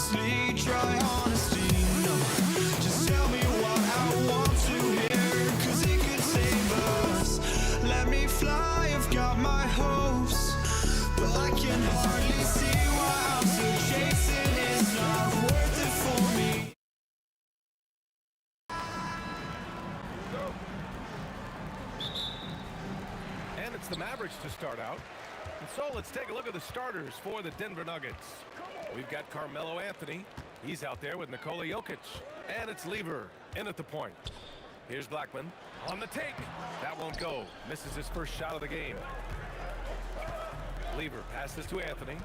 honestly, try honesty. No, just tell me what I want to hear, 'cause it could save us. Let me fly, I've got my hopes, but I can hardly see why I'm still chasing. It's not worth it for me. And it's the Mavericks to start out. And so let's take a look at the starters for the Denver Nuggets. We've got Carmelo Anthony. He's out there with Nikola Jokic. And it's Lever in at the point. Here's Blackman on the take. That won't go. Misses his first shot of the game. Lever passes to Anthony.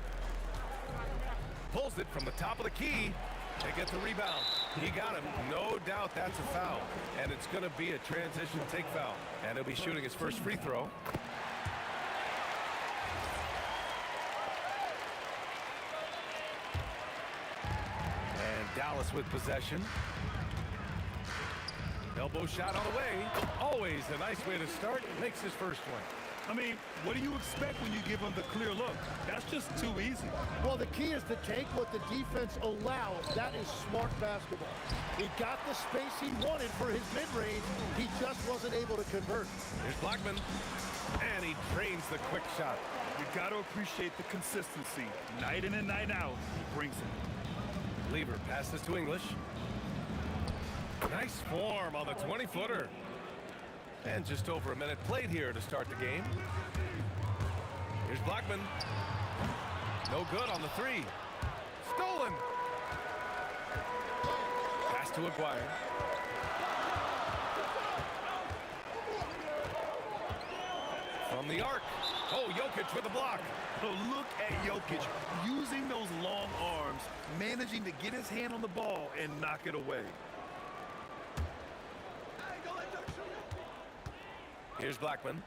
Pulls it from the top of the key. They get the rebound. He got him. No doubt that's a foul. And it's going to be a transition take foul. And he'll be shooting his first free throw. And Dallas with possession. Elbow shot on the way. Always a nice way to start. Makes his first one. I mean, what do you expect when you give him the clear look? That's just too easy. Well, the key is to take what the defense allows. That is smart basketball. He got the space he wanted for his mid-range. He just wasn't able to convert. Here's Blackman. And he drains the quick shot. You got to appreciate the consistency. Night in and night out, he brings it. Lever passes to English. Nice form on the 20-footer. And just over a minute played here to start the game. Here's Blackman. No good on the three. Stolen. Pass to Aguirre. From the arc. Oh, Jokic with the block. Oh, look at Jokic using those long arms, managing to get his hand on the ball and knock it away. Here's Blackman.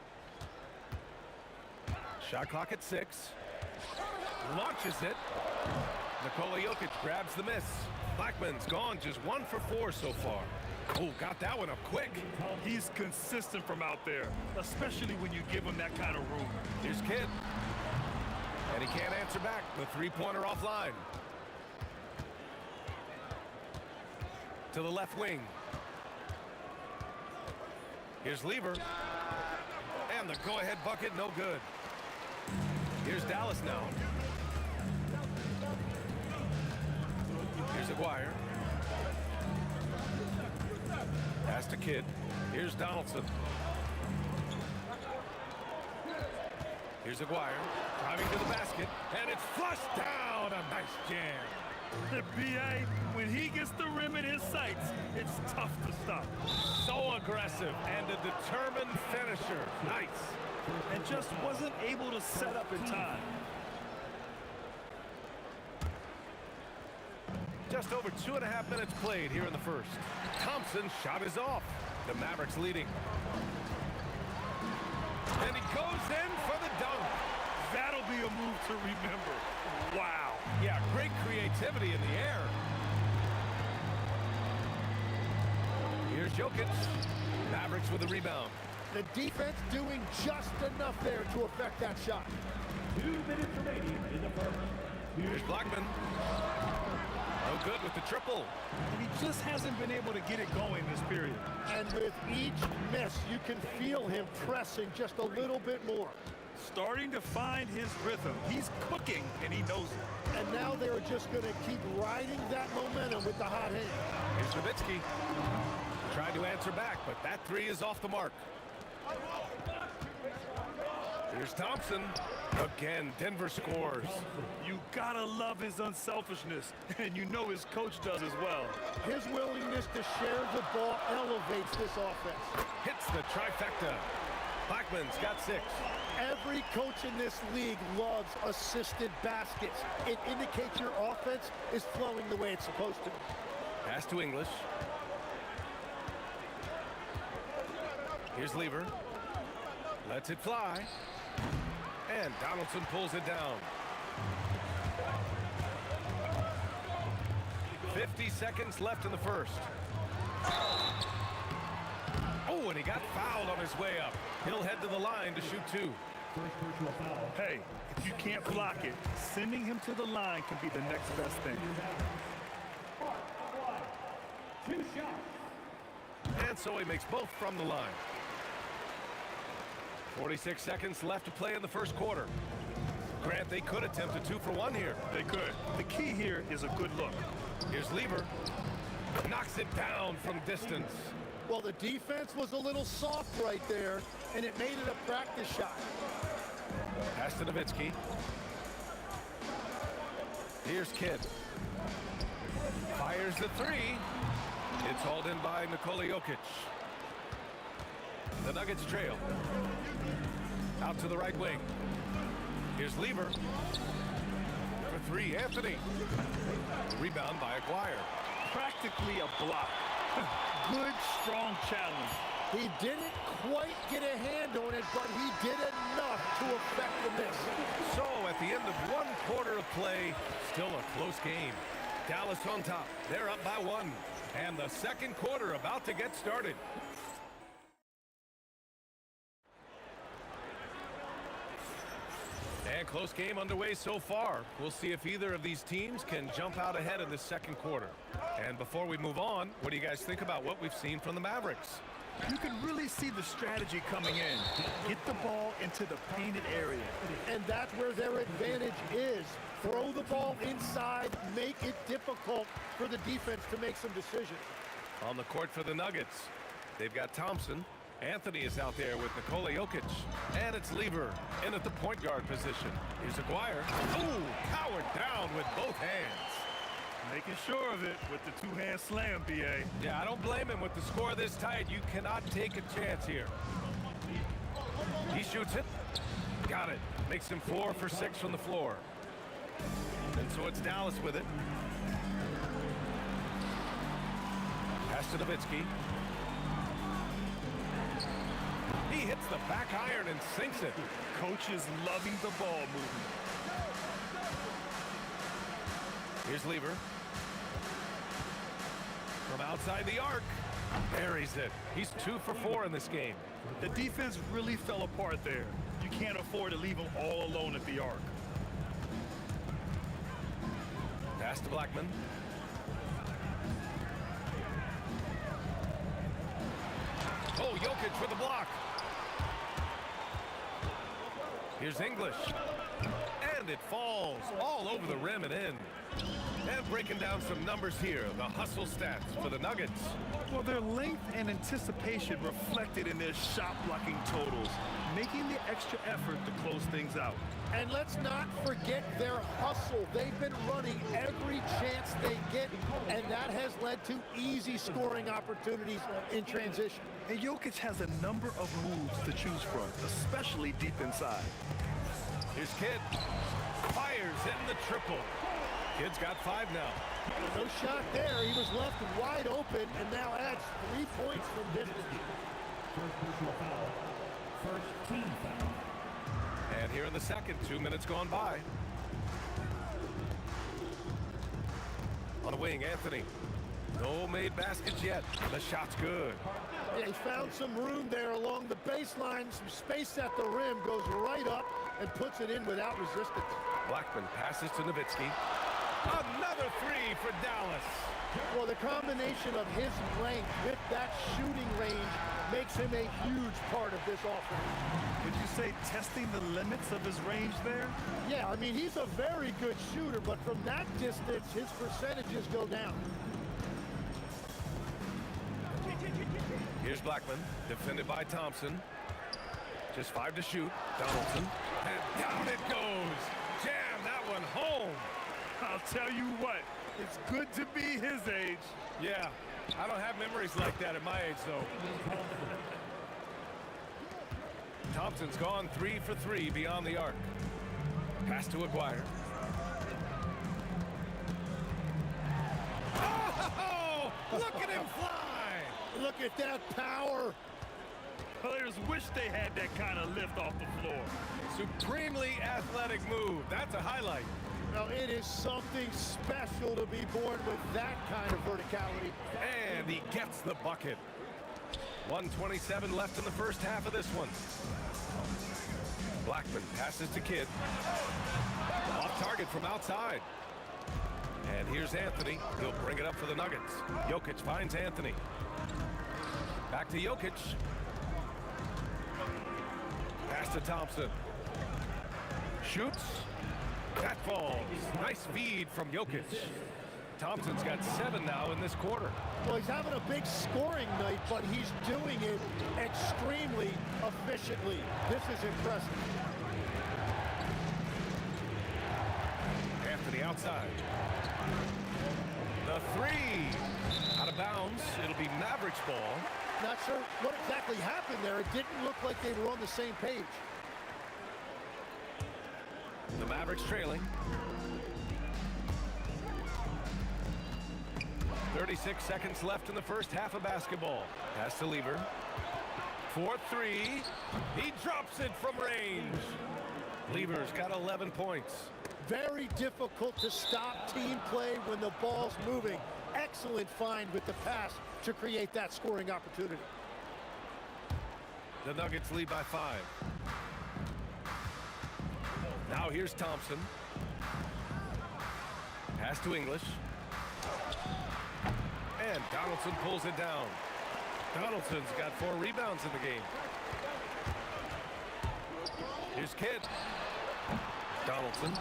Shot clock at 6. Launches it. Nikola Jokic grabs the miss. Blackman's gone just 1 for 4 so far. Oh, got that one up quick. He's consistent from out there, especially when you give him that kind of room. Here's Kidd. And he can't answer back. The three-pointer offline. To the left wing. Here's Lever. And the go-ahead bucket, no good. Here's Dallas now. Here's Aguirre. Pass to Kidd. Here's Donaldson. Here's Aguirre. Driving to the basket. And it's flushed down. A nice jam. The BA, when he gets the rim in his sights, it's tough to stop. So aggressive and a determined finisher. Nice. And just wasn't able to set up in time. Just over 2.5 minutes played here in the first. Thompson's shot is off. The Mavericks leading. And he goes in for the dunk. That'll be a move to remember. Wow. Yeah, great creativity in the air. Here's Jokic. Mavericks with the rebound. The defense doing just enough there to affect that shot. 2 minutes remaining in the first. Here's Blackman. No good with the triple. He just hasn't been able to get it going this period. And with each miss, you can feel him pressing just a little bit more. Starting to find his rhythm. He's cooking, and he knows it. And now they're just going to keep riding that momentum with the hot hand. Here's Nowitzki. Tried to answer back, but that three is off the mark. Here's Thompson. Again, Denver scores. You gotta love his unselfishness, and you know his coach does as well. His willingness to share the ball elevates this offense. Hits the trifecta. Blackman's got 6. Every coach in this league loves assisted baskets. It indicates your offense is flowing the way it's supposed to. Pass to English. Here's Lever. Lets it fly. And Donaldson pulls it down. 50 seconds left in the first. Oh, and he got fouled on his way up. He'll head to the line to shoot 2. Hey, if you can't block it, sending him to the line can be the next best thing. so he makes both from the line. 46 seconds left to play in the first quarter. Grant, they could attempt a 2-for-1 here. They could. The key here is a good look. Here's Lever. Knocks it down from distance. Well, the defense was a little soft right there, and it made it a practice shot. Pass to Nowitzki. Here's Kidd. Fires the three. It's hauled in by Nikola Jokic. The Nuggets trail. Out to the right wing. Here's Lever. For three, Anthony. Rebound by Aguirre. Practically a block. Good, strong challenge. He didn't quite get a hand on it, but he did enough to affect the miss. So at the end of one quarter of play, still a close game. Dallas on top. They're up by 1. And the second quarter about to get started. And close game underway so far. We'll see if either of these teams can jump out ahead in the second quarter. And before we move on, what do you guys think about what we've seen from the Mavericks? You can really see the strategy coming in. Get the ball into the painted area. And that's where their advantage is. Throw the ball inside, make it difficult for the defense to make some decisions. On the court for the Nuggets, they've got Thompson. Anthony is out there with Nikola Jokic. And it's Lever in at the point guard position. Here's Aguirre. Ooh, powered down with both hands. Making sure of it with the two-hand slam, B.A. Yeah, I don't blame him with the score this tight. You cannot take a chance here. He shoots it. Got it. Makes him 4 for 6 from the floor. And so it's Dallas with it. Pass to Nowitzki. He hits the back iron and sinks it. Coach is loving the ball movement. Here's Lever. From outside the arc. Buries it. He's 2 for 4 in this game. The defense really fell apart there. You can't afford to leave them all alone at the arc. Pass to Blackman. Oh, Jokic with the block. Here's English. And it falls all over the rim and in. And breaking down some numbers here, the hustle stats for the Nuggets. Well, their length and anticipation reflected in their shot blocking totals, making the extra effort to close things out. And let's not forget their hustle. They've been running every chance they get, and that has led to easy scoring opportunities in transition. And Jokic has a number of moves to choose from, especially deep inside. Here's Kidd. Fires in the triple. Kidd's got 5 now. No shot there. He was left wide open and now adds 3 points from distance. First personal foul. First team foul. And here in the second, 2 minutes gone by. On the wing, Anthony. No made baskets yet. The shot's good. Yeah, he found some room there along the baseline, some space at the rim, goes right up and puts it in without resistance. Blackman passes to Nowitzki. Another 3 for Dallas. Well, the combination of his length with that shooting range makes him a huge part of this offense. Would you say testing the limits of his range there? Yeah, I mean, he's a very good shooter, but from that distance, his percentages go down. Here's Blackman, defended by Thompson. Just 5 to shoot. Donaldson. And down it goes. Jam that one home. I'll tell you what, it's good to be his age. Yeah, I don't have memories like that at my age, though. Thompson's gone 3 for 3 beyond the arc. Pass to Aguirre. Oh, look at him fly! Look at that power. Players wish they had that kind of lift off the floor. Supremely athletic move. That's a highlight. Now, it is something special to be born with that kind of verticality. And he gets the bucket. 1:27 left in the first half of this one. Blackman passes to Kidd. Off target from outside. And here's Anthony. He'll bring it up for the Nuggets. Jokic finds Anthony. Back to Jokic. Pass to Thompson. Shoots. That falls. Nice feed from Jokic. Thompson's got 7 now in this quarter. Well, he's having a big scoring night, but he's doing it extremely efficiently. This is impressive. Anthony outside. The 3. Out of bounds. It'll be Mavericks ball. Not sure what exactly happened there. It didn't look like they were on the same page. The Mavericks trailing. 36 seconds left in the first half of basketball. Pass to Lever. 4-3. He drops it from range. Lever's got 11 points. Very difficult to stop team play when the ball's moving. Excellent find with the pass to create that scoring opportunity. The Nuggets lead by 5. Now here's Thompson. Pass to English. And Donaldson pulls it down. Donaldson's got 4 rebounds in the game. Here's Kidd. Donaldson.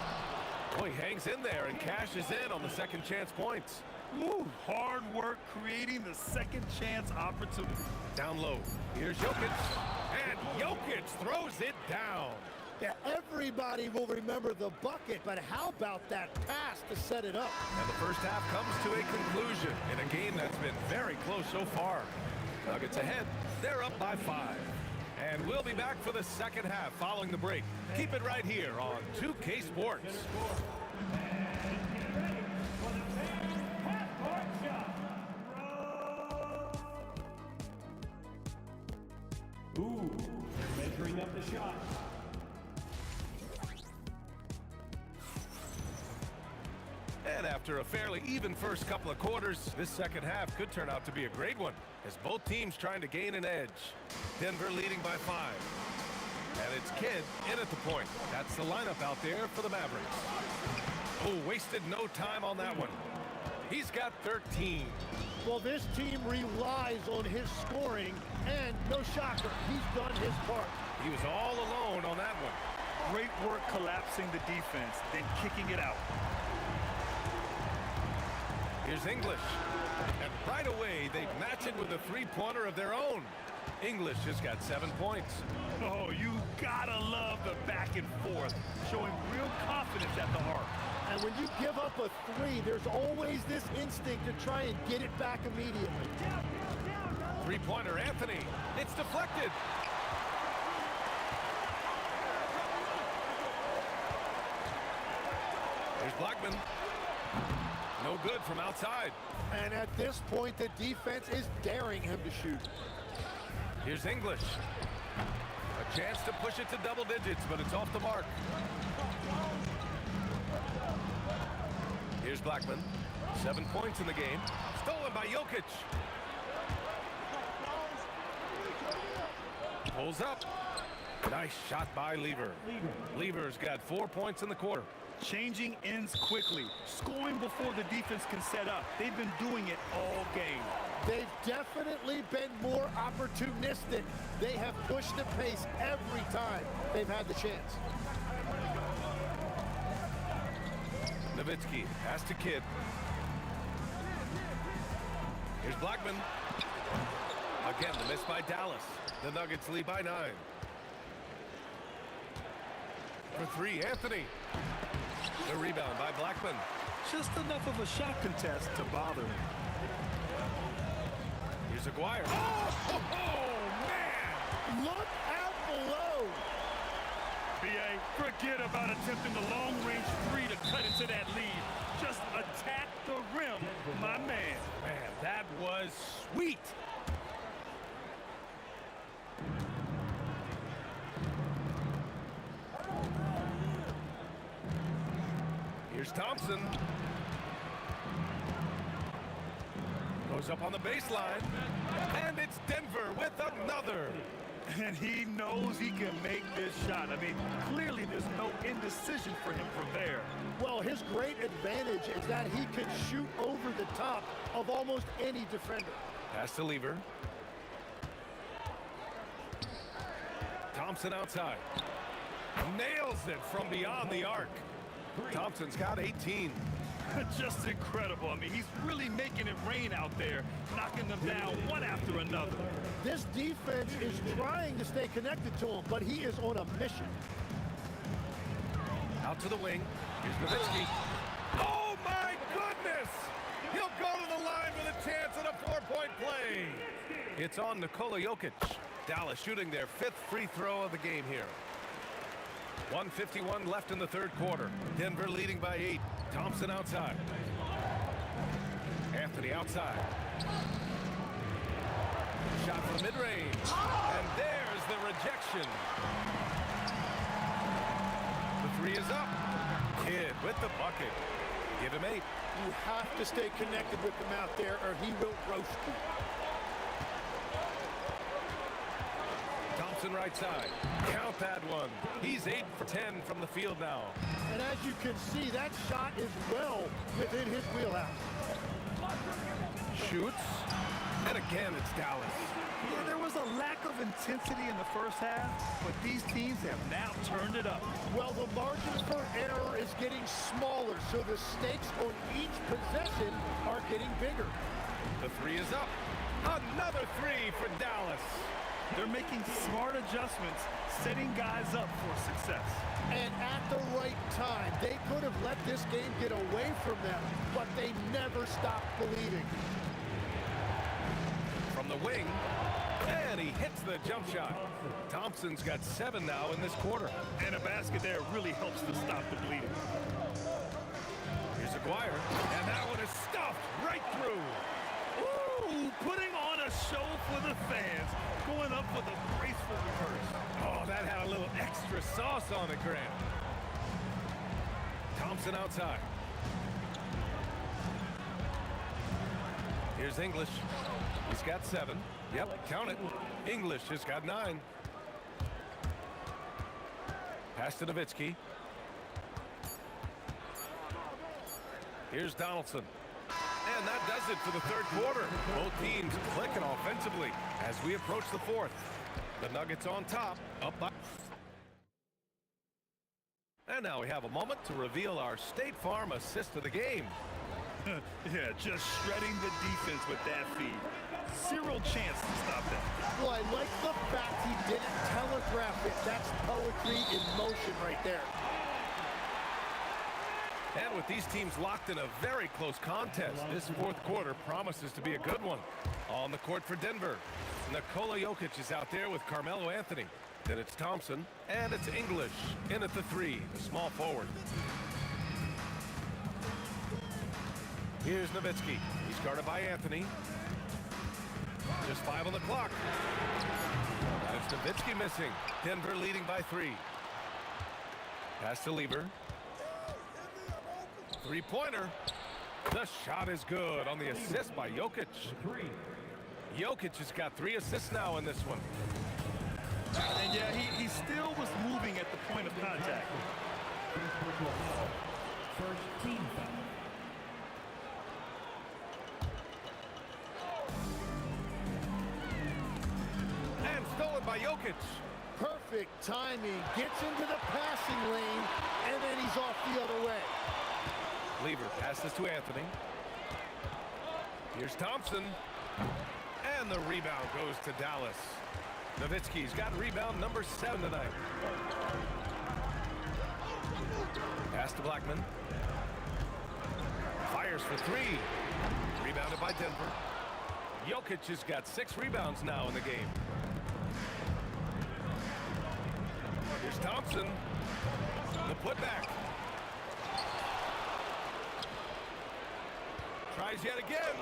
Oh, he hangs in there and cashes in on the second chance points. Ooh, hard work creating the second chance opportunity. Down low. Here's Jokic. And Jokic throws it down. Yeah, everybody will remember the bucket, but how about that pass to set it up? And the first half comes to a conclusion in a game that's been very close so far. Nuggets ahead. They're up by 5. And we'll be back for the second half following the break. Keep it right here on 2K Sports. Ooh, measuring up the shot. And after a fairly even first couple of quarters, this second half could turn out to be a great one, as both teams trying to gain an edge. Denver leading by 5. And it's Kidd in at the point. That's the lineup out there for the Mavericks. Oh, wasted no time on that one. He's got 13. Well, this team relies on his scoring, and no shocker, he's done his part. He was all alone on that one. Great work collapsing the defense, then kicking it out. Here's English. And right away, they match it with a three-pointer of their own. English has got 7 points. Oh, you gotta love the back and forth, showing real confidence at the arc. And when you give up a 3, there's always this instinct to try and get it back immediately. Three-pointer, Anthony. It's deflected. Here's Blackman. No good from outside. And at this point, the defense is daring him to shoot. Here's English. A chance to push it to double digits, but it's off the mark. Here's Blackman. 7 points in the game. Stolen by Jokic. Pulls up. Nice shot by Lever. Lever's got 4 points in the quarter. Changing ends quickly, scoring before the defense can set up. They've been doing it all game. They've definitely been more opportunistic. They have pushed the pace every time they've had the chance. Nowitzki, pass to Kidd. Here's Blackman. Again, the miss by Dallas. The Nuggets lead by 9. For 3, Anthony. The rebound by Blackman. Just enough of a shot contest to bother him. Here's Aguirre. Oh, man! Look out below. B.A., forget about attempting the long-range 3 to cut into that lead. Just attack the rim, my man. Man, that was sweet. Here's Thompson. Goes up on the baseline. And it's Denver with another. And he knows he can make this shot. I mean, clearly there's no indecision for him from there. Well, his great advantage is that he can shoot over the top of almost any defender. Pass to Lever. Thompson outside. Nails it from beyond the arc. Thompson's got 18. Just incredible. I mean, he's really making it rain out there, knocking them down one after another. This defense is trying to stay connected to him, but he is on a mission. Out to the wing. Here's Nowitzki. Oh, my goodness! He'll go to the line with a chance at a 4-point play. It's on Nikola Jokic. Dallas shooting their 5th free throw of the game here. 1:51 left in the third quarter. Denver leading by 8. Thompson outside. Anthony outside. Shot from mid-range. And there's the rejection. The 3 is up. Kidd with the bucket. Give him 8. You have to stay connected with him out there or he will roast you. Thompson right side. Count that one. He's 8 for 10 from the field now. And as you can see, that shot is well within his wheelhouse. Shoots. And again, it's Dallas. Yeah, there was a lack of intensity in the first half, but these teams have now turned it up. Well, the margin for error is getting smaller, so the stakes on each possession are getting bigger. The 3 is up. Another 3 for Dallas. They're making smart adjustments, setting guys up for success. And at the right time, they could have let this game get away from them, but they never stopped believing. From the wing, and he hits the jump shot. Thompson's got 7 now in this quarter. And a basket there really helps to stop the bleeding. Here's Aguirre, and that one is stuffed right through. Ooh, putting on a show for the fans, going up with a graceful reverse. Oh, that had a little extra sauce on it, Grant. Thompson outside. Here's English. He's got 7. Yep, count it. English has got 9. Pass to Nowitzki. Here's Donaldson. And that does it for the third quarter. Both teams clicking offensively as we approach the fourth. The Nuggets on top, up by... And now we have a moment to reveal our State Farm assist of the game. Yeah, just shredding the defense with that feed. Zero chance to stop that. Well, I like the fact he didn't telegraph it. That's poetry in motion right there. And with these teams locked in a very close contest, this fourth quarter promises to be a good one. On the court for Denver, Nikola Jokic is out there with Carmelo Anthony. Then it's Thompson, and it's English in at the 3, the small forward. Here's Nowitzki. He's guarded by Anthony. Just 5 on the clock. And it's Nowitzki missing. Denver leading by 3. Pass to Lieber. 3-pointer. The shot is good on the assist by Jokic. Jokic has got 3 assists now in this one. And yeah, he still was moving at the point of contact. First team foul. And stolen by Jokic. Perfect timing. Gets into the passing lane, and then he's off the other way. Lieber passes to Anthony. Here's Thompson. And the rebound goes to Dallas. Nowitzki's got rebound number 7 tonight. Pass to Blackman. Fires for 3. Rebounded by Denver. Jokic has got 6 rebounds now in the game. Here's Thompson. The putback. Tries yet again.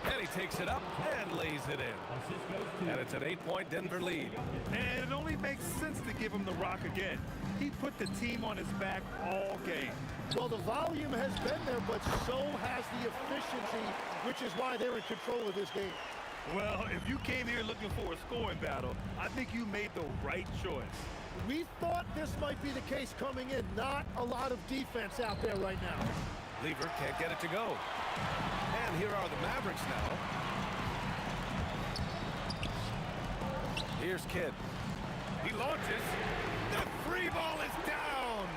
And he takes it up and lays it in. And it's an 8-point Denver lead. And it only makes sense to give him the rock again. He put the team on his back all game. Well, the volume has been there, but so has the efficiency, which is why they're in control of this game. Well, if you came here looking for a scoring battle, I think you made the right choice. We thought this might be the case coming in. Not a lot of defense out there right now. Lieber can't get it to go. And here are the Mavericks now. Here's Kidd. He launches. The free ball is down.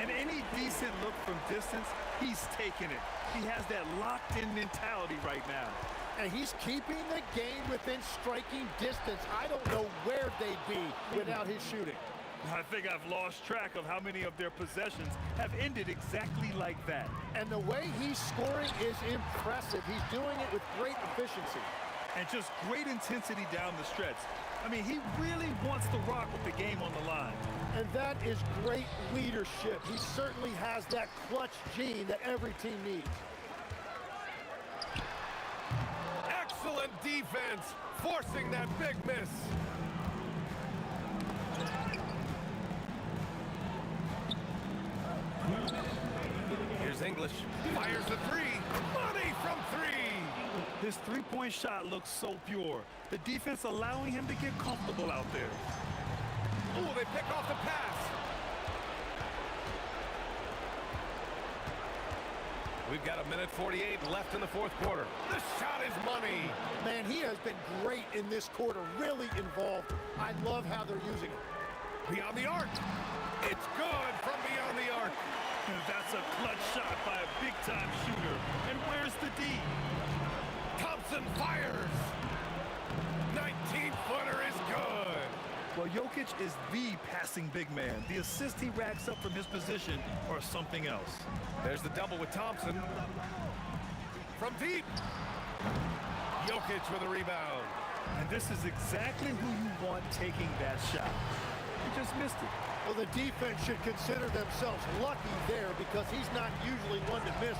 And any decent look from distance, he's taking it. He has that locked-in mentality right now. And he's keeping the game within striking distance. I don't know where they'd be without his shooting. I think I've lost track of how many of their possessions have ended exactly like that. And the way he's scoring is impressive. He's doing it with great efficiency. And just great intensity down the stretch. I mean, he really wants to rock with the game on the line. And that is great leadership. He certainly has that clutch gene that every team needs. Excellent defense, forcing that big miss. Here's English, fires a three, money from three. His three-point shot looks so pure. The defense allowing him to get comfortable out there. Ooh, they pick off the pass. We've got 1:48 left in the fourth quarter. The shot is money. Man, he has been great in this quarter, really involved. I love how they're using it. Beyond the arc. It's good from beyond the arc. That's a clutch shot by a big-time shooter. And where's the D? Thompson fires. 19-footer is good. Well, Jokic is the passing big man. The assist he racks up from his position or something else. There's the double with Thompson. From deep. Jokic with a rebound. And this is exactly who you want taking that shot. He just missed it. Well, the defense should consider themselves lucky there because he's not usually one to miss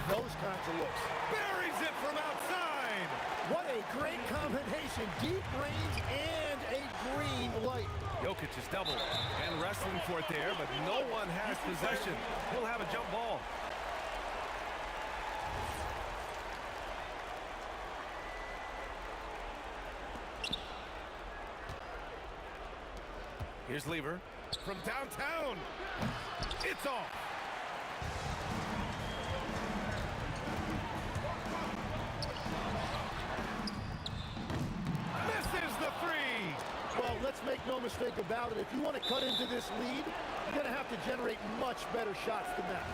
those kinds of looks. Buries it from outside. What a great combination. Deep range and a green light. Jokic is doubled and wrestling for it there, but no one has possession. He'll have a jump ball. Here's Lever from downtown. It's off. Misses the three. Well, let's make no mistake about it. If you want to cut into this lead, you're going to have to generate much better shots than that.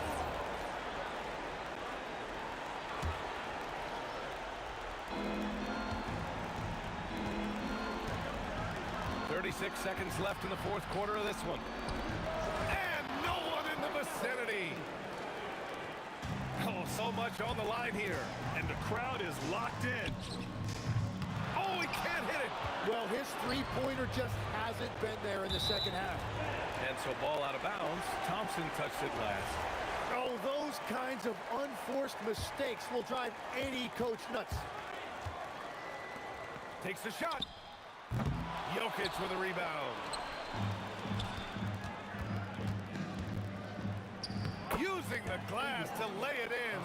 .36 seconds left in the fourth quarter of this one. And no one in the vicinity. Oh, so much on the line here. And the crowd is locked in. Oh, he can't hit it. Well, his three-pointer just hasn't been there in the second half. And so ball out of bounds. Thompson touched it last. Oh, those kinds of unforced mistakes will drive any coach nuts. Takes the shot. Jokic with a rebound. Using the glass to lay it in.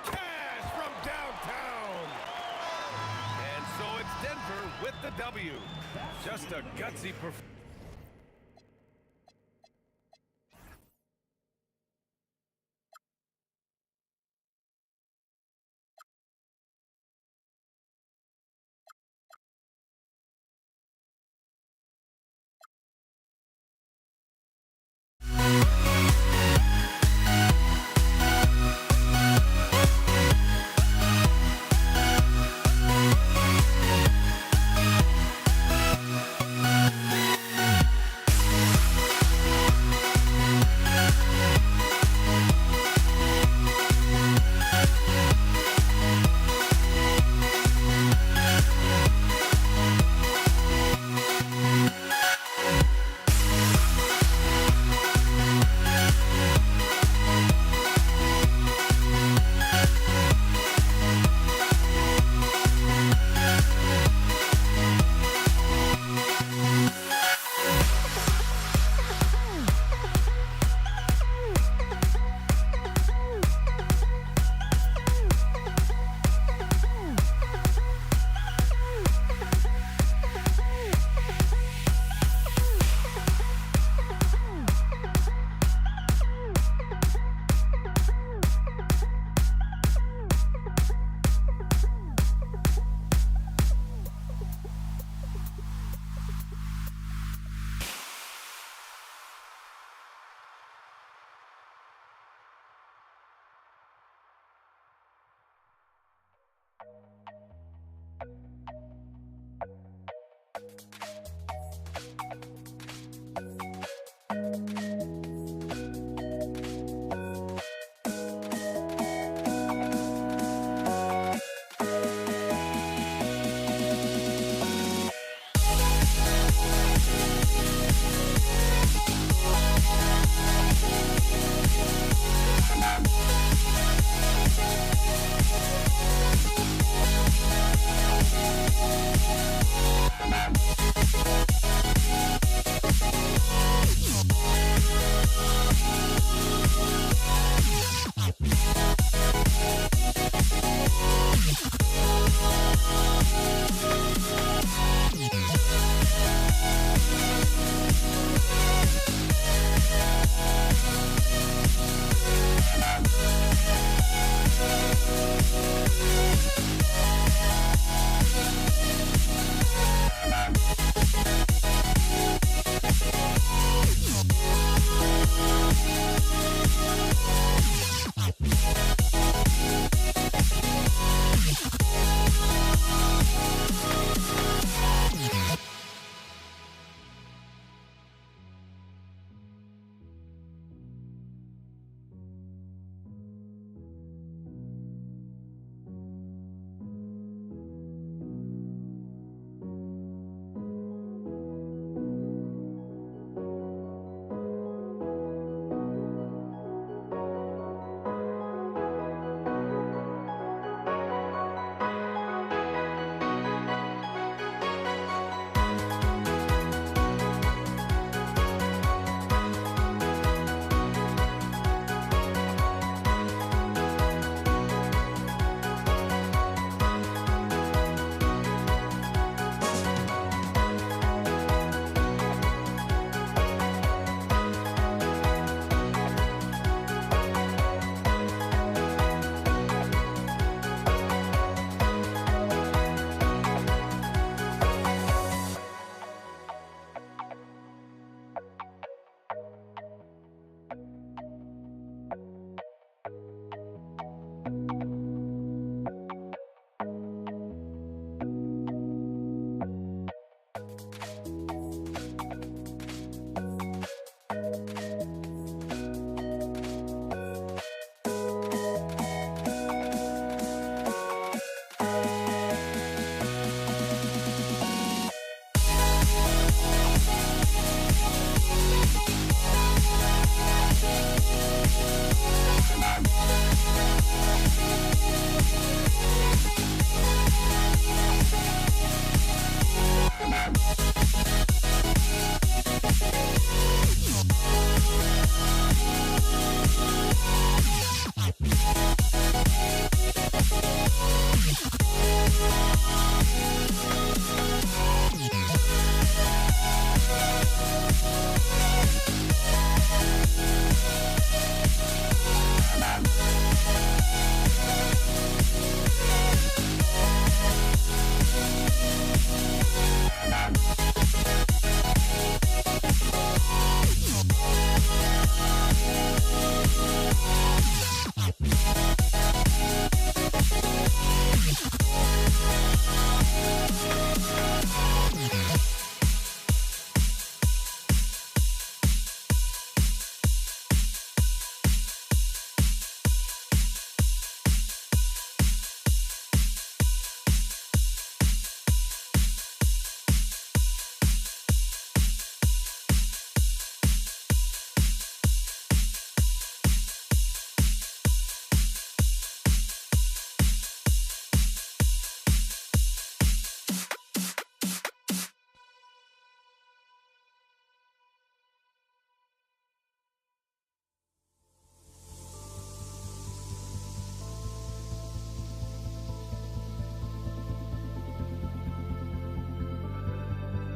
Cash from downtown. And so it's Denver with the W. Just a gutsy performance.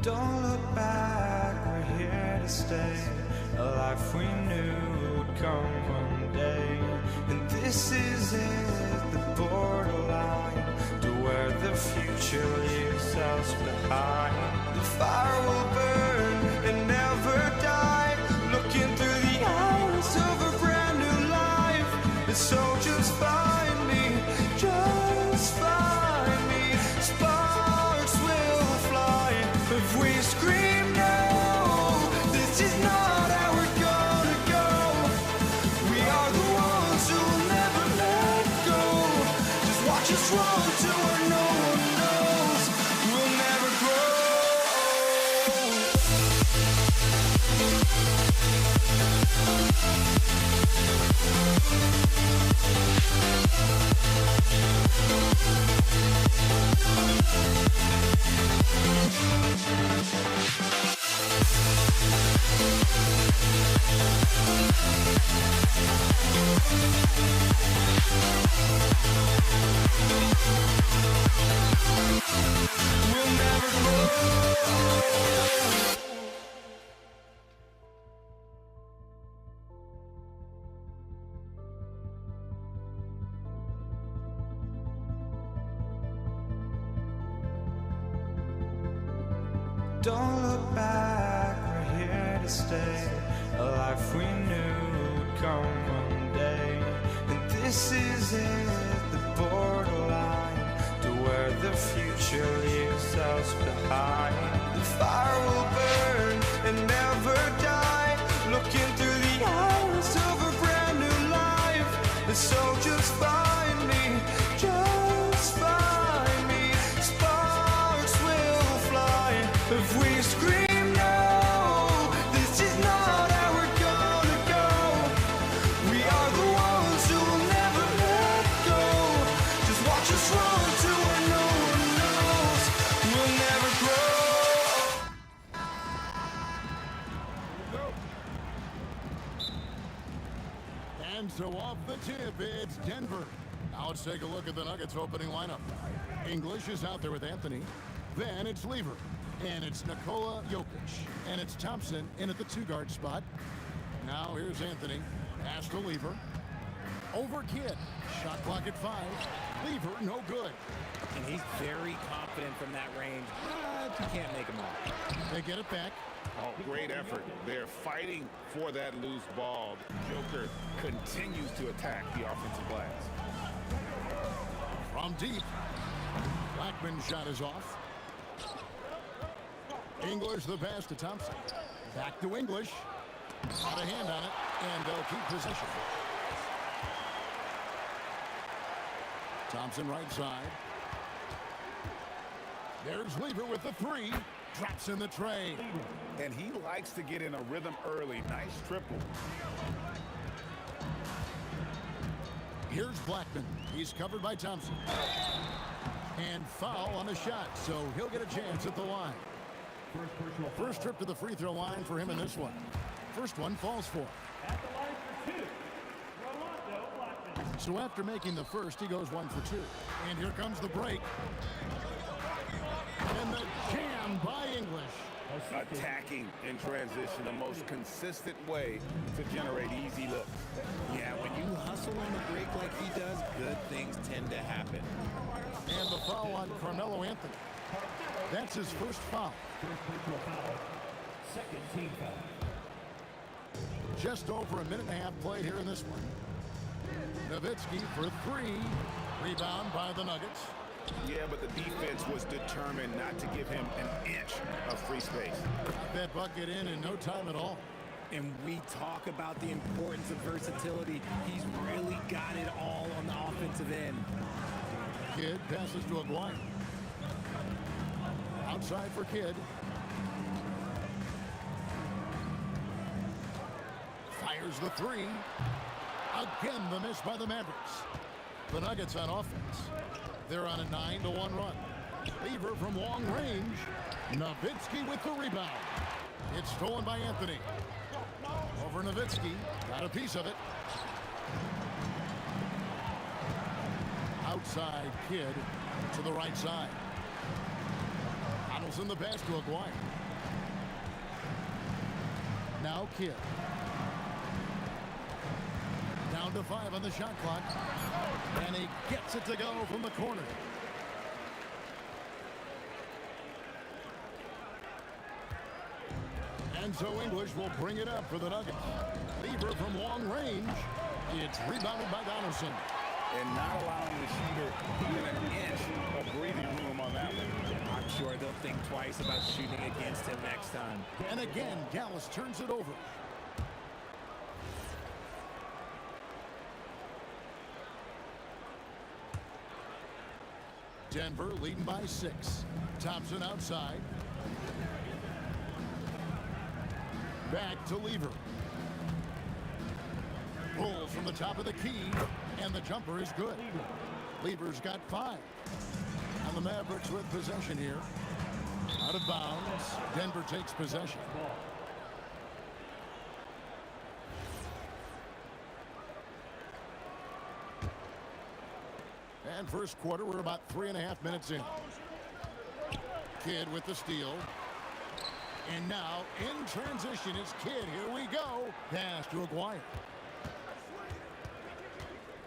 Don't look back, we're here to stay. A life we knew would come one day. And this is it, the borderline to where the future leaves us behind. The fire will burn and never die, looking through the eyes of a brand new life. And so just find me, just find me. Sparks will fly if we scream no. This is not how we're gonna go. We are the ones who will never let go. Just watch us run to where no one knows. We'll never grow. We'll never grow. Don't look back, we're here to stay. A life we knew would come one day. And this is it, the borderline to where the future leaves us behind. The fire will burn and never die, looking through the eyes of a brand new life. And so just find me, just find me. Sparks will fly if we scream no. This is not how we're gonna go. We are the ones who will never let go. Just watch us run to where no one knows. We'll never grow. And so off the tip, it's Denver. Now let's take a look at the Nuggets opening lineup. English is out there with Anthony. Then it's Lever. And it's Nikola Jokic. And it's Thompson in at the two-guard spot. Now here's Anthony. Pass to Lever. Over Kidd. Shot clock at 5. Lever, no good. And he's very confident from that range, but you can't make him all. They get it back. Oh, great effort. They're fighting for that loose ball. Joker continues to attack the offensive glass. From deep. Blackman's shot is off. English the pass to Thompson. Back to English. Got a hand on it, and they'll keep possession. Thompson right side. There's Lever with the three. Drops in the tray. And he likes to get in a rhythm early. Nice triple. Here's Blackman. He's covered by Thompson. And foul on the shot, so he'll get a chance at the line. First trip to the free throw line for him in this one. First one falls for. At the line for two, Rolando Blackman. So after making the first, he goes 1 for 2. And here comes the break. And the jam by English. Attacking in transition, the most consistent way to generate easy looks. Yeah, when you hustle on the break like he does, good things tend to happen. And the foul on Carmelo Anthony. That's his first foul. First personal foul. Second team foul. Just over a minute and a half played here in this one. Nowitzki for 3. Rebound by the Nuggets. Yeah, but the defense was determined not to give him an inch of free space. Got that bucket in no time at all. And we talk about the importance of versatility. He's really got it all on the offensive end. Kidd passes to Aguirre. Outside for Kidd. Fires the 3. Again, the miss by the Mavericks. The Nuggets on offense. They're on a 9-1 run. Lever from long range. Nowitzki with the rebound. It's stolen by Anthony. Over Nowitzki. Got a piece of it. Outside Kidd to the right side. Donaldson the pass to Aguirre. Now Kidd. Down to 5 on the shot clock. And he gets it to go from the corner. And so English will bring it up for the Nuggets. Lever from long range. It's rebounded by Donaldson. And not allowing the shooter even an inch of breathing room on that one. I'm sure they'll think twice about shooting against him next time. And again, Dallas turns it over. Denver leading by 6. Thompson outside. Back to Lever. Pulls from the top of the key, and the jumper is good. Lever's got 5. And the Mavericks with possession here. Out of bounds. Denver takes possession. And first quarter, we're about 3.5 minutes in. Kidd with the steal. And now, in transition, it's Kidd. Here we go. Pass to Aguirre.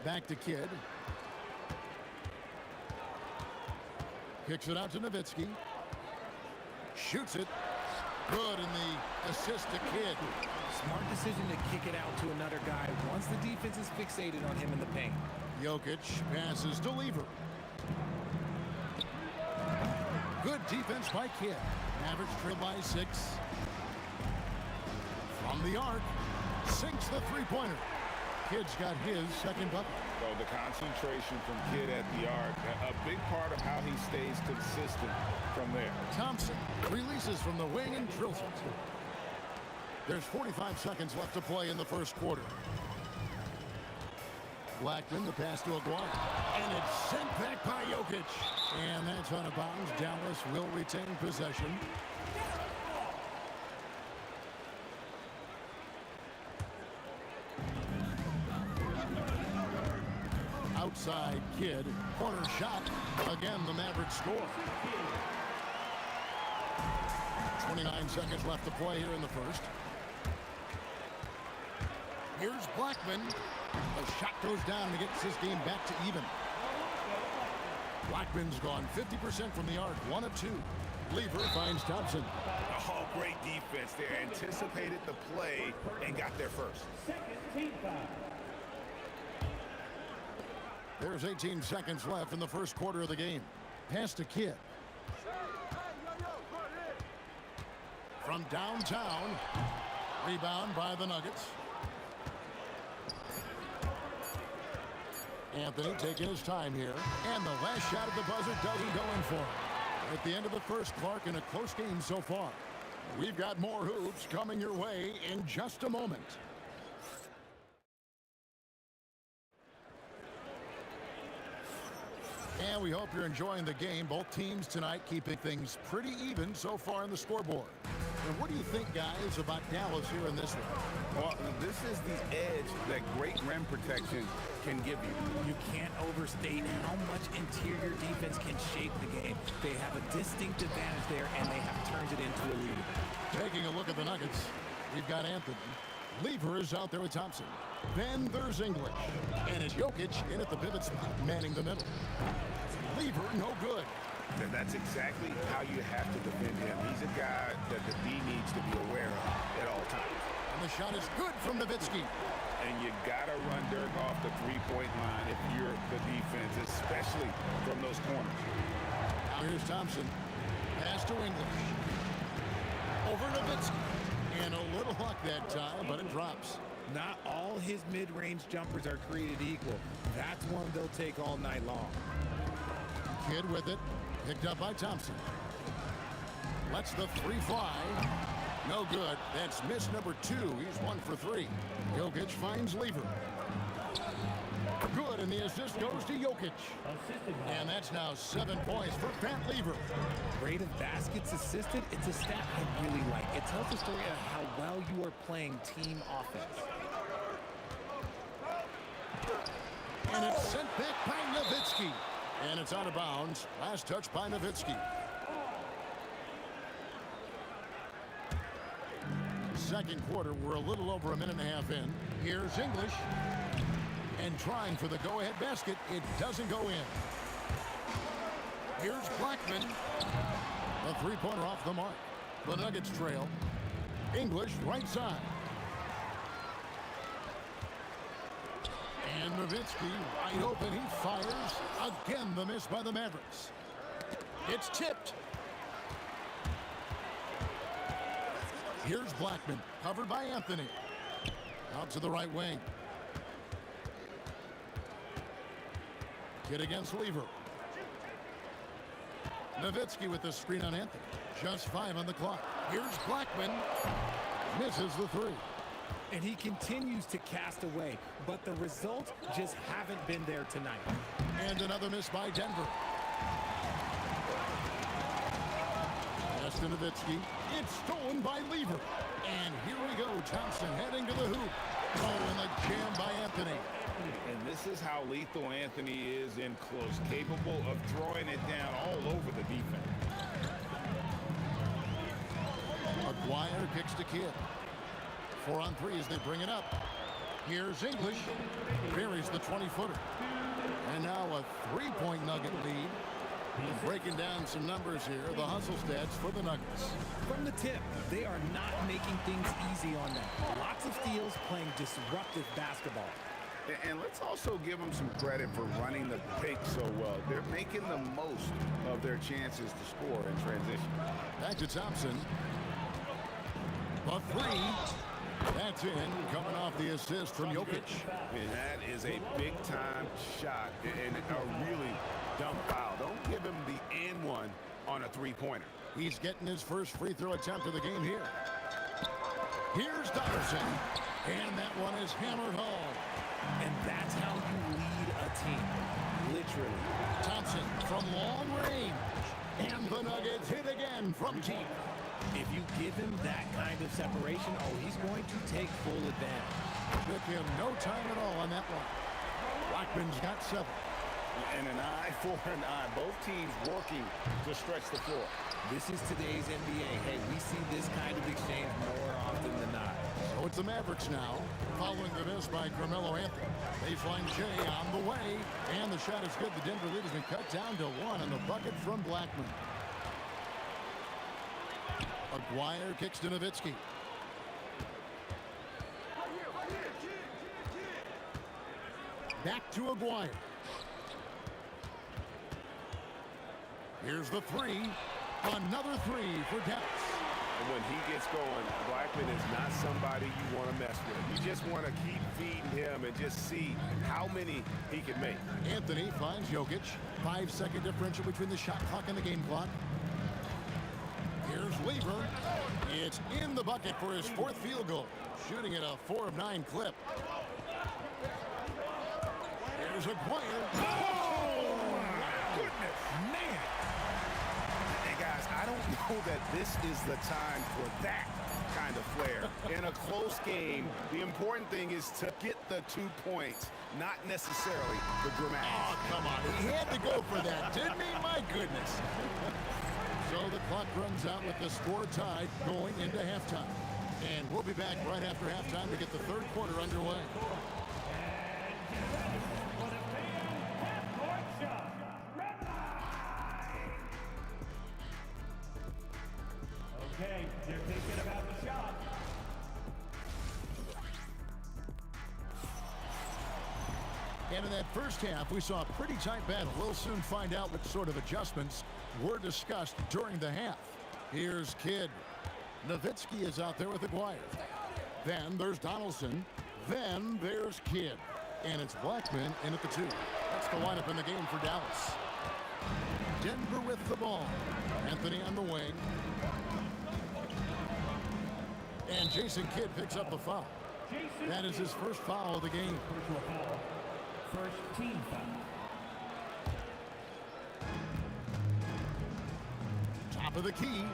Back to Kidd. Kicks it out to Nowitzki. Shoots it. Good, and the assist to Kidd. Smart decision to kick it out to another guy once the defense is fixated on him in the paint. Jokic passes to Lever. Good defense by Kidd. Average trail by 6. From the arc, sinks the three-pointer. Kidd's got his second bucket. So the concentration from Kidd at the arc, a big part of how he stays consistent from there. Thompson releases from the wing and drills it. There's 45 seconds left to play in the first quarter. Blackman, the pass to Aguirre. And it's sent back by Jokic. And that's out of bounds. Dallas will retain possession. Outside Kidd. Corner shot. Again, the Mavericks score. 29 seconds left to play here in the first. Here's Blackman. The shot goes down and he gets this game back to even. Blackman's gone 50% from the arc, 1 of 2. Lever finds Thompson. Oh, great defense there. Anticipated the play and got there first. There's 18 seconds left in the first quarter of the game. Pass to Kidd. From downtown. Rebound by the Nuggets. Anthony taking his time here. And the last shot at the buzzer doesn't go in for him. At the end of the first, Clark, in a close game so far. We've got more hoops coming your way in just a moment. And we hope you're enjoying the game. Both teams tonight keeping things pretty even so far on the scoreboard. And what do you think, guys, about Dallas here in this one? Well, this is the edge that great rim protection can give you. You can't overstate how much interior defense can shape the game. They have a distinct advantage there, and they have turned it into a lead. Taking a look at the Nuggets, we've got Anthony. Lever is out there with Thompson. Then there's English. And it's Jokic in at the pivot spot, manning the middle. Lever, no good. And that's exactly how you have to defend him. He's a guy that the D needs to be aware of at all times. And the shot is good from Nowitzki. And you gotta run Dirk off the three-point line if you're the defense, especially from those corners. Now here's Thompson. Pass to English. Over Nowitzki. And a little luck that time, but it drops. Not all his mid-range jumpers are created equal. That's one they'll take all night long. Kidd with it. Picked up by Thompson. Lets the three fly. No good. That's miss number 2. He's 1 for 3. Jokic finds Lever. Good, and the assist goes to Jokic. And that's now 7 points for Pat Lever. Rate of baskets assisted, it's a stat I really like. It tells the story of how well you are playing team offense. And it's sent back by Nowitzki. And it's out of bounds. Last touch by Nowitzki. Second quarter, we're a little over a minute and a half in. Here's English. And trying for the go-ahead basket. It doesn't go in. Here's Blackman. A three-pointer off the mark. The Nuggets trail. English right side. And Nowitzki wide open. He fires. Again, the miss by the Mavericks. It's tipped. Here's Blackman, covered by Anthony. Out to the right wing. Kidd against Lever. Nowitzki with the screen on Anthony. Just 5 on the clock. Here's Blackman. Misses the 3. And he continues to cast away, but the results just haven't been there tonight. And another miss by Denver. Pass to Nowitzki. It's stolen by Lever. And here we go. Thompson heading to the hoop. Oh, and a jam by Anthony. And this is how lethal Anthony is in close, capable of throwing it down all over the defense. Aguirre kicks to Kidd. 4 on 3 as they bring it up. Here's English. Buries the 20-footer. And now a 3-point Nugget lead. Breaking down some numbers here, the hustle stats for the Nuggets. From the tip, they are not making things easy on them. Lots of steals, playing disruptive basketball. And let's also give them some credit for running the pick so well. They're making the most of their chances to score in transition. Back to Thompson. The 3. That's in, coming off the assist from Jokic. And that is a big-time shot and a really dumb foul. Don't give him the and one on a three-pointer. He's getting his first free throw attempt of the game here. Here's Dotterson. And that one is hammered home. And that's how you lead a team, literally. Thompson from long range. And the Nuggets hit again from deep. If you give him that kind of separation, oh, he's going to take full advantage. Took him no time at all on that one. Blackman's got 7. And an eye for an eye. Both teams working to stretch the floor. This is today's NBA. Hey, we see this kind of exchange more often than not. So it's the Mavericks now, following the miss by Carmelo Anthony. Baseline J on the way, and the shot is good. The Denver lead has been cut down to 1 on the bucket from Blackman. Aguirre kicks to Nowitzki. Back to Aguirre. Here's the 3. Another 3 for Dallas. And when he gets going, Blackman is not somebody you want to mess with. You just want to keep feeding him and just see how many he can make. Anthony finds Jokic. 5-second differential between the shot clock and the game clock. Here's Lever. It's in the bucket for his 4th field goal. Shooting at a 4 of 9 clip. Here's Aguirre. Oh, my goodness. Man. And guys, I don't know that this is the time for that kind of flair. In a close game, the important thing is to get the 2 points, not necessarily the dramatics. Oh, come on. He had to go for that, didn't he? My goodness. So the clock runs out with the score tied going into halftime. And we'll be back right after halftime to get the third quarter underway. Okay, they're thinking about the shot. And in that first half, we saw a pretty tight battle. We'll soon find out what sort of adjustments were discussed during the half. Here's Kidd. Nowitzki is out there with Aguirre. Then there's Donaldson. Then there's Kidd. And it's Blackman in at the 2. That's the lineup in the game for Dallas. Denver with the ball. Anthony on the wing. And Jason Kidd picks up the foul. That is his first foul of the game. Personal foul. First team foul. Top of the key.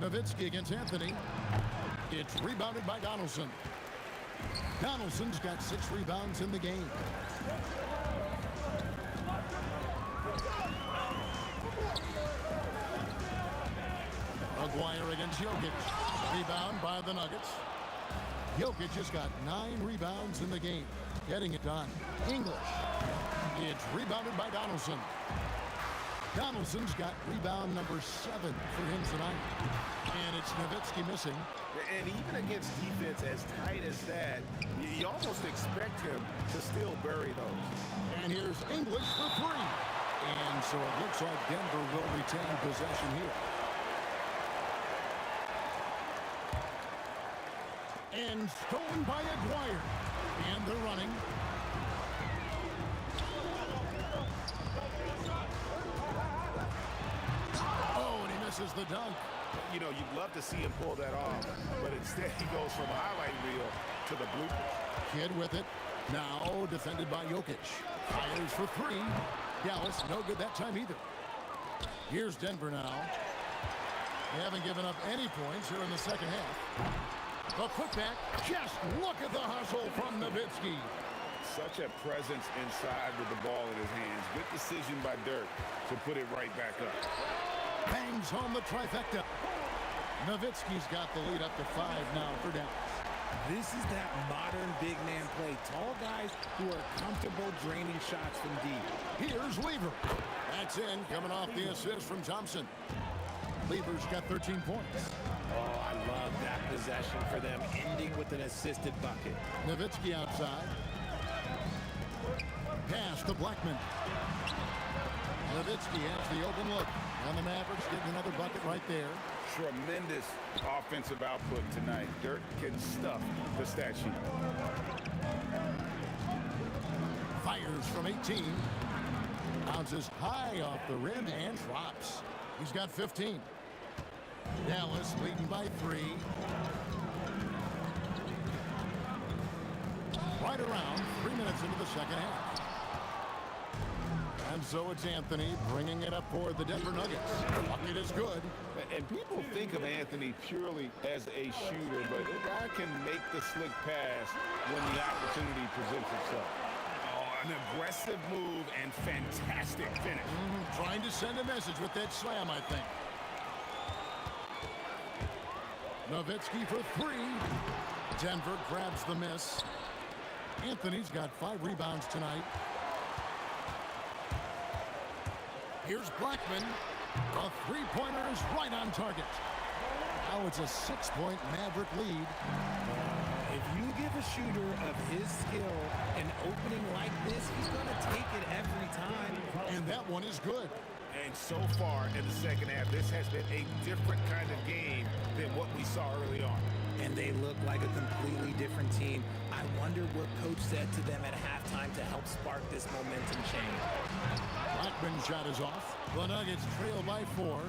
Nowitzki against Anthony. It's rebounded by Donaldson. Donaldson's got 6 rebounds in the game. Aguirre against Jokic. Rebound by the Nuggets. Jokic has got 9 rebounds in the game. Getting it done. English. It's rebounded by Donaldson. Donaldson's got rebound number 7 for him tonight. And it's Nowitzki missing. And even against defense as tight as that, you almost expect him to still bury those. And here's English for 3. And so it looks like Denver will retain possession here. And stolen by Aguirre. And they're running. Oh, and he misses the dunk. You know, you'd love to see him pull that off, but instead he goes from highlight reel to the bloopers. Kidd with it. Now defended by Jokic. Fires for 3. Dallas, no good that time either. Here's Denver now. They haven't given up any points here in the second half. A putback. Just look at the hustle from Nowitzki. Such a presence inside with the ball in his hands. Good decision by Dirk to put it right back up. Bangs home the trifecta. Nowitzki's got the lead up to 5 now for Dallas. This is that modern big man play. Tall guys who are comfortable draining shots from deep. Here's Lever. That's in, coming off the assist from Thompson. Lever's got 13 points. Oh, I love that possession for them, ending with an assisted bucket. Nowitzki outside. Pass to Blackman. Nowitzki has the open look. And the Mavericks getting another bucket right there. Tremendous offensive output tonight. Dirk can stuff the stat sheet. Fires from 18. Bounces high off the rim and drops. He's got 15. Dallas leading by 3. Right around 3 minutes into the second half. And so it's Anthony bringing it up for the Denver Nuggets. Bucket is good. And people think of Anthony purely as a shooter, but the guy can make the slick pass when the opportunity presents itself. Oh, an aggressive move and fantastic finish. Trying to send a message with that slam, I think. Nowitzki for 3. Denver grabs the miss. Anthony's got 5 rebounds tonight. Here's Blackman. A 3-pointer is right on target. Now it's a 6-point Maverick lead. If you give a shooter of his skill an opening like this, he's going to take it every time. And that one is good. And so far in the second half, this has been a different kind of game than what we saw early on. And they look like a completely different team. I wonder what coach said to them at halftime to help spark this momentum change. Blackman's shot is off. The Nuggets trail by 4.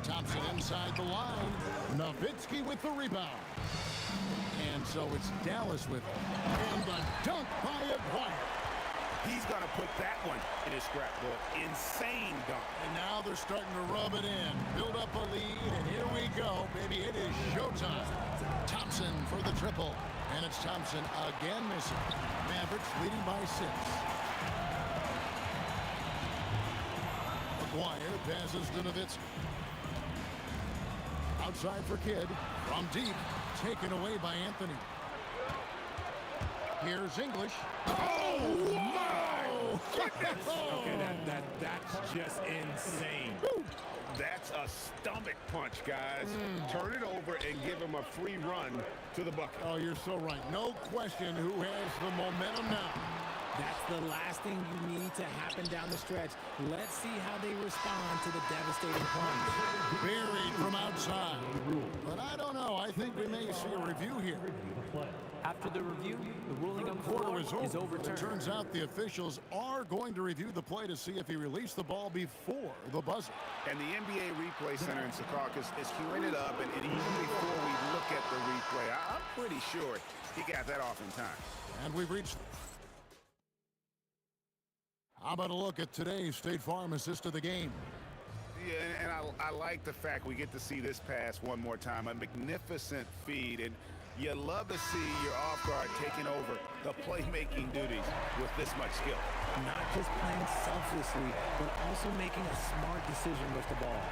Thompson inside the line. Nowitzki with the rebound. And so it's Dallas with it. And the dunk by Aguirre. He's going to put that one in his scrapbook. Insane dunk. And now they're starting to rub it in. Build up a lead, and here we go, baby. It is showtime. Thompson for the triple. And it's Thompson again missing. Mavericks leading by 6. McGuire passes to Nowitzki. Outside for Kidd. From deep. Taken away by Anthony. Here's English. Oh, my goodness! Okay, that's just insane. That's a stomach punch, guys. Turn it over and give him a free run to the bucket. Oh, you're so right. No question who has the momentum now. That's the last thing you need to happen down the stretch. Let's see how they respond to the devastating punch. Buried from outside. But I don't know. I think we may see a review here. After the review, the ruling on the Quarter floor is is over. It overturned. turns out the officials are going to review the play to see if he released the ball before the buzzer. And the NBA Replay Center in Secaucus is queuing it up, and even before we look at the replay, I'm pretty sure he got that off in time. And we've reached... How about a look at today's State Farm assist of the game? Yeah, and I like the fact we get to see this pass one more time. A magnificent feed, and you love to see your off guard taking over the playmaking duties with this much skill. Not just playing selflessly, but also making a smart decision with the ball.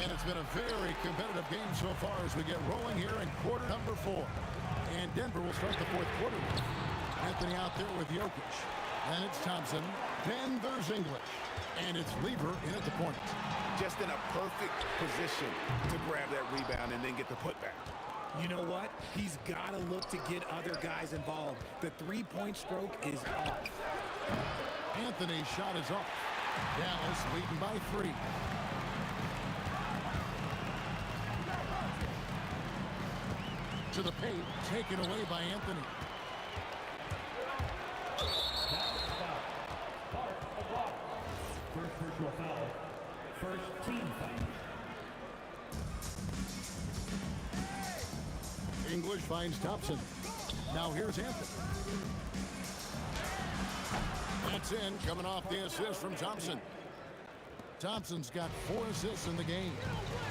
And it's been a very competitive game so far as we get rolling here in quarter number 4. And Denver will start the fourth quarter. Anthony out there with Jokic. Then it's Thompson. Then there's English. And it's Lever in at the point. Just in a perfect position to grab that rebound and then get the putback. You know what? He's got to look to get other guys involved. The three-point stroke is off. Anthony's shot is off. Dallas leading by 3. To the paint, taken away by Anthony. First personal foul. First team foul. English finds Thompson. Now here's Anthony. That's in, coming off the assist from Thompson. Thompson's got 4 assists in the game.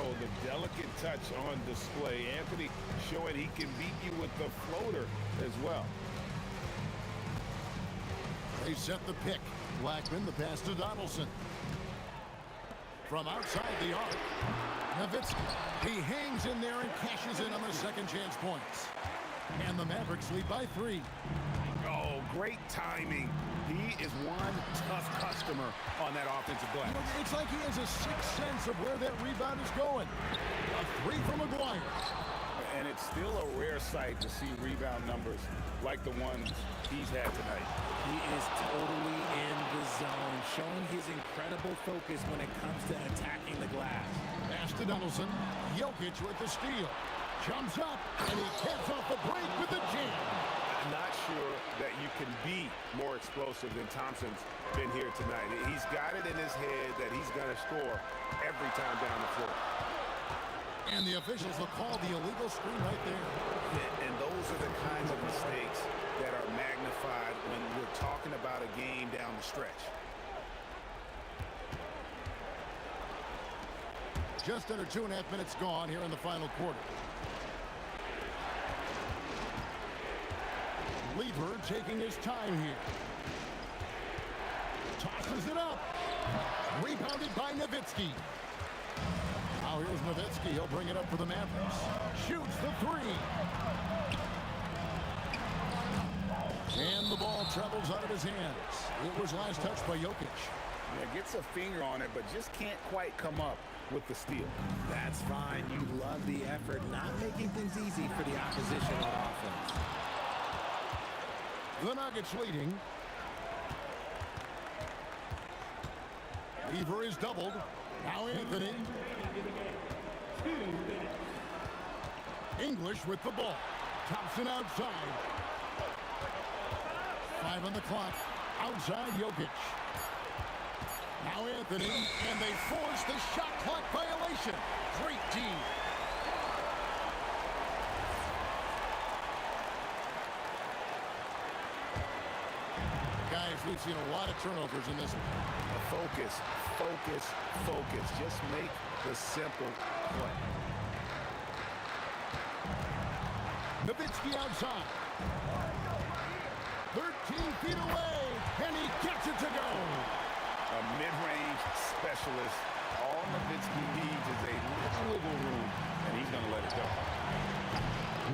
Oh, the delicate touch on display. Anthony showing he can beat you with the floater as well. They set the pick. Blackman, the pass to Donaldson. From outside the arc, Nowitzki. He hangs in there and cashes in on the second chance points. And the Mavericks lead by 3. Oh, great timing. He is one tough customer on that offensive glass. It's like he has a sixth sense of where that rebound is going. A 3 from McGuire. And it's still a rare sight to see rebound numbers like the ones he's had tonight. He is totally in the zone, showing his incredible focus when it comes to attacking the glass. Pass to Donaldson. Jokic with the steal. Jumps up, and he caps off the break with the jam. I'm not sure that you can be more explosive than Thompson's been here tonight. He's got it in his head that he's going to score every time down the floor. And the officials will call the illegal screen right there. And those are the kinds of mistakes that are magnified when we're talking about a game down the stretch. Just under 2.5 minutes gone here in the final quarter. Lever taking his time here. Tosses it up. Rebounded by Nowitzki. Now here's Nowitzki. He'll bring it up for the Mavericks. Shoots the 3. And the ball travels out of his hands. It was last touched by Jokic. Yeah, gets a finger on it, but just can't quite come up with the steal. That's fine. You love the effort, not making things easy for the opposition on offense. The Nuggets leading. Lever is doubled. Now Anthony. English with the ball. Thompson outside. 5 on the clock. Outside Jokic. Now Anthony. And they force the shot clock violation. Great team. guys, we've seen a lot of turnovers in this one. Focus, focus, focus. Just make the simple play. Nowitzki outside. 13 feet away, and he gets it to go. A mid-range specialist. All Nowitzki needs is a little wiggle room, and he's going to let it go.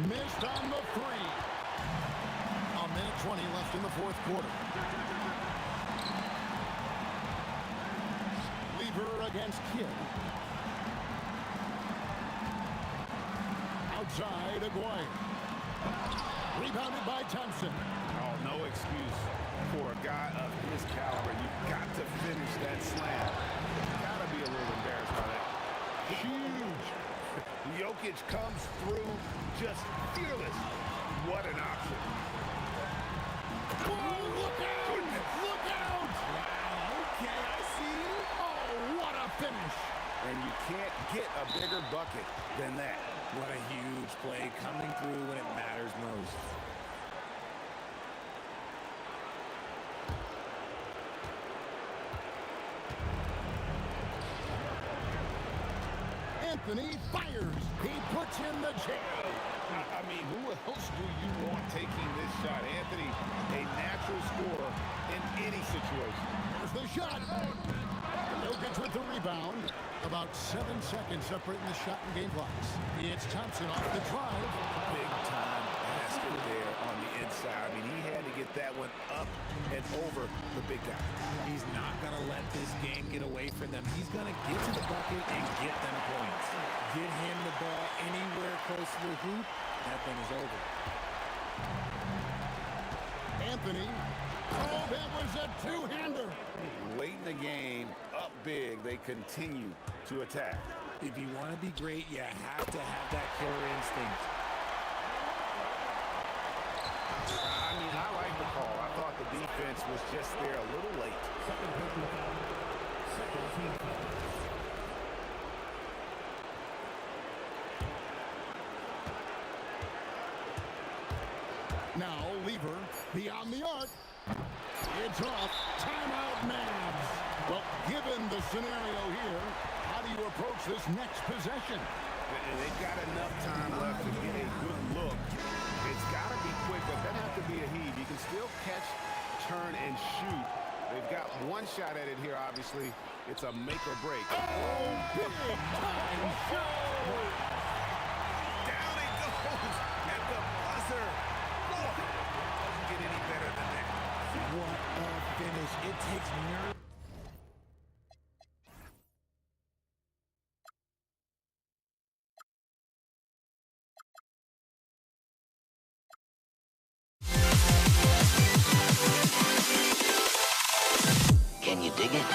Missed on the three. A minute 20 left in the fourth quarter. Lever against Kidd. Outside, Aguirre. Rebounded by Thompson. Oh, no excuse for a guy of his caliber. You've got to finish that slam. You've got to be a little embarrassed by that. Huge. Jokic comes through just fearless. What an option. Whoa, look out! Look out! Wow, okay, I see you. Oh, what a finish! And you can't get a bigger bucket than that. What a huge play coming through when it matters most. Anthony fires. He puts in the jam. I mean, who else do you want taking this shot? Anthony, a natural scorer in any situation. There's the shot. Jokic with the rebound. About 7 seconds separating the shot and game clocks. It's Thompson off the drive. Big time basket there on the inside. I mean, he had to get that one up and over the big guy. He's not going to let this game get away from them. He's going to get to the bucket and get them points. Get him the ball anywhere close to the hoop, that thing is over. Anthony. Oh, that was a two-hander. Late in the game, up big, they continue to attack. If you want to be great, you have to have that killer instinct. I mean, I like the call. I thought the defense was just there a little late. Second team foul. Now, Lever beyond the arc. It's off. Timeout, Mavs. Well, given the scenario here, how do you approach this next possession? And they've got enough time left to get a good look. It's got to be quick, but doesn't have to be a heave. You can still catch, turn, and shoot. They've got one shot at it here, obviously. It's a make or break. Oh, big time show! Down it goes at the buzzer. Oh, doesn't get any better than that. What a finish. It takes nerve. Can you dig it?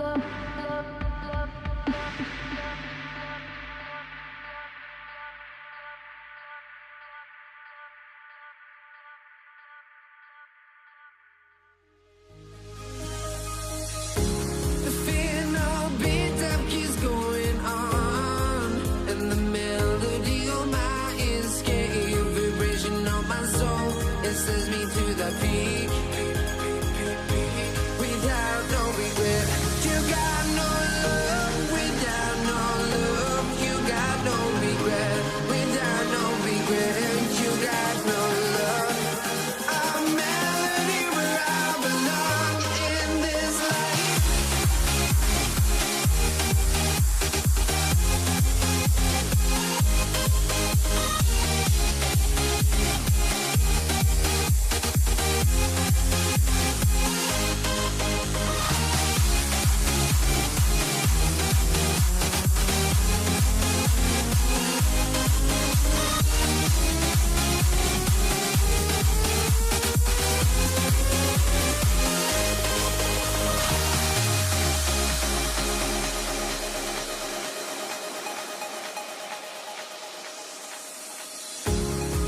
The fear no beat up keeps going on, and the melody on my escape, vibration on my soul, it sends me to the peak. Without no regret, you got no love. Without no love, you got no regret. Without no regret, you got no love. A melody where I belong in this life.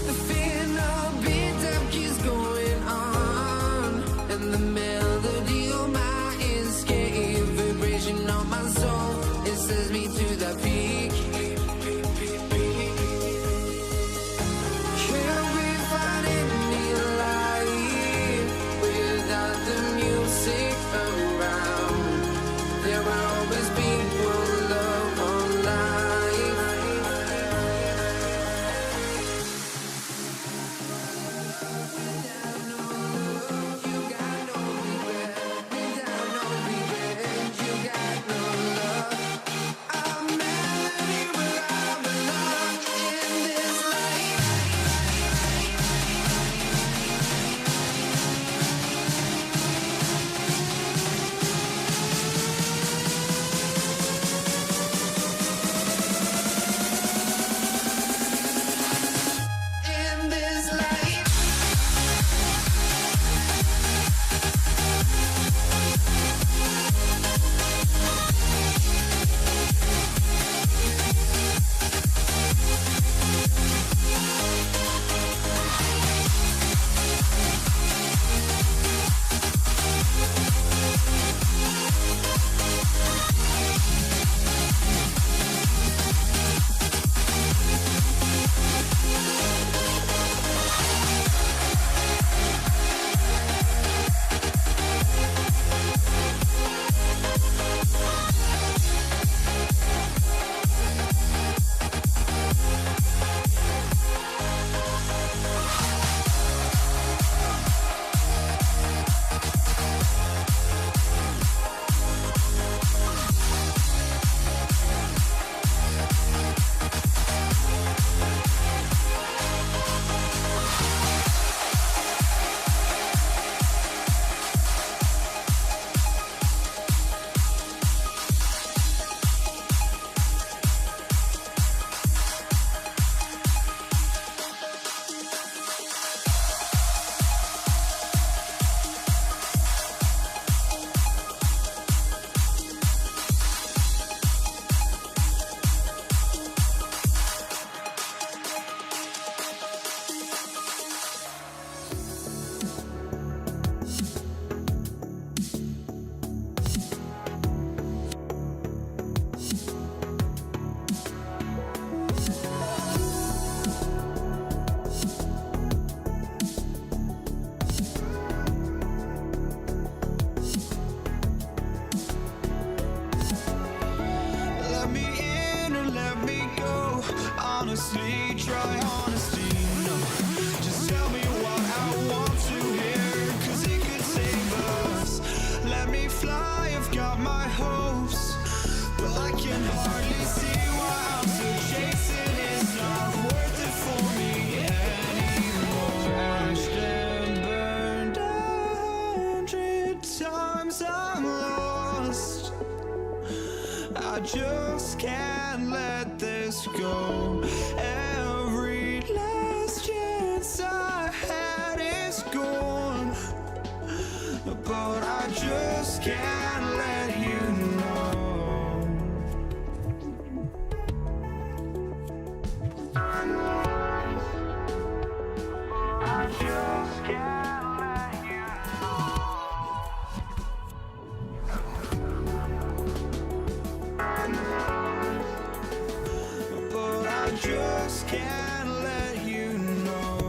The fear no beat up keeps going on, and the melody on my escape, vibration on my soul, it sends me to the peak. Can't we find any light without the music around? There will always be one love on life. You got no regret. Without no regret, you got no love. A melody where I belong in this life. In this life. Let me in or let me go. Honestly, try honesty. No, just tell me what I want to hear, 'cause it could save us. Let me fly, I've got my hopes, but I can hardly see why I'm still chasing. It's not worth it for me anymore. Ashed and burned 100 times I'm lost. I just can't let this go. Every last chance I had is gone, but I just can't let you know. can't let you know.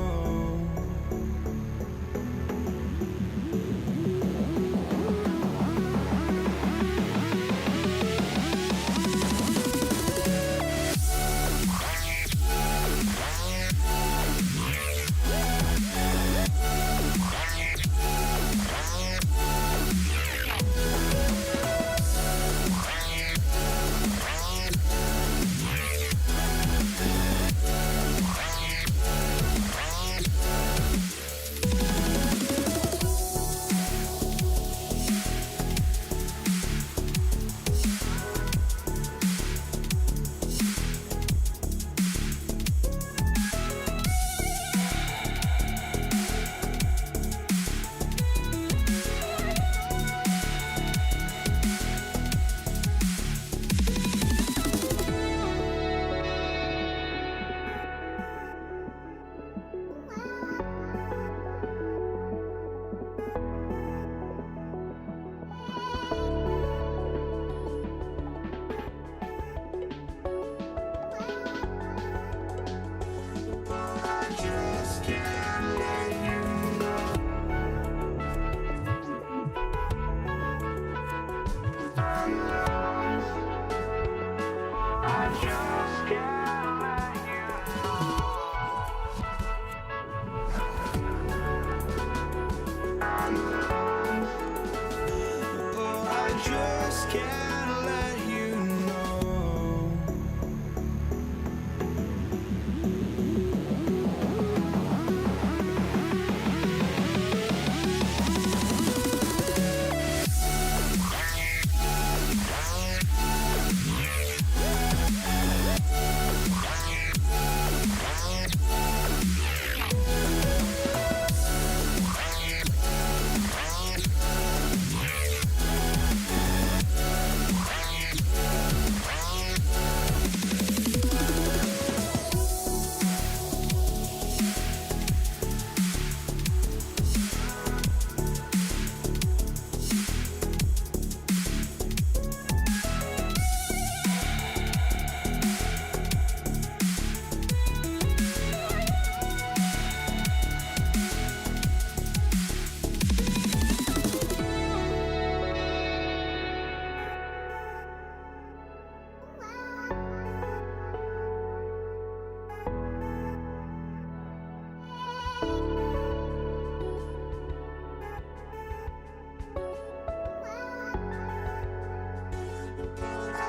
Can't let you know.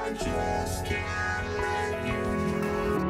I just can't let you know.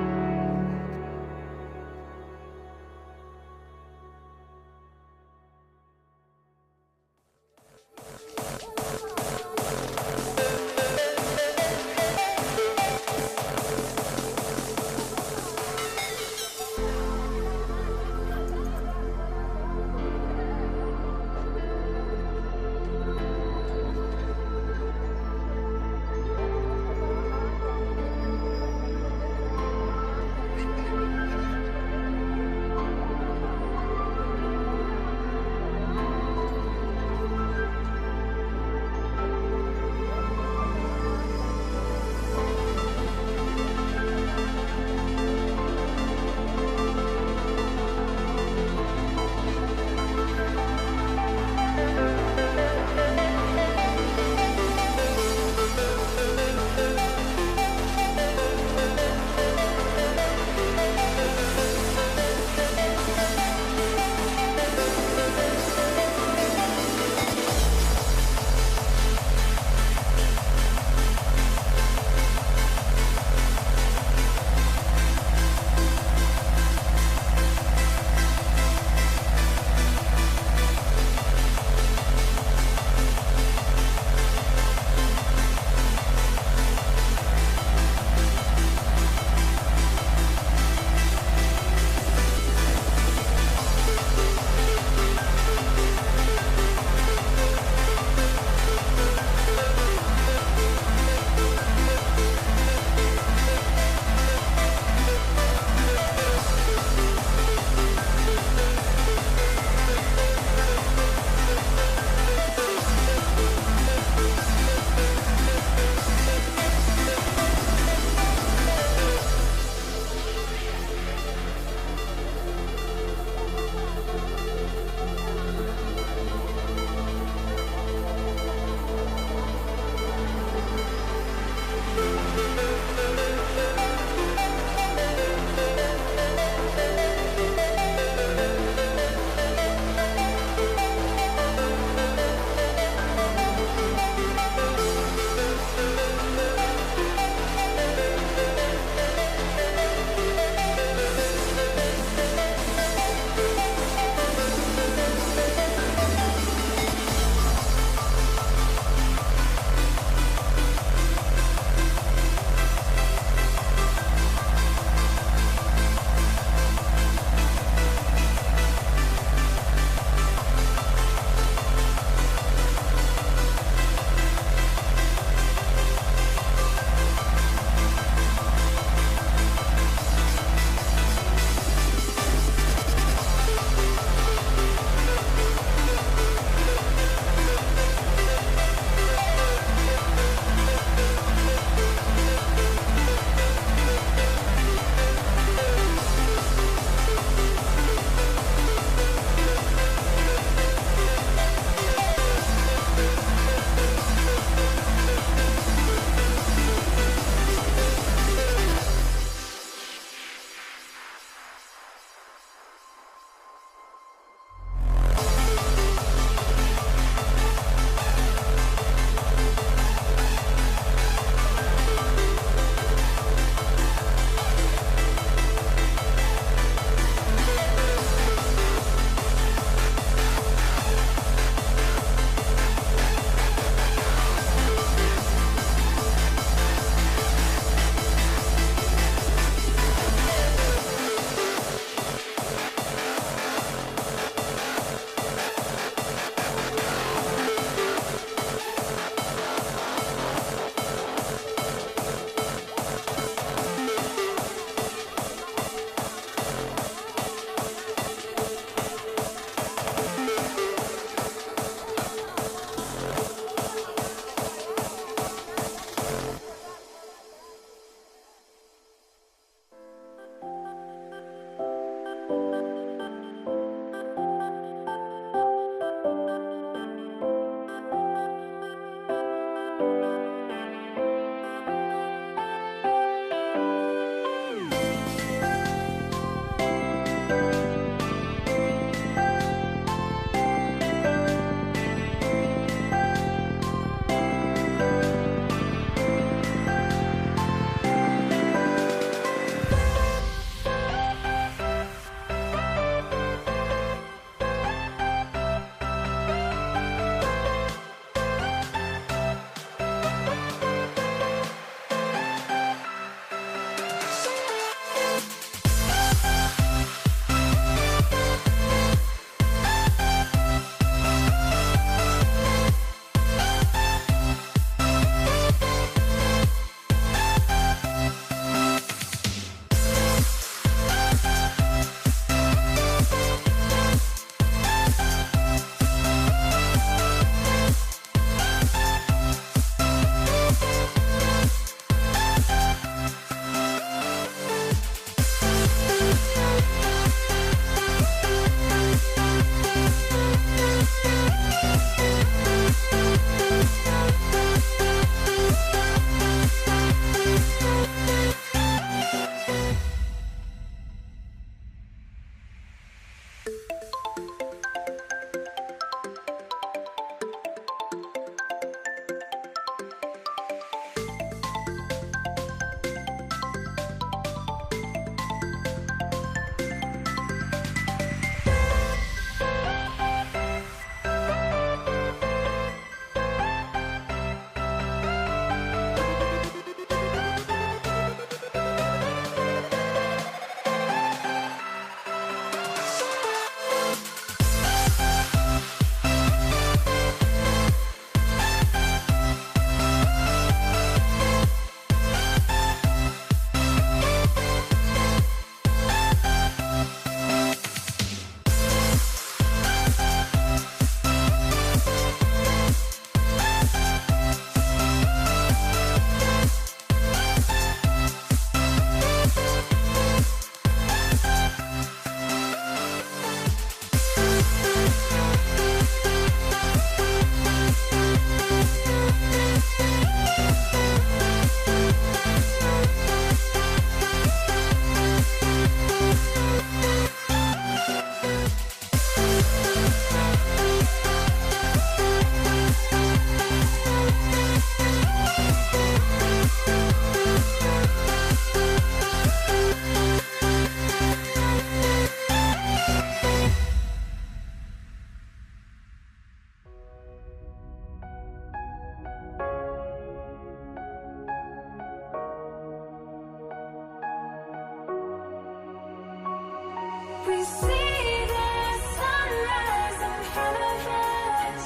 see the sunrise in front of us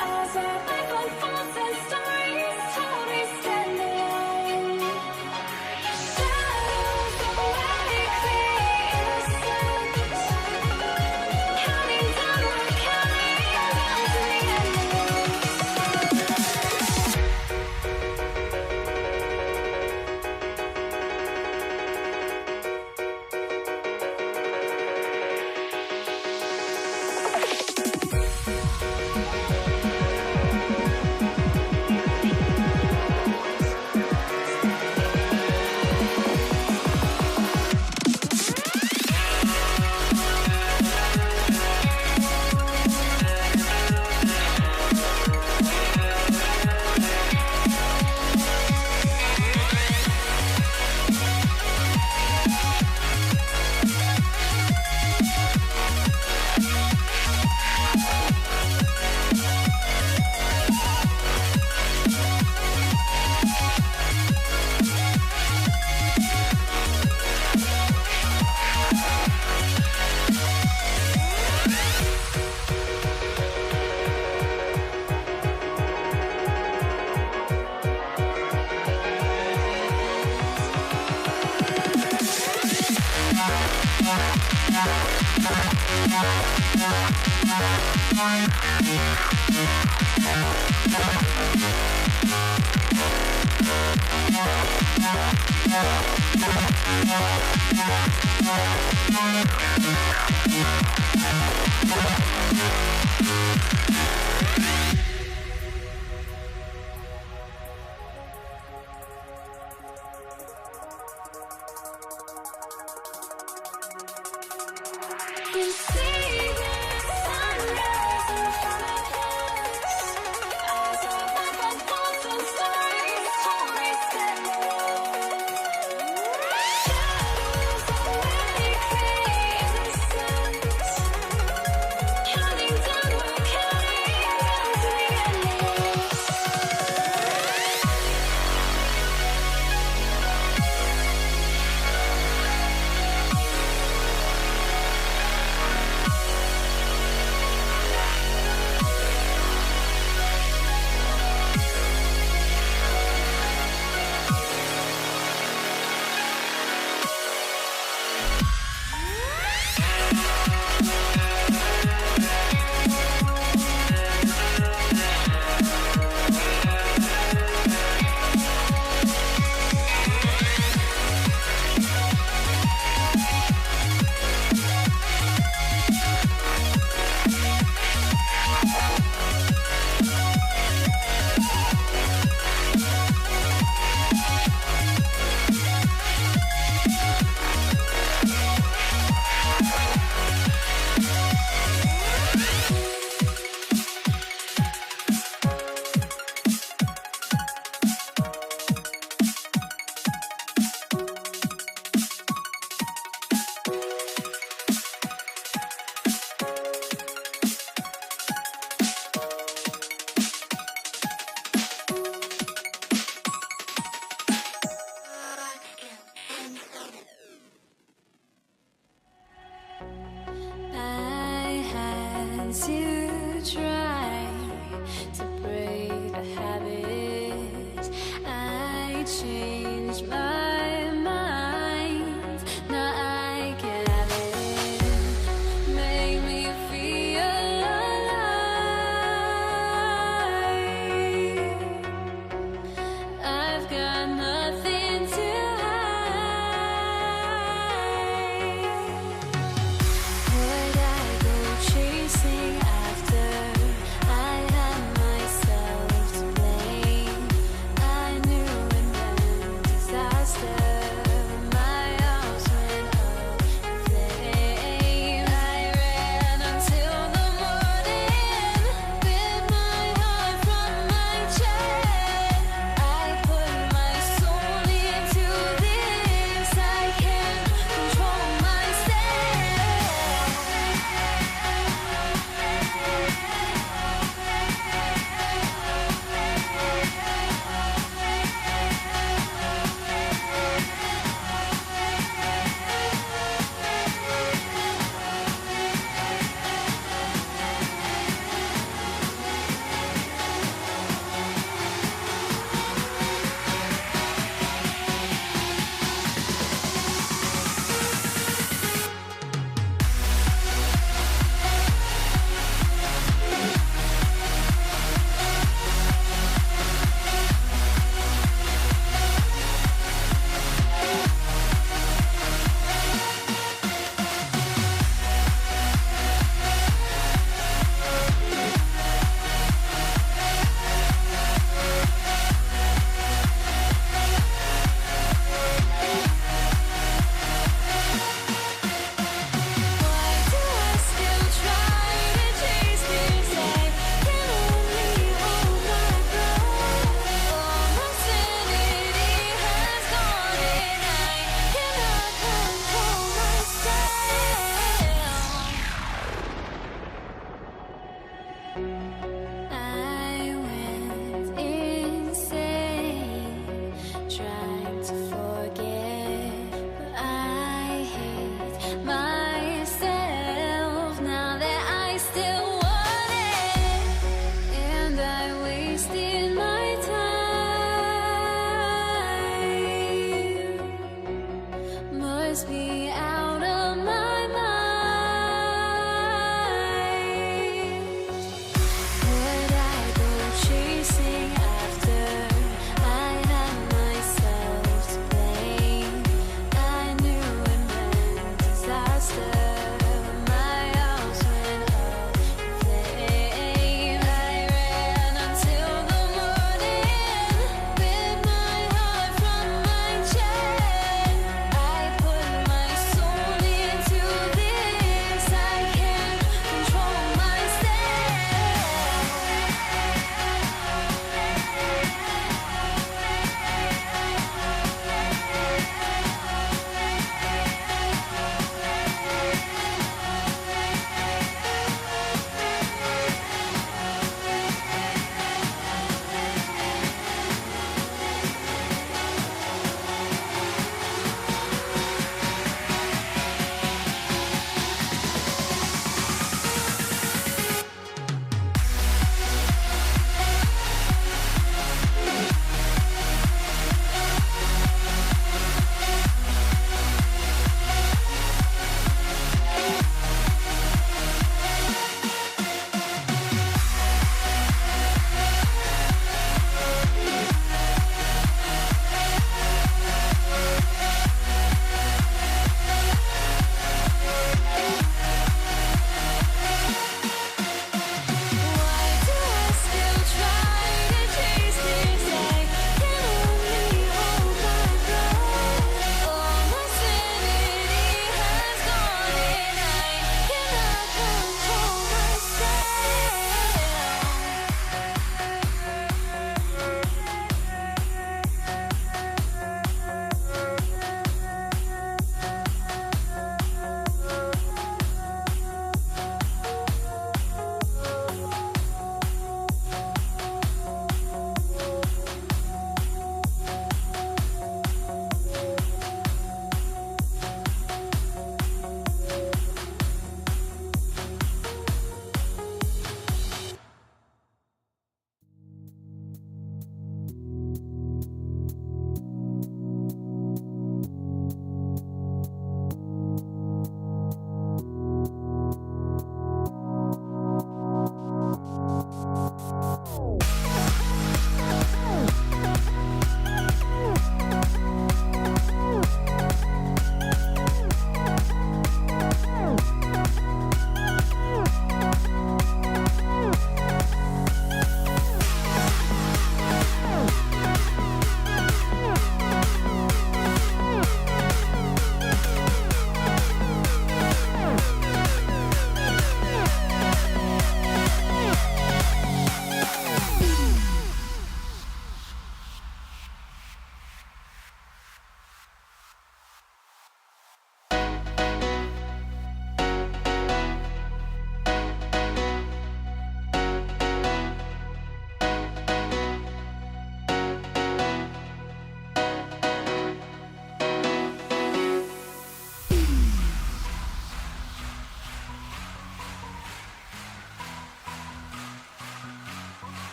as our life unfolds and stories told we stand alone. Shadows awake the innocent, counting downward, counting down to the endless. You see the sunrise in front of us as our life unfolds and stories told we stand alone. Shadows awake the innocent, counting downward, counting down to the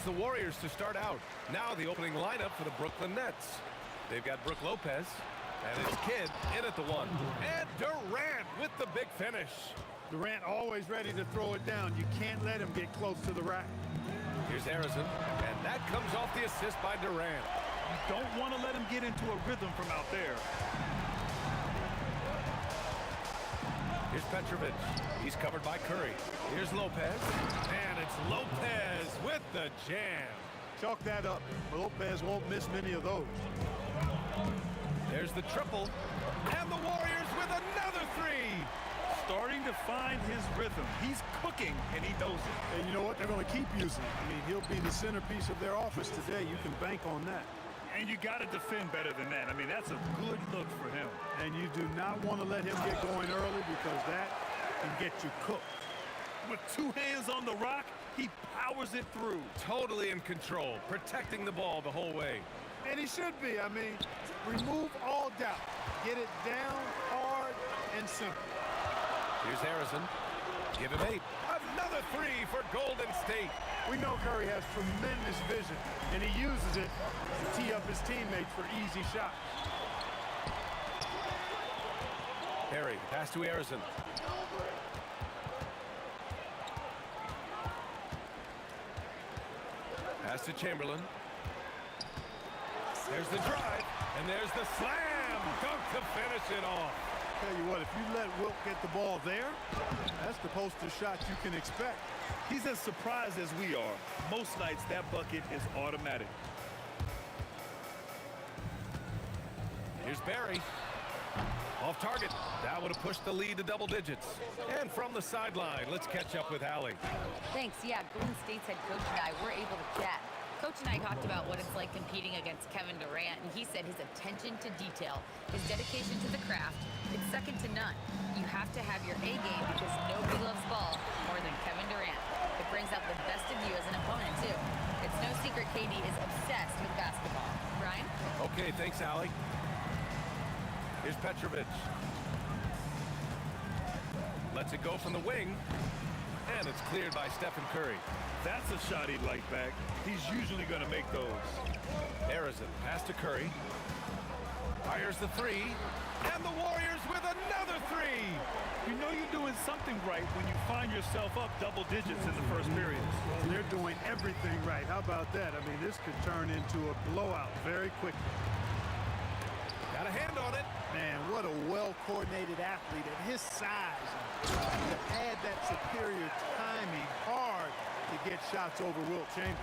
the Warriors to start out. Now the opening lineup for the Brooklyn Nets. They've got Brook Lopez, and his kid in at the one. And Durant with the big finish. Durant always ready to throw it down. You can't let him get close to the rack. Here's Harrison, and that comes off the assist by Durant. You don't want to let him get into a rhythm from out there. Here's Petrovic. He's covered by Curry. Here's Lopez, and it's Lopez with the jam. Chalk that up. Lopez won't miss many of those. There's the triple, and the Warriors with another three. Starting to find his rhythm. He's cooking, and he knows it. And you know what? They're going to keep using it. I mean, he'll be the centerpiece of their offense today. You can bank on that. And you got to defend better than that. I mean, that's a good look for him. And you do not want to let him get going early because that can get you cooked. With two hands on the rock, he powers it through. Totally in control, protecting the ball the whole way. And he should be. I mean, remove all doubt. Get it down hard and simple. Here's Harrison. Give him 8. Another three for Golden State. We know Curry has tremendous vision, and he uses it to tee up his teammates for easy shots. Harry, pass to Harrison. Pass to Chamberlain. There's the drive, and there's the slam dunk to finish it off. Tell you what, if you let Wilt get the ball there, that's the poster shot you can expect. He's as surprised as we are. Most nights, that bucket is automatic. Here's Barry. Off target. That would have pushed the lead to double digits. And from the sideline, let's catch up with Allie. Thanks. Yeah, Golden State's head coach and I were able to chat. Coach and I talked about what it's like competing against Kevin Durant, and he said his attention to detail, his dedication to the craft, it's second to none. You have to have your A game because nobody loves ball more than Kevin Durant. It brings out the best of you as an opponent, too. It's no secret KD is obsessed with basketball. Brian? Okay, thanks, Allie. Here's Petrovic. Lets it go from the wing, and it's cleared by Stephen Curry. That's a shot he'd like back. He's usually going to make those. Harrison, pass to Curry. Fires the three, and the Warriors with another three. You know you're doing something right when you find yourself up double digits in the first period. They're doing everything right. How about that? I mean, this could turn into a blowout very quickly. Got a hand on it. Man, what a well-coordinated athlete at his size. To add that superior timing, hard to get shots over Wilt Chamberlain.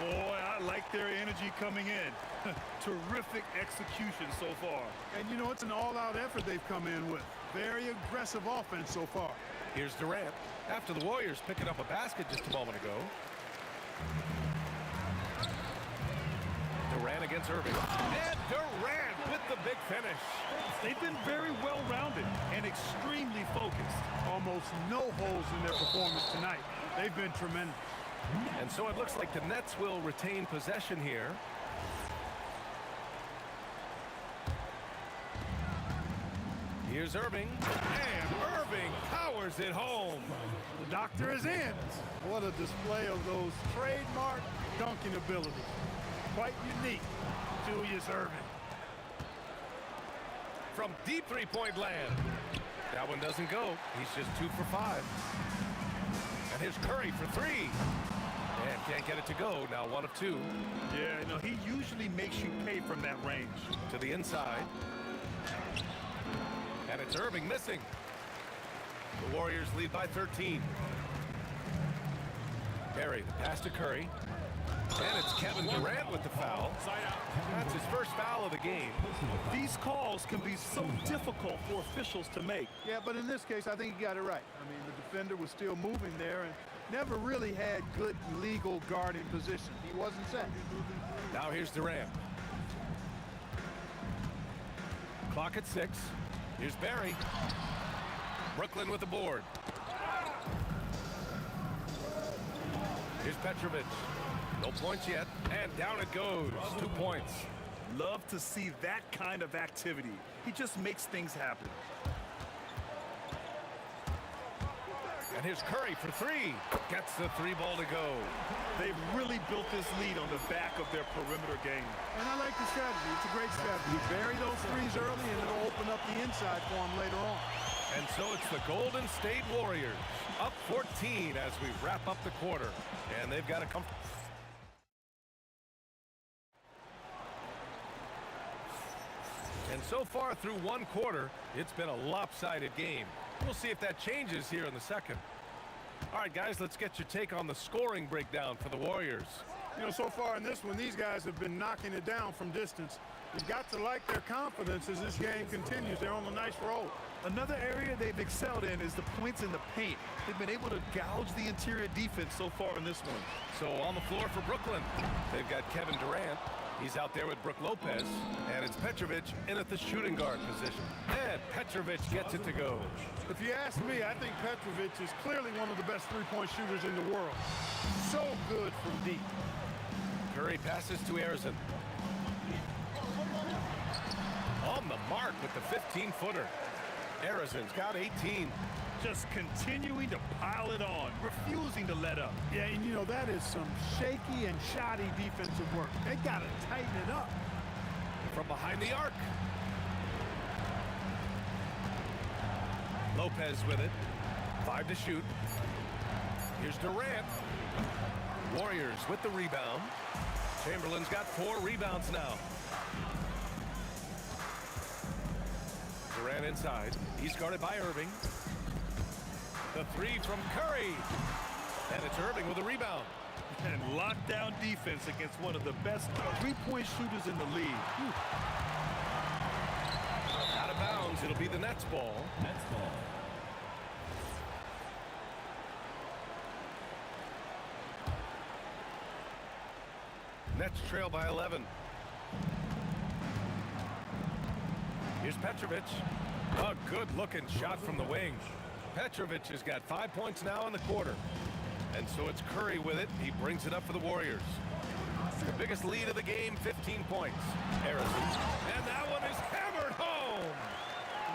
Boy, I like their energy coming in. Terrific execution so far. And you know, it's an all-out effort they've come in with. Very aggressive offense so far. Here's Durant. After the Warriors picking up a basket just a moment ago. Durant against Irving. And Durant with the big finish. They've been very well-rounded and extremely focused. Almost no holes in their performance tonight. They've been tremendous. And so it looks like the Nets will retain possession here. Here's Irving. And Irving powers it home. The doctor is in. What a display of those trademark dunking abilities. Quite unique. Julius Irving. From deep three-point land. That one doesn't go. He's just 2 for 5. And here's Curry for 3. And can't get it to go. Now 1 of 2. Yeah, no, he usually makes you pay from that range. To the inside. And it's Irving missing. The Warriors lead by 13. Barry, the pass to Curry. And it's Kevin Durant with the foul. That's his first foul of the game. These calls can be so difficult for officials to make. Yeah, but in this case, I think he got it right. I mean, the defender was still moving there and never really had good legal guarding position. He wasn't set. Now here's Durant. Clock at 6. Here's Barry. Brooklyn with the board. Here's Petrovic. No points yet, and down it goes. 2 points. Love to see that kind of activity. He just makes things happen. And here's Curry for three. Gets the three ball to go. They've really built this lead on the back of their perimeter game. And I like the strategy. It's a great strategy. You bury those threes early, and it'll open up the inside for them later on. And so it's the Golden State Warriors up 14 as we wrap up the quarter. And they've got a comfortable. And so far through one quarter, it's been a lopsided game. We'll see if that changes here in the second. All right, guys, let's get your take on the scoring breakdown for the Warriors. You know, so far in this one, these guys have been knocking it down from distance. You've got to like their confidence as this game continues. They're on a nice roll. Another area they've excelled in is the points in the paint. They've been able to gouge the interior defense so far in this one. So on the floor for Brooklyn, they've got Kevin Durant. He's out there with Brook Lopez, and it's Petrovic in at the shooting guard position. And Petrovic gets it to go. If you ask me, I think Petrovic is clearly one of the best three-point shooters in the world. So good from deep. Curry passes to Arizon. On the mark with the 15-footer. Arizon's got 18. Just continuing to pile it on, refusing to let up. Yeah, and you know, that is some shaky and shoddy defensive work. They got to tighten it up. From behind the arc. Lopez with it. 5 to shoot. Here's Durant. Warriors with the rebound. Chamberlain's got 4 rebounds now. Durant inside. He's guarded by Irving. The 3 from Curry. And it's Irving with a rebound. And lockdown defense against one of the best three-point shooters in the league. Whew. Out of bounds. It'll be the Nets ball. Nets ball. Nets trail by 11. Here's Petrovic. A good-looking shot from the wing. Petrovic has got 5 points now in the quarter. And so it's Curry with it. He brings it up for the Warriors. The biggest lead of the game, 15 points. Arizon. And that one is hammered home.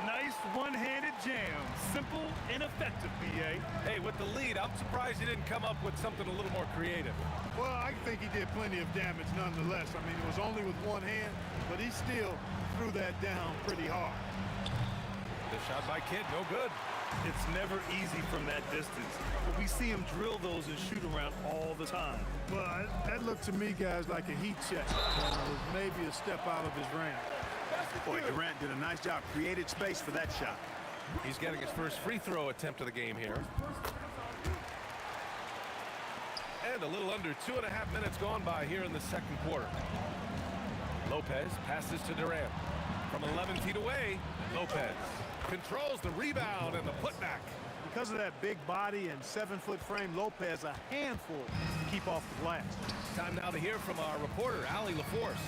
Nice one-handed jam. Simple and effective, B.A. Hey, with the lead, I'm surprised he didn't come up with something a little more creative. Well, I think he did plenty of damage nonetheless. I mean, it was only with one hand, but he still threw that down pretty hard. The shot by Kidd, no good. It's never easy from that distance, but we see him drill those and shoot around all the time. Well, that looked to me, guys, like a heat check. Maybe a step out of his range. Boy, Durant did a nice job, created space for that shot. He's getting his first free throw attempt of the game here. And a little under 2.5 minutes gone by here in the second quarter. Lopez passes to Durant. From 11 feet away, Lopez controls the rebound and the putback. Because of that big body and 7-foot frame, Lopez a handful to keep off the glass. Time now to hear from our reporter, Allie LaForce.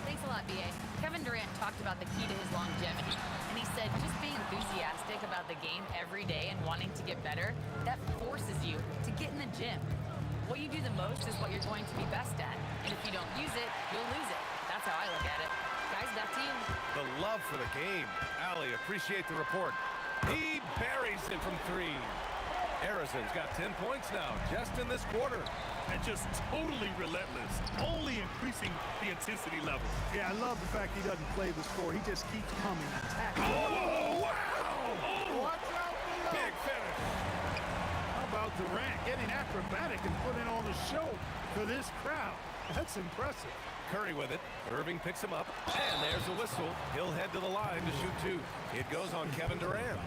Thanks a lot, B.A. Kevin Durant talked about the key to his longevity, and he said just being enthusiastic about the game every day and wanting to get better, that forces you to get in the gym. What you do the most is what you're going to be best at, and if you don't use it, you'll lose it. That's how I look at it. Guys, back to you. The love for the game. Allie, appreciate the report. He buries it from 3. Arizon's got 10 points now, just in this quarter. And just totally relentless, only increasing the intensity level. Yeah, I love the fact he doesn't play the score. He just keeps coming, attacking. Oh, wow! Oh, watch out below. Big finish. How about Durant getting acrobatic and putting on a show for this crowd? That's impressive. Curry with it. Irving picks him up. And there's a whistle. He'll head to the line to shoot 2. It goes on Kevin Durant.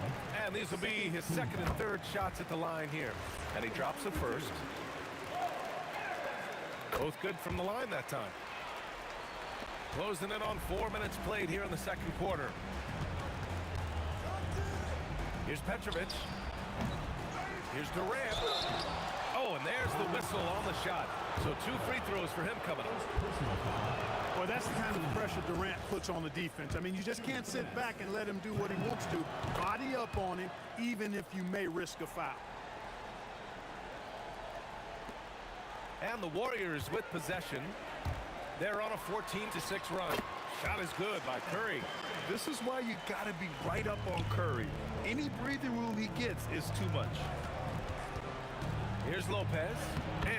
And these will be his second and third shots at the line here. And he drops the first. Both good from the line that time. Closing in on 4 minutes played here in the second quarter. Here's Petrovic. Here's Durant. Oh, and there's the whistle on the shot. So 2 free throws for him coming up. Well, that's the kind of pressure Durant puts on the defense. I mean, you just can't sit back and let him do what he wants to. Body up on him, even if you may risk a foul. And the Warriors with possession. They're on a 14-6 run. Shot is good by Curry. This is why you got to be right up on Curry. Any breathing room he gets is too much. Here's Lopez,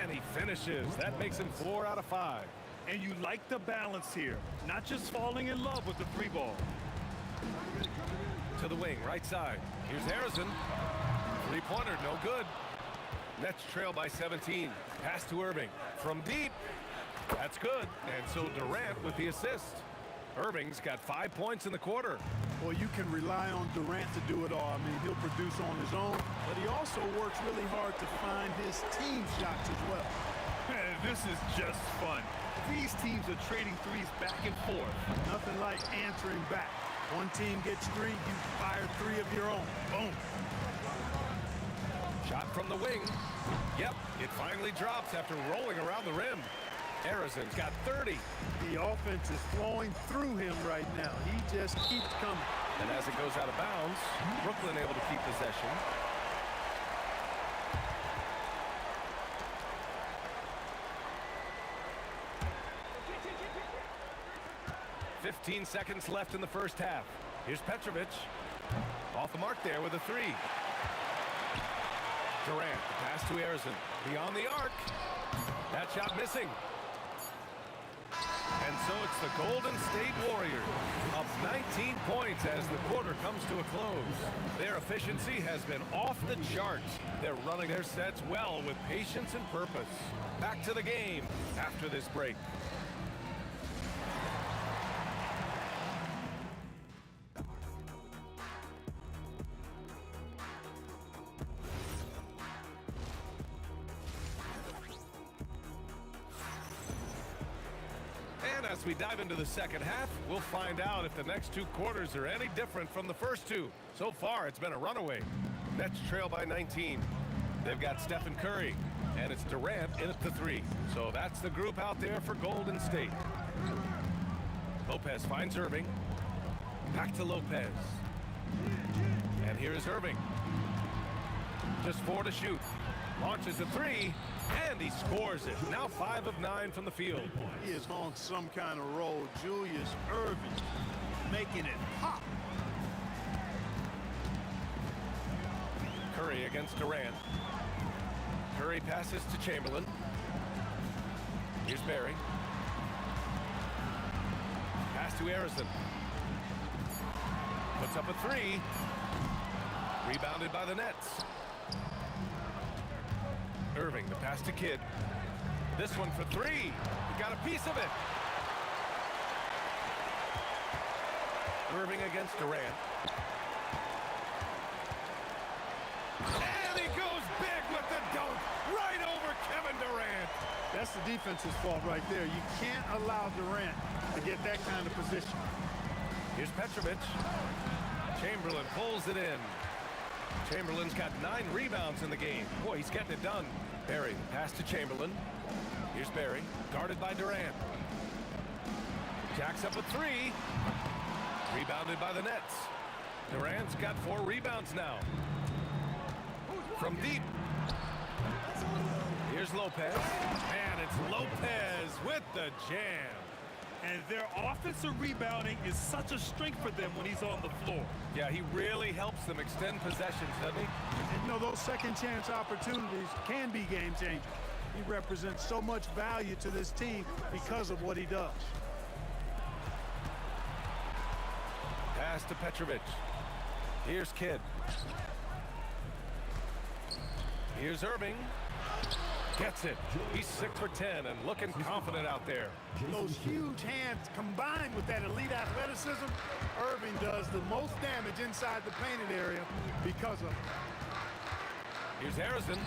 and he finishes. That makes him 4 out of 5. And you like the balance here, not just falling in love with the 3-ball. To the wing, right side. Here's Harrison. Three-pointer, no good. Nets trail by 17. Pass to Irving. From deep. That's good. And so Durant with the assist. Irving's got 5 points in the quarter. Well, you can rely on Durant to do it all. I mean, he'll produce on his own, but he also works really hard to find his team shots as well. This is just fun. These teams are trading threes back and forth. Nothing like answering back. One team gets 3, you fire 3 of your own. Boom. Shot from the wing. Yep, it finally drops after rolling around the rim. Harrison's got 30. The offense is flowing through him right now. He just keeps coming. And as it goes out of bounds, Brooklyn able to keep possession. "15 seconds left in the first half. Here's Petrovic. Off the mark there with a 3. Durant, the pass to Harrison. Beyond the arc. That shot missing. And so it's the Golden State Warriors up 19 points as the quarter comes to a close. Their efficiency has been off the charts. They're running their sets well with patience and purpose. Back to the game after this break. As we dive into the second half, we'll find out if the next 2 quarters are any different from the first 2. So far, it's been a runaway. Nets trail by 19. They've got Stephen Curry, and it's Durant in at the 3. So that's the group out there for Golden State. Lopez finds Irving. Back to Lopez. And here's Irving. Just 4 to shoot. Launches a 3. And he scores it. Now 5 of 9 from the field. He is on some kind of roll. Julius Irving making it pop. Curry against Durant. Curry passes to Chamberlain. Here's Barry. Pass to Harrison. Puts up a 3. Rebounded by the Nets. Irving, the pass to Kidd. This one for 3. He got a piece of it. Irving against Durant. And he goes big with the dunk. Right over Kevin Durant. That's the defense's fault right there. You can't allow Durant to get that kind of position. Here's Petrovic. Chamberlain pulls it in. Chamberlain's got 9 rebounds in the game. Boy, he's getting it done. Barry, pass to Chamberlain. Here's Barry, guarded by Durant. Jacks up a 3. Rebounded by the Nets. Durant's got 4 rebounds now. From deep. Here's Lopez. And it's Lopez with the jam. And their offensive rebounding is such a strength for them when he's on the floor. Yeah, he really helps them extend possessions, doesn't he? And, you know, those second chance opportunities can be game changers. He represents so much value to this team because of what he does. Pass to Petrovic. Here's Kidd. Here's Irving. Gets it. He's 6 for 10 and looking confident out there. Those huge hands combined with that elite athleticism, Irving does the most damage inside the painted area because of it. Here's Harrison.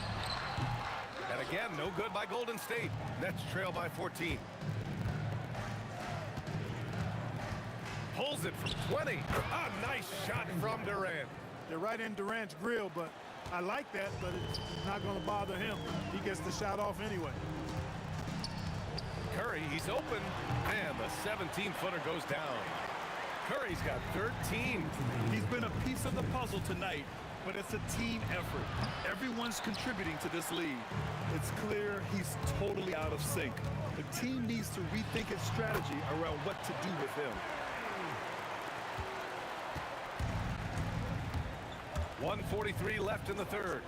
And again, no good by Golden State. Nets trail by 14. Pulls it from 20. A nice shot from Durant. They're right in Durant's grill, but I like that, but it's not going to bother him. He gets the shot off anyway. Curry, he's open, and the 17-footer goes down. Curry's got 13. He's been a piece of the puzzle tonight, but it's a team effort. Everyone's contributing to this lead. It's clear he's totally out of sync. The team needs to rethink its strategy around what to do with him. 1:43 left in the third.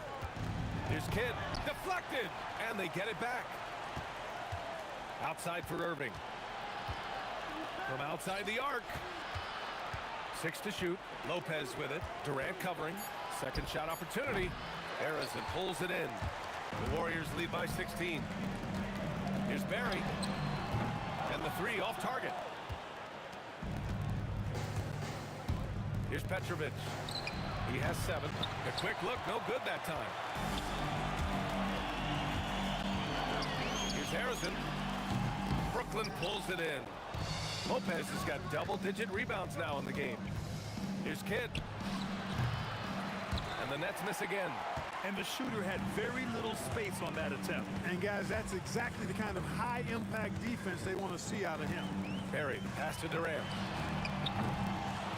Here's Kidd. Deflected. And they get it back. Outside for Irving. From outside the arc. 6 to shoot. Lopez with it. Durant covering. Second shot opportunity. Harrison pulls it in. The Warriors lead by 16. Here's Barry. And the 3 off target. Here's Petrovic. He has 7. A quick look, no good that time. Here's Harrison. Brooklyn pulls it in. Lopez has got double-digit rebounds now in the game. Here's Kidd. And the Nets miss again. And the shooter had very little space on that attempt. And guys, that's exactly the kind of high-impact defense they want to see out of him. Barry, pass to Durant.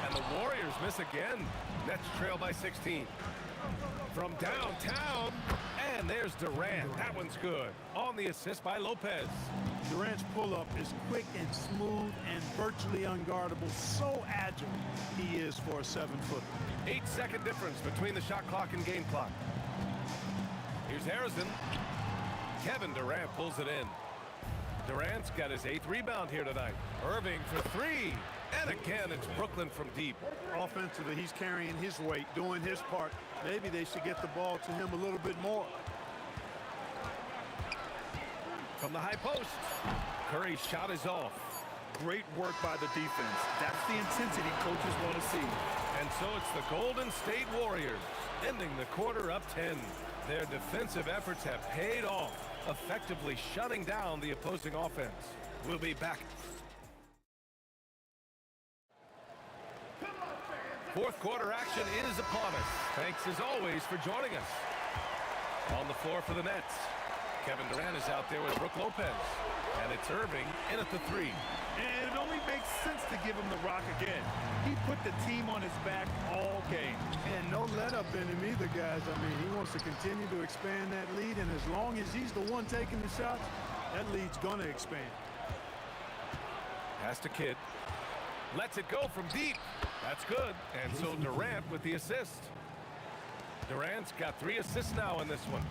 And the Warriors miss again. Nets trail by 16. From downtown, and there's Durant. That one's good. On the assist by Lopez. Durant's pull-up is quick and smooth and virtually unguardable. So agile he is for a 7-footer. 8-second difference between the shot clock and game clock. Here's Harrison. Kevin Durant pulls it in. Durant's got his 8th rebound here tonight. Irving for 3. And again, it's Brooklyn from deep. Offensively, he's carrying his weight, doing his part. Maybe they should get the ball to him a little bit more. From the high post, Curry's shot is off. Great work by the defense. That's the intensity coaches want to see. And so it's the Golden State Warriors ending the quarter up 10. Their defensive efforts have paid off, effectively shutting down the opposing offense. We'll be back. Fourth quarter action is upon us. Thanks as always for joining us. On the floor for the Nets, Kevin Durant is out there with Brook Lopez. And it's Irving in at the 3. And it only makes sense to give him the rock again. He put the team on his back all game. And no let-up in him either, guys. I mean, he wants to continue to expand that lead, and as long as he's the one taking the shots, that lead's going to expand. Pass to Kidd. Lets it go from deep. That's good. And so Durant with the assist. Durant's got 3 assists now in this one.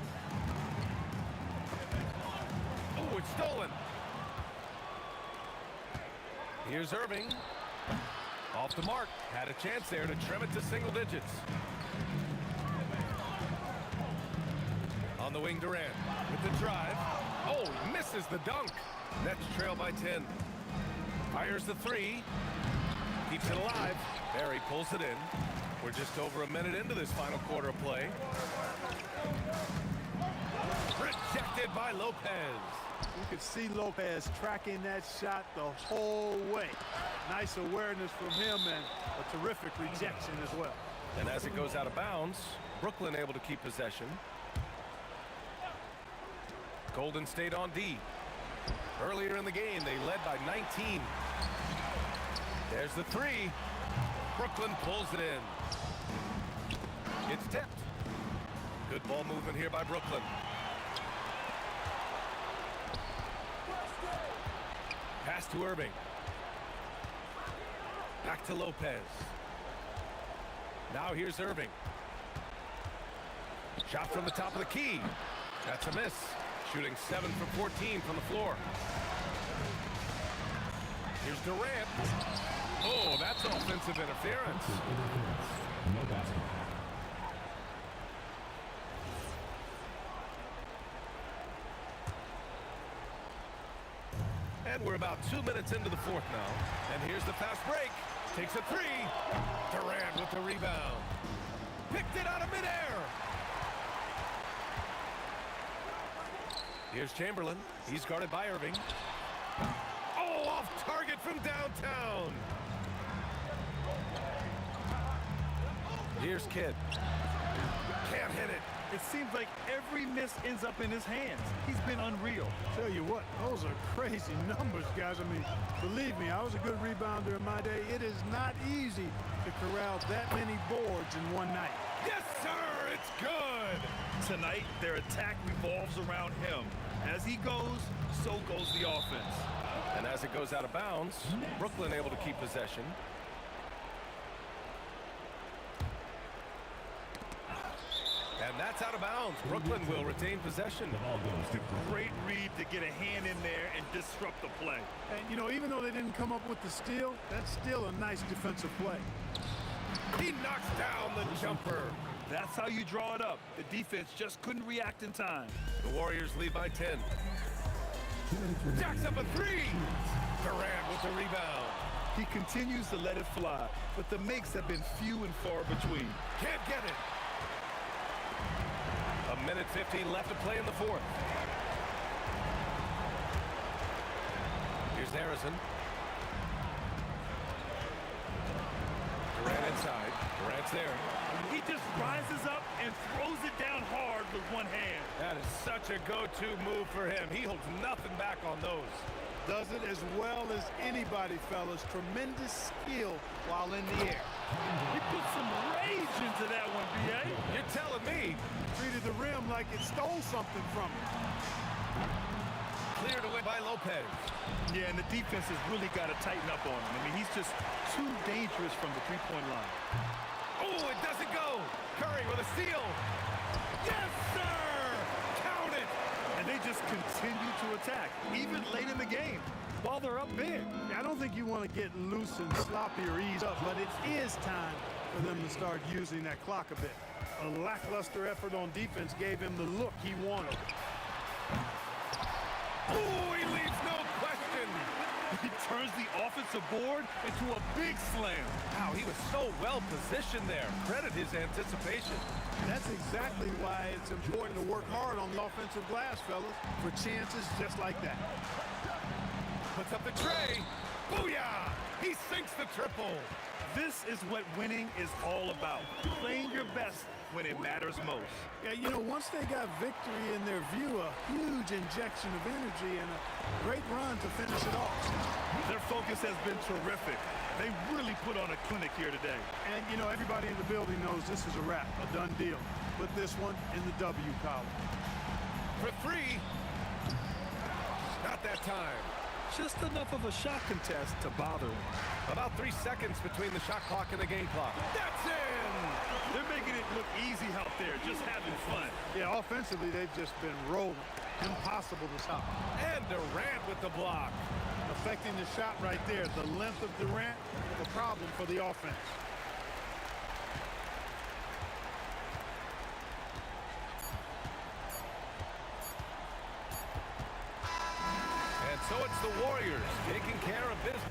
Oh, it's stolen. Here's Irving. Off the mark. Had a chance there to trim it to single digits. On the wing, Durant with the drive. Oh, misses the dunk. Nets trail by 10. Fires the 3. Keeps it alive. Barry pulls it in. We're just over a minute into this final quarter of play. Rejected by Lopez. You could see Lopez tracking that shot the whole way. Nice awareness from him and a terrific rejection as well. And as it goes out of bounds, Brooklyn able to keep possession. Golden State on D. Earlier in the game, they led by 19. There's the 3. Brooklyn pulls it in. It's tipped. Good ball movement here by Brooklyn. Pass to Irving. Back to Lopez. Now here's Irving. Shot from the top of the key. That's a miss. Shooting 7 for 14 from the floor. Here's Durant. Oh, that's offensive interference. No basketball. And we're about 2 minutes into the fourth now. And here's the fast break. Takes a 3. Durant with the rebound. Picked it out of midair. Here's Chamberlain. He's guarded by Irving. Oh, off target from downtown. Here's Kidd. Can't hit it. It seems like every miss ends up in his hands. He's been unreal. Tell you what, those are crazy numbers, guys. I mean, believe me, I was a good rebounder in my day. It is not easy to corral that many boards in one night. Yes, sir, it's good. Tonight, their attack revolves around him. As he goes, so goes the offense. And as it goes out of bounds, Brooklyn able to keep possession. And that's It's out of bounds. Brooklyn will retain possession. Great read to get a hand in there and disrupt the play. And, you know, even though they didn't come up with the steal, that's still a nice defensive play. He knocks down the jumper. That's how you draw it up. The defense just couldn't react in time. The Warriors lead by 10. Jacks up a three. Durant with the rebound. He continues to let it fly, but the makes have been few and far between. Can't get it. A minute 15 left to play in the fourth. Here's Harrison. Durant inside. Durant's there. He just rises up and throws it down hard with one hand. That is such a go-to move for him. He holds nothing back on those. Does it as well as anybody, fellas. Tremendous skill while in the air. He put some rage into that one, B.A. You're telling me. Treated the rim like it stole something from him. Cleared away by Lopez. Yeah, and the defense has really got to tighten up on him. I mean, he's just too dangerous from the three-point line. Oh, it doesn't go. Curry with a steal. Yes, sir! Count it! And they just continue to attack, even late in the game, while they're up big. I don't think you want to get loose and sloppy or ease up, but it is time for them to start using that clock a bit. A lackluster effort on defense gave him the look he wanted. Oh, he leaves no question. He turns the offensive board into a big slam. Wow, he was so well positioned there. Credit his anticipation. That's exactly why it's important to work hard on the offensive glass, fellas, for chances just like that. Puts up the tray. Booyah! He sinks the triple. This is what winning is all about. Playing your best when it matters most. Yeah, you know, once they got victory in their view, a huge injection of energy and a great run to finish it off. Their focus has been terrific. They really put on a clinic here today. And, you know, everybody in the building knows this is a wrap, a done deal. Put this one in the W column. For three. Not that time. Just enough of a shot contest to bother him. About 3 seconds between the shot clock and the game clock. That's in! They're making it look easy out there, just having fun. Yeah, offensively, they've just been rolling. Impossible to stop. And Durant with the block. Affecting the shot right there. The length of Durant, the problem for the offense. And so it's the Warriors taking care of business.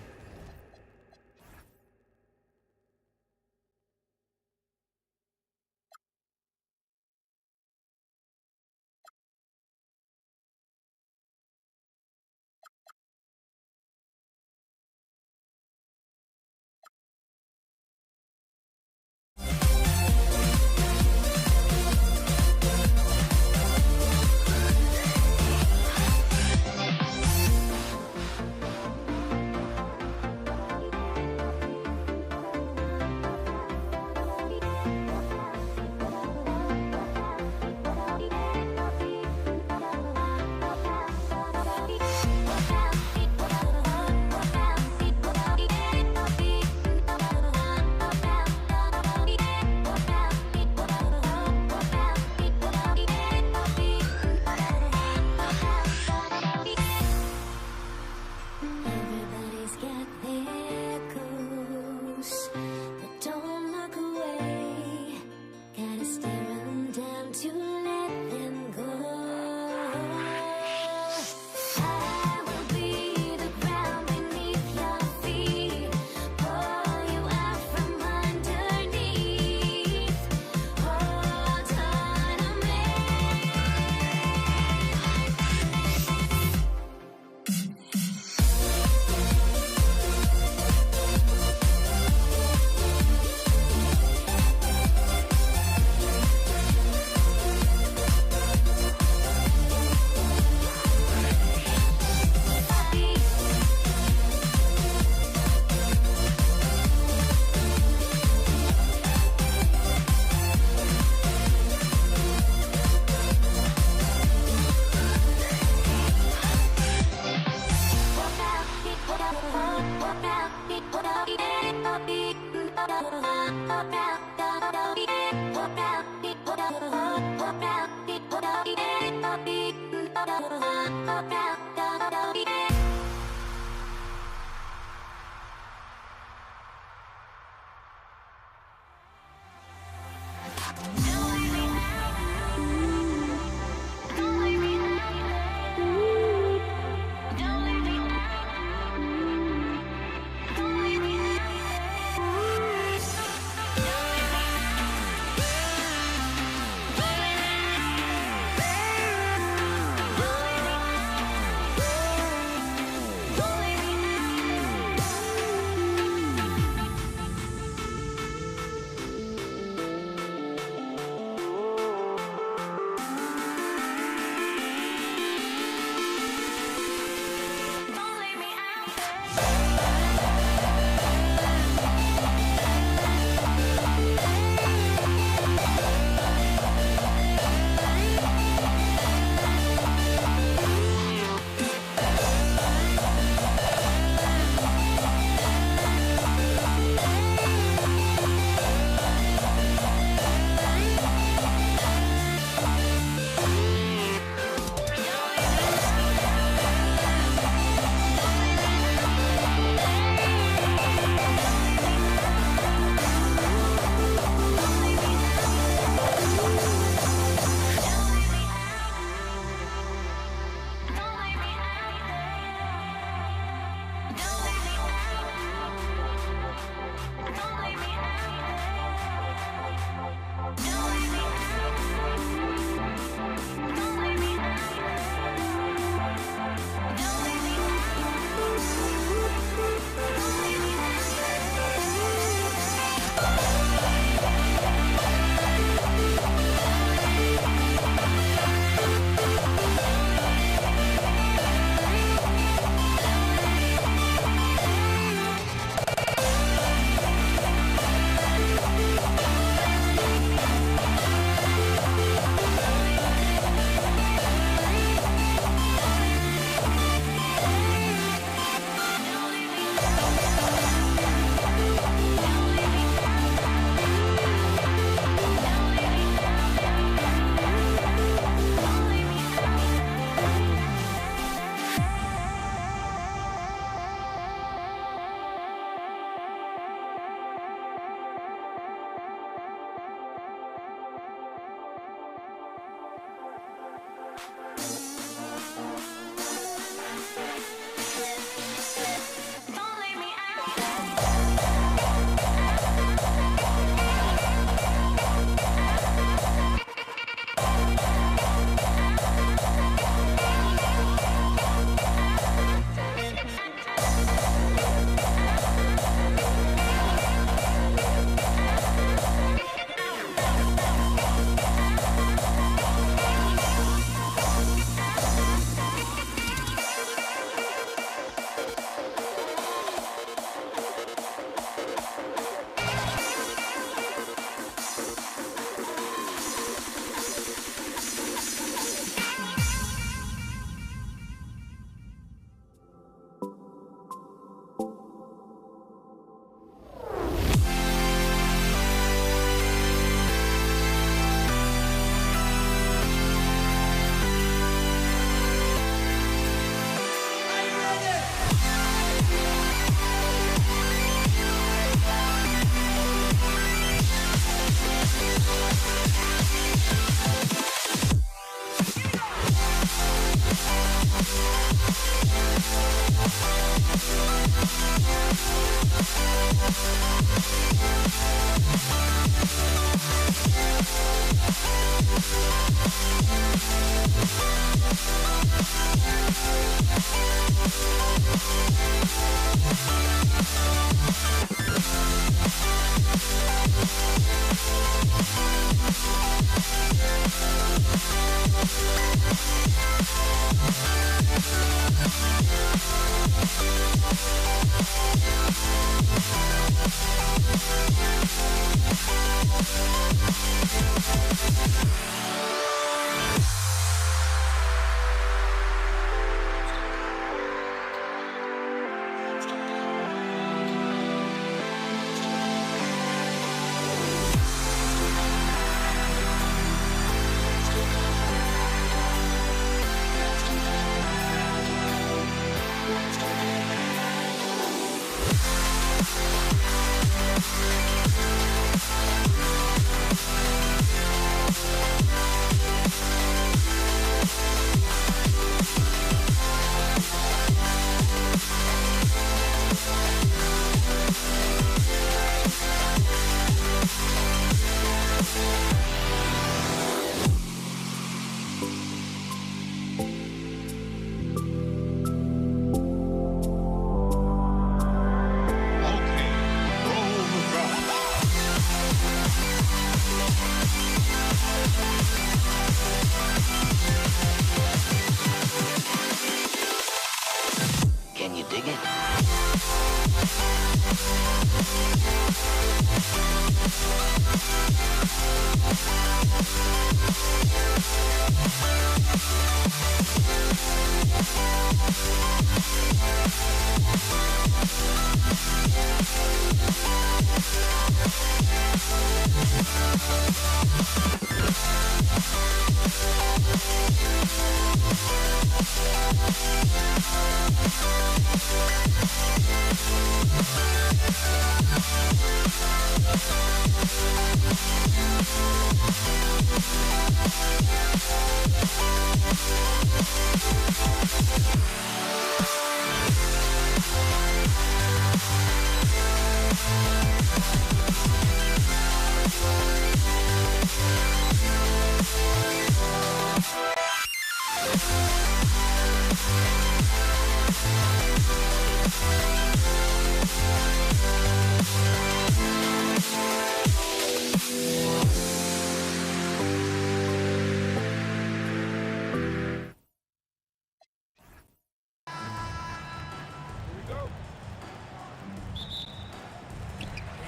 Can you dig it?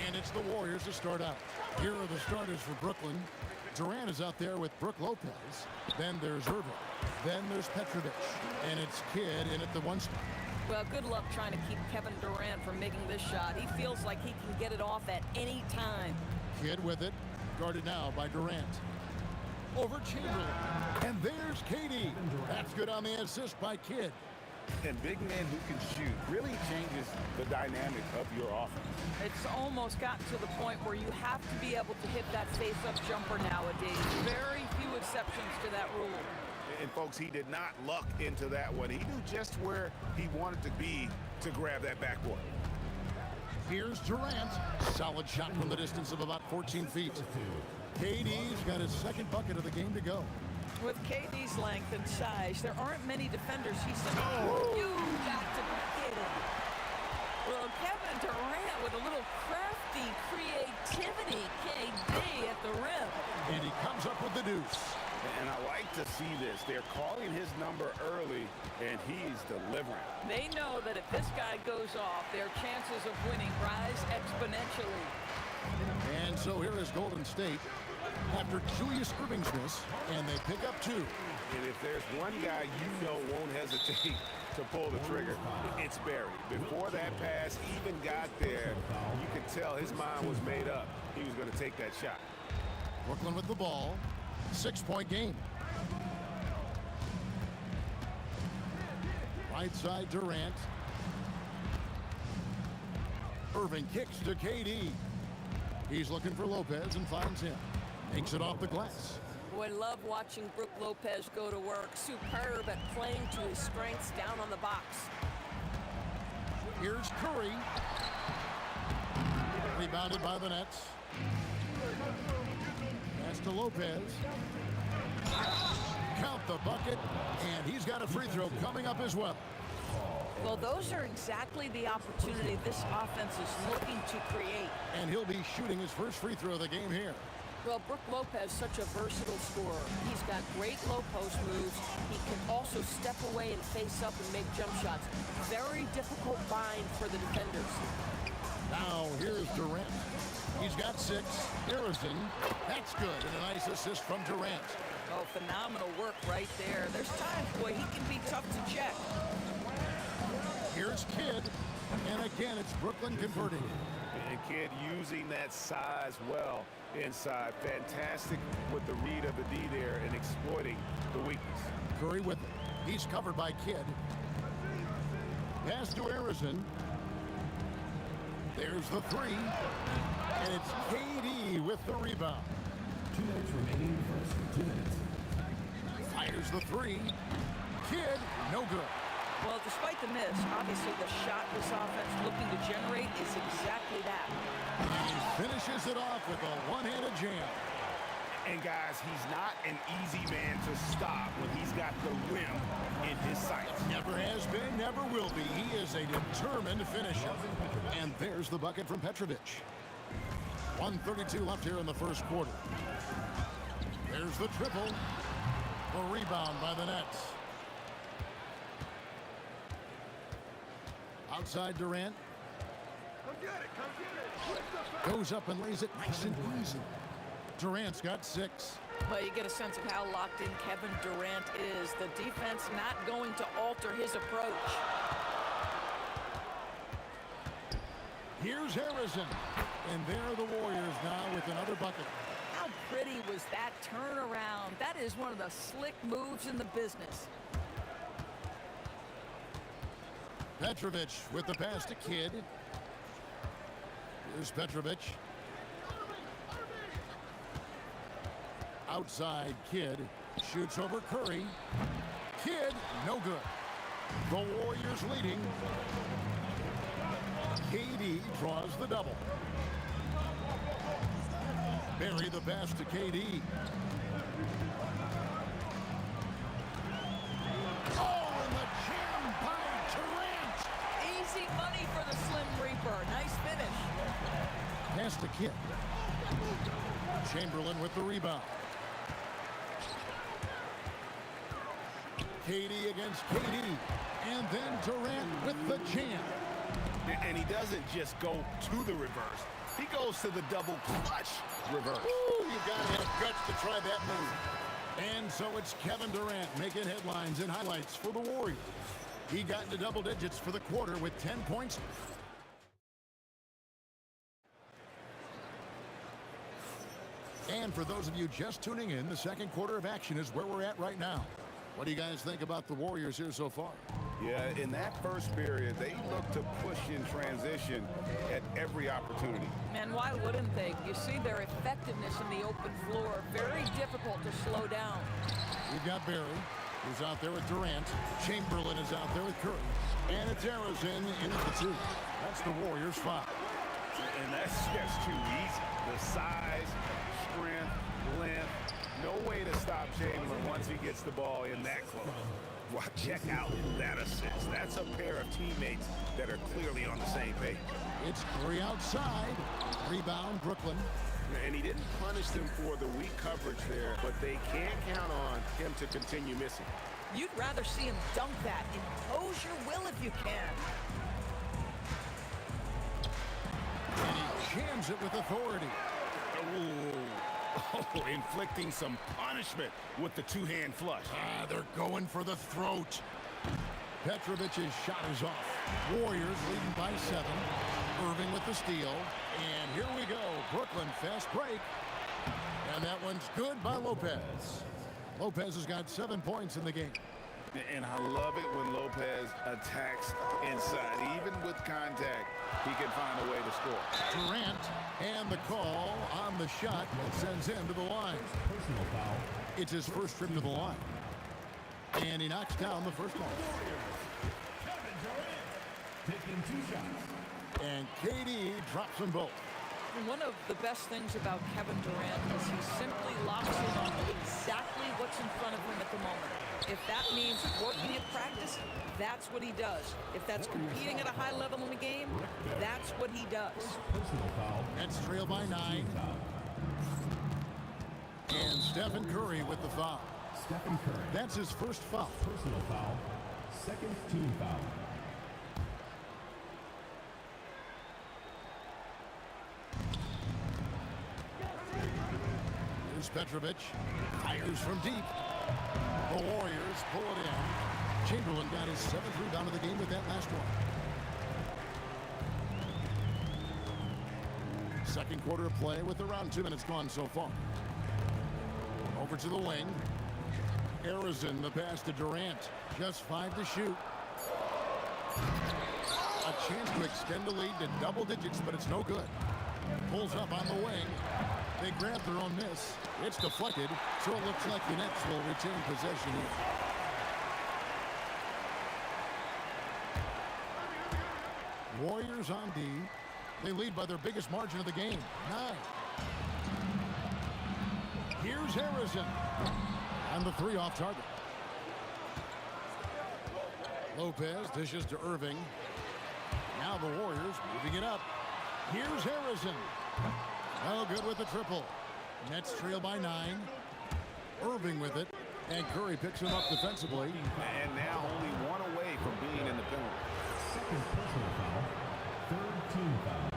And it's the Warriors to start out. Here are the starters for Brooklyn. Durant is out there with Brook Lopez. Then there's Irving. Then there's Petrovic. And it's Kidd in at the one spot. Well, good luck trying to keep Kevin Durant from making this shot. He feels like he can get it off at any time. Kidd with it. Guarded now by Durant. Over Chamberlain. And there's KD. That's good on the assist by Kidd. And big men who can shoot really changes the dynamic of your offense. It's almost gotten to the point where you have to be able to hit that face-up jumper nowadays. Very few exceptions to that rule. And folks, he did not luck into that one. He knew just where he wanted to be to grab that backboard. Here's Durant. Solid shot from the distance of about 14 feet. KD's got his second bucket of the game to go. With KD's length and size, there aren't many defenders. He's you got to be kidding. Well, Kevin Durant with a little crafty creativity, KD at the rim. And he comes up with the deuce. And I like to see this. They're calling his number early, and he's delivering. They know that if this guy goes off, their chances of winning rise exponentially. And so here is Golden State after Julius Irving's miss, and they pick up two. And if there's one guy you know won't hesitate to pull the trigger, it's Barry. Before that pass even got there, you could tell his mind was made up. He was going to take that shot. Brooklyn with the ball. 6-point game. Right side Durant. Irving kicks to KD. He's looking for Lopez and finds him. Makes it off the glass. Boy, love watching Brook Lopez go to work. Superb at playing to his strengths down on the box. Here's Curry. Rebounded by the Nets. Pass to Lopez. Count the bucket, and he's got a free throw coming up as well. Well, those are exactly the opportunity this offense is looking to create. And he'll be shooting his first free throw of the game here. Well, Brook Lopez, such a versatile scorer. He's got great low post moves. He can also step away and face up and make jump shots. Very difficult bind for the defenders. Now, here's Durant. He's got 6. Harrison, that's good. And a nice assist from Durant. Oh, phenomenal work right there. There's times, boy, he can be tough to check. Here's Kidd. And again, it's Brooklyn converting. And Kidd using that size well inside. Fantastic with the read of the D there and exploiting the weakness. Curry with it. He's covered by Kidd. Pass to Harrison. There's the 3. And it's KD with the rebound. 2 minutes remaining first. 2 minutes. Fires the 3. Kidd, no good. Well, despite the miss, obviously the shot this offense looking to generate is exactly that. He finishes it off with a one-handed jam. And guys, he's not an easy man to stop when he's got the rim in his sights. Never has been, never will be. He is a determined finisher. And there's the bucket from Petrovic. 1:32 left here in the first quarter. There's the triple. A rebound by the Nets. Outside Durant. Goes up and lays it nice and easy. Durant's got 6. Well, you get a sense of how locked in Kevin Durant is. The defense not going to alter his approach. Here's Harrison. And there are the Warriors now with another bucket. How pretty was that turnaround? That is one of the slick moves in the business. Petrovic with the pass to Kidd. Here's Petrovic. Outside Kidd. Shoots over Curry. Kidd, no good. The Warriors leading. KD draws the double. Barry the pass to KD. Oh, and the jam by Durant. Easy money for the Slim Reaper. Nice finish. Pass to Kidd. Chamberlain with the rebound. KD against KD. And then Durant with the jam. And he doesn't just go to the reverse. He goes to the double clutch reverse. Ooh, you got to have guts to try that move. And so it's Kevin Durant making headlines and highlights for the Warriors. He got into double digits for the quarter with 10 points. And for those of you just tuning in, the second quarter of action is where we're at right now. What do you guys think about the Warriors here so far? Yeah, in that first period, they look to push in transition at every opportunity. And why wouldn't they? You see their effectiveness in the open floor. Very difficult to slow down. We've got Barry, who's out there with Durant. Chamberlain is out there with Curry. And it's Harrison in at the 2. That's the Warriors' 5. And that's just too easy. The size, strength, length. No way to stop Chamberlain once he gets the ball in that close. Wow, check out that assist. That's a pair of teammates that are clearly on the same page. It's Curry outside. Rebound, Brooklyn. And he didn't punish them for the weak coverage there, but they can't count on him to continue missing. You'd rather see him dunk that. Impose your will if you can. And he jams it with authority. Oh, inflicting some punishment with the two-hand flush. They're going for the throat. Petrovic's shot is off. Warriors leading by 7. Irving with the steal. And here we go. Brooklyn fast break. And that one's good by Lopez. Lopez has got 7 points in the game. And I love it when Lopez attacks inside. Even with contact, he can find a way to score. Durant and the call on the shot that sends him to the line. Personal foul. It's his first trip to the line. And he knocks down the first ball. taking 2 shots. And KD drops them both. One of the best things about Kevin Durant is he simply locks in on exactly what's in front of him at the moment. If that means working at practice, that's what he does. If that's competing at a high level in the game, that's what he does. Personal foul. Nets trail by 9. And Stephen Curry with the foul. Stephen Curry. That's his first foul. Personal foul. Second team foul. Here's Petrovic. Fires from deep. The Warriors pull it in. Chamberlain got his 7th rebound of the game with that last one. Second quarter of play with around 2 minutes gone so far. Over to the wing. Arizon, the pass to Durant. Just 5 to shoot. A chance to extend the lead to double digits, but it's no good. Pulls up on the wing. They grab their own miss. It's deflected, so it looks like the Nets will retain possession here. Warriors on D. They lead by their biggest margin of the game, 9. Here's Harrison. And the 3 off target. Lopez dishes to Irving. Now the Warriors moving it up. Here's Harrison. No good with the triple. Nets trail by 9. Irving with it. And Curry picks him up defensively. And now only 1 away from being in the penalty. Second personal foul. Third team foul.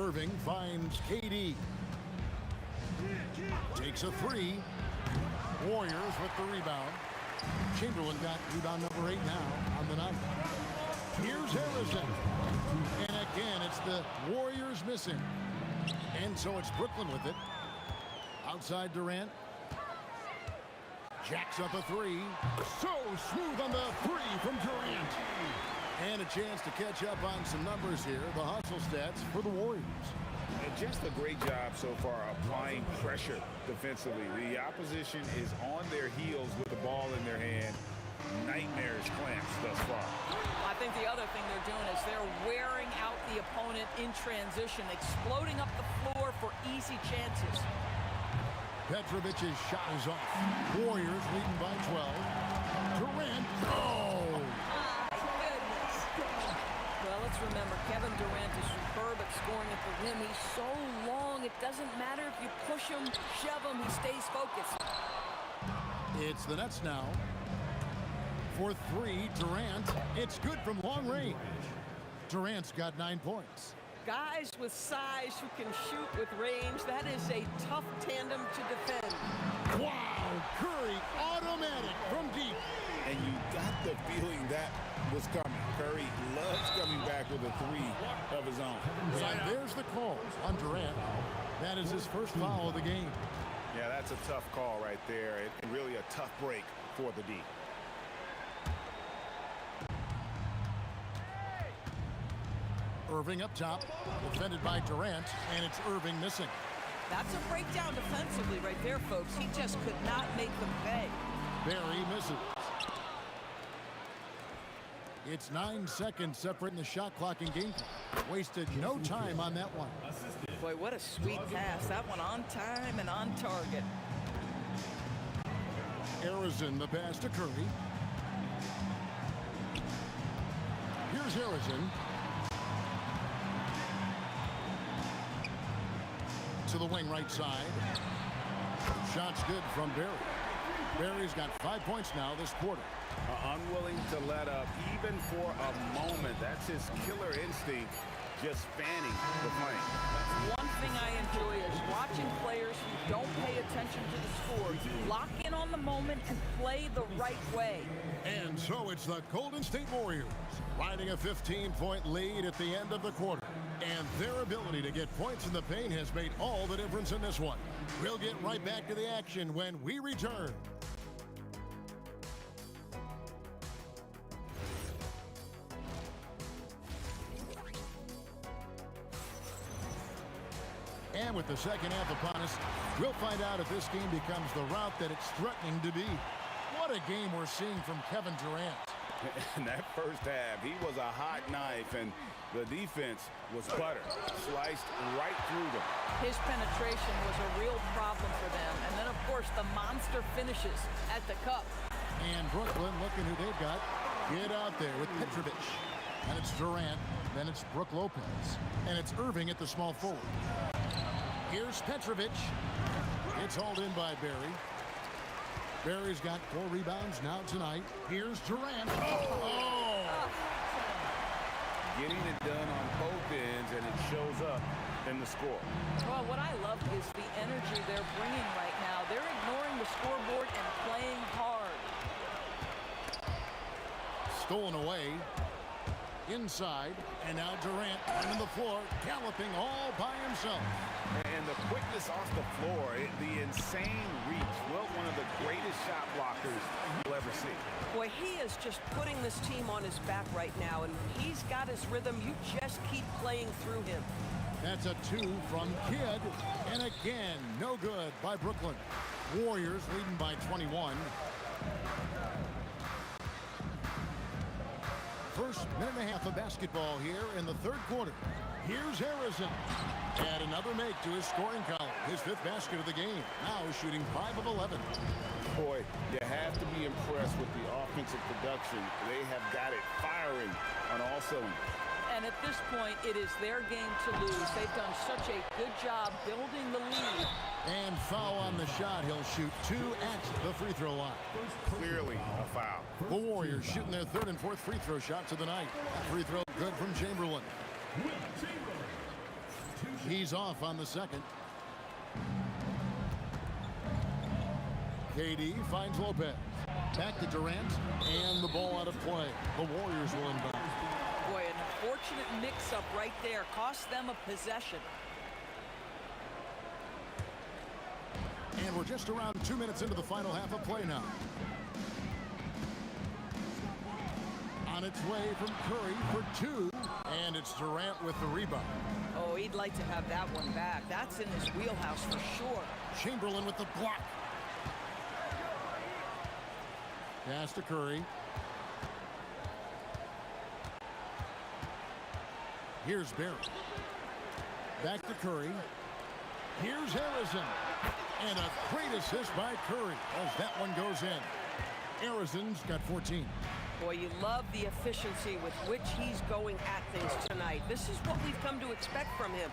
Irving finds KD. Takes a 3. Warriors with the rebound. Chamberlain got rebound number 8 now on the night. Here's Harrison. And again, it's the Warriors missing. And so it's Brooklyn with it. Outside Durant. Jacks up a 3. So smooth on the 3 from Durant. And a chance to catch up on some numbers here. The hustle stats for the Warriors. And just a great job so far applying pressure defensively. The opposition is on their heels with the ball in their hand. Nightmares clamps thus far. I think the other thing they're doing is they're wearing out the opponent in transition, exploding up the floor for easy chances. Petrovic's shot is off. Warriors leading by 12. Durant. Oh! Well, let's remember, Kevin Durant is superb at scoring at the rim. He's so long, it doesn't matter if you push him, shove him, he stays focused. It's the Nets now. For 3, Durant. It's good from long range. Durant's got 9 points. Guys with size who can shoot with range, that is a tough tandem to defend. Wow! Curry, automatic from deep. And you got the feeling that was coming. Curry loves coming back with a 3 of his own. And there's the call on Durant. That is his first foul of the game. Yeah, that's a tough call right there. And really a tough break for the D. Irving up top, defended by Durant, and it's Irving missing. That's a breakdown defensively right there, folks. He just could not make them pay. Barry misses. It's 9 seconds separating the shot clock and game clock. Wasted no time on that one. Boy, what a sweet pass. That one on time and on target. Arizon, the pass to Curry. Here's Arizon. To the wing right side. Shot's good from Barry. Barry's got 5 points now this quarter. Unwilling to let up even for a moment. That's his killer instinct, just fanning the flame. One thing I enjoy is watching players who don't pay attention to the score, lock in on the moment and play the right way. And so it's the Golden State Warriors riding a 15-point lead at the end of the quarter. And their ability to get points in the paint has made all the difference in this one. We'll get right back to the action when we return. And with the second half upon us, we'll find out if this game becomes the route that it's threatening to be. What a game we're seeing from Kevin Durant. In that first half, he was a hot knife, and the defense was butter. Sliced right through them. His penetration was a real problem for them. And then, of course, the monster finishes at the cup. And Brooklyn looking who they've got. Get out there with Petrovic. And it's Durant. Then it's Brook Lopez. And it's Irving at the small forward. Here's Petrovic. It's hauled in by Barry. Barry's got 4 rebounds now tonight. Here's Durant. Oh! Getting it done on both ends, and it shows up in the score. Well, what I love is the energy they're bringing right now. They're ignoring the scoreboard and playing hard. Stolen away. Inside. And now Durant on the floor, galloping all by himself. And the quickness off the floor, the insane reach. Well, one of the greatest shot blockers you'll ever see. Boy, he is just putting this team on his back right now, and he's got his rhythm. You just keep playing through him. That's a 2 from Kidd. And again, no good by Brooklyn. Warriors leading by 21. First minute and a half of basketball here in the third quarter. Here's Harrison. And another make to his scoring column. His 5th basket of the game. Now shooting 5 of 11. Boy, you have to be impressed with the offensive production. They have got it firing on all cylinders. And at this point, it is their game to lose. They've done such a good job building the lead. And foul on the shot. He'll shoot 2 at the free throw line. Clearly a foul. The Warriors shooting their 3rd and 4th free throw shots of the night. Free throw good from Chamberlain. He's off on the 2nd. KD finds Lopez. Back to Durant. And the ball out of play. The Warriors will inbound. Boy, an unfortunate mix-up right there. Cost them a possession. And we're just around 2 minutes into the final half of play now. On its way from Curry for 2. And it's Durant with the rebound. Oh, he'd like to have that one back. That's in his wheelhouse for sure. Chamberlain with the block. Pass to Curry. Here's Barry. Back to Curry. Here's Harrison. And a great assist by Curry as that one goes in. Harrison's got 14. Boy, you love the efficiency with which he's going at things tonight. This is what we've come to expect from him.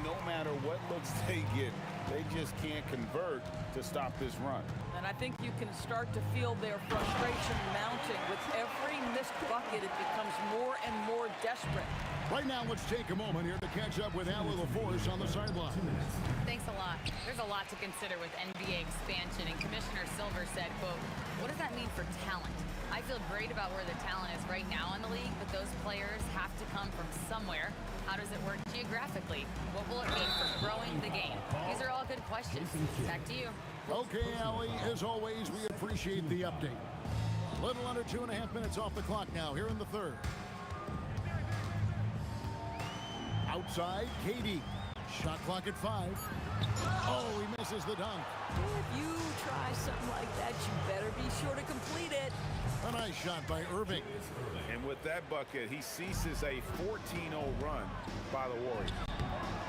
No matter what looks they get, they just can't convert to stop this run. And I think you can start to feel their frustration mounting. With every missed bucket, it becomes more and more desperate. Right now, let's take a moment here to catch up with Allie LaForce on the sideline. Thanks a lot. There's a lot to consider with NBA expansion, and Commissioner Silver said, quote, "What does that mean for talent? I feel great about where the talent is right now in the league, but those players have to come from somewhere. How does it work geographically? What will it mean for growing the game?" These are all good questions. Back to you. Okay, Allie, as always, we appreciate the update. A little under 2.5 minutes off the clock now here in the third. Outside, KD. Shot clock at 5. Oh, he misses the dunk. If you try something like that, you better be sure to complete it. A nice shot by Irving. And with that bucket, he ceases a 14-0 run by the Warriors.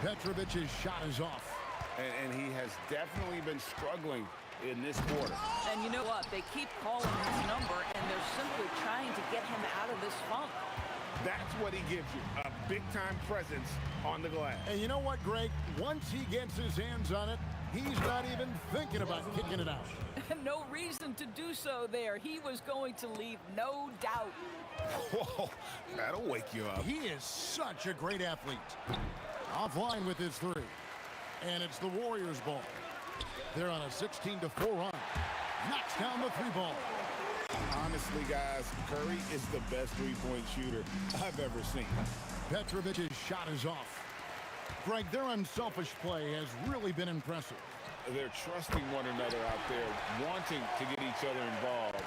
Petrovic's shot is off. And he has definitely been struggling in this quarter. And you know what? They keep calling his number, and they're simply trying to get him out of this funk. That's what he gives you, a big-time presence on the glass. And you know what, Greg? Once he gets his hands on it, he's not even thinking about kicking it out. No reason to do so there. He was going to leave, no doubt. Whoa, that'll wake you up. He is such a great athlete. Offline with his 3. And it's the Warriors' ball. They're on a 16-4 run. Knocks down the 3 ball. Honestly, guys, Curry is the best three-point shooter I've ever seen. Petrovic's shot is off. Greg, their unselfish play has really been impressive. They're trusting one another out there, wanting to get each other involved.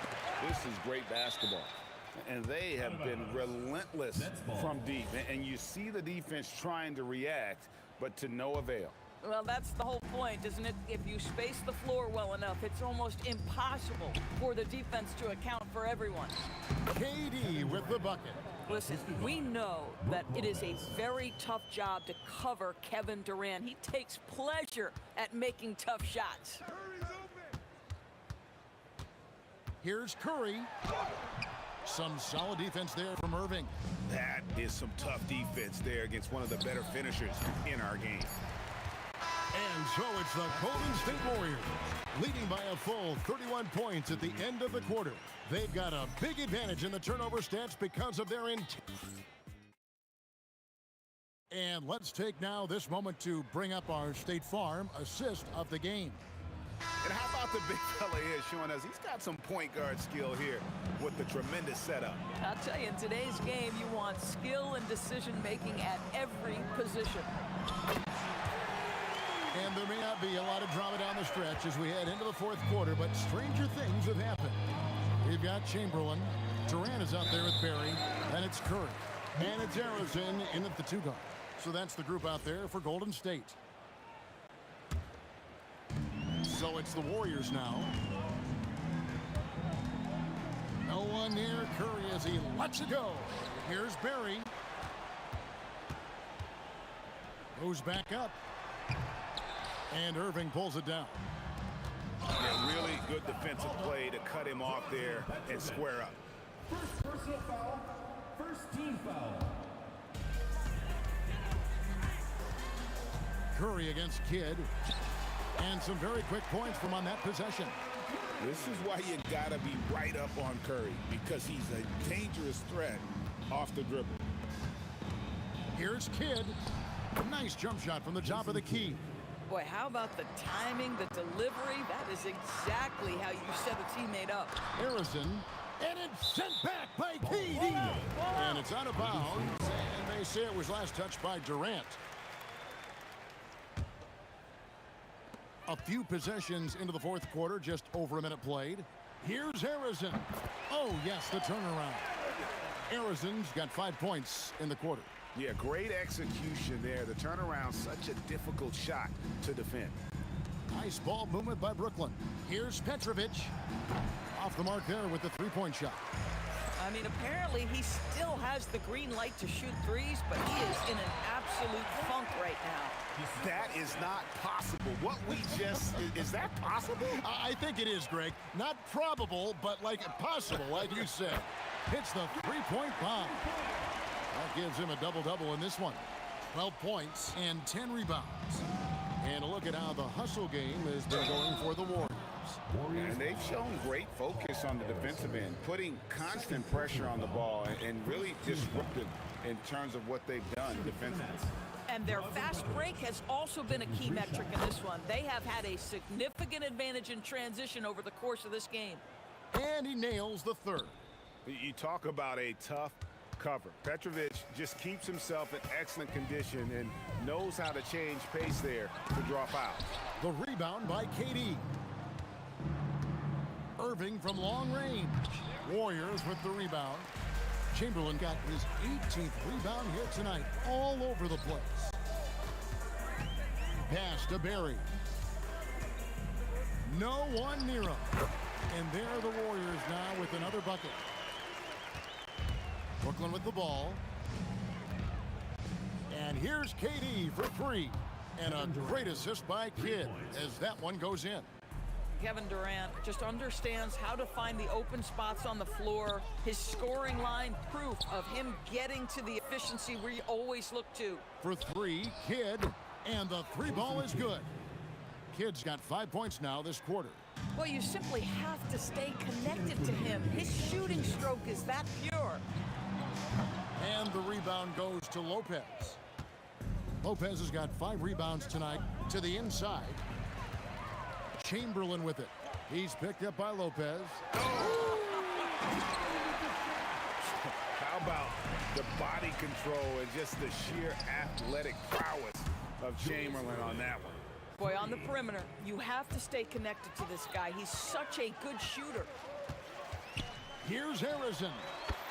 This is great basketball. And they have been relentless from deep. And you see the defense trying to react, but to no avail. Well, that's the whole point, isn't it? If you space the floor well enough, it's almost impossible for the defense to account for everyone. KD with the bucket. Listen, we know that it is a very tough job to cover Kevin Durant. He takes pleasure at making tough shots. Here's Curry. Some solid defense there from Irving. That is some tough defense there against one of the better finishers in our game. And so it's the Golden State Warriors, leading by a full 31 points at the end of the quarter. They've got a big advantage in the turnover stats because of their And let's take now this moment to bring up our State Farm assist of the game. And how about the big fella here showing us he's got some point guard skill here with the tremendous setup. I'll tell you, in today's game, you want skill and decision-making at every position. And there may not be a lot of drama down the stretch as we head into the fourth quarter, but stranger things have happened. We've got Chamberlain. Durant is out there with Barry. And it's Curry. And it's Harrison in at the two guard. So that's the group out there for Golden State. So it's the Warriors now. No one near Curry as he lets it go. Here's Barry. Goes back up. And Irving pulls it down. Yeah, really good defensive play to cut him off there and square up. First personal foul, first team foul. Curry against Kidd. And some very quick points from on that possession. This is why you gotta be right up on Curry, because he's a dangerous threat off the dribble. Here's Kidd. Nice jump shot from the top of the key. Boy, how about the timing, the delivery? That is exactly how you set a teammate up. Harrison, and it's sent back by KD. And it's out of bounds, and they say it was last touched by Durant. A few possessions into the fourth quarter, just over a minute played. Here's Harrison. Oh, yes, the turnaround. Harrison's got 5 points in the quarter. Yeah, great execution there. The turnaround, such a difficult shot to defend. Nice ball movement by Brooklyn. Here's Petrovic. Off the mark there with the three-point shot. I mean, apparently he still has the green light to shoot threes, but he is in an absolute funk right now. That is not possible. What we just, is that possible? I think it is, Greg. Not probable, but like possible, like you said. Hits the three-point bomb. That gives him a double-double in this one. 12 points and 10 rebounds. And a look at how the hustle game has been going for the Warriors. And they've shown great focus on the defensive end, putting constant pressure on the ball and really disruptive in terms of what they've done defensively. And their fast break has also been a key metric in this one. They have had a significant advantage in transition over the course of this game. And he nails the third. You talk about a tough cover. Petrovic just keeps himself in excellent condition and knows how to change pace there to draw fouls. The rebound by KD. Irving from long range. Warriors with the rebound. Chamberlain got his 18th rebound here tonight, all over the place. Pass to Barry. No one near him. And there are the Warriors now with another bucket. Brooklyn with the ball. And here's KD for three. And a great assist by Kidd as that one goes in. Kevin Durant just understands how to find the open spots on the floor. His scoring line, proof of him getting to the efficiency we always look to. For three, Kidd. And the three ball is good. Kidd's got 5 points now this quarter. Well, you simply have to stay connected to him. His shooting stroke is that pure. And the rebound goes to Lopez. Lopez has got 5 rebounds tonight to the inside. Chamberlain with it. He's picked up by Lopez. How about the body control and just the sheer athletic prowess of Chamberlain on that one? Boy, on the perimeter, you have to stay connected to this guy. He's such a good shooter. Here's Harrison.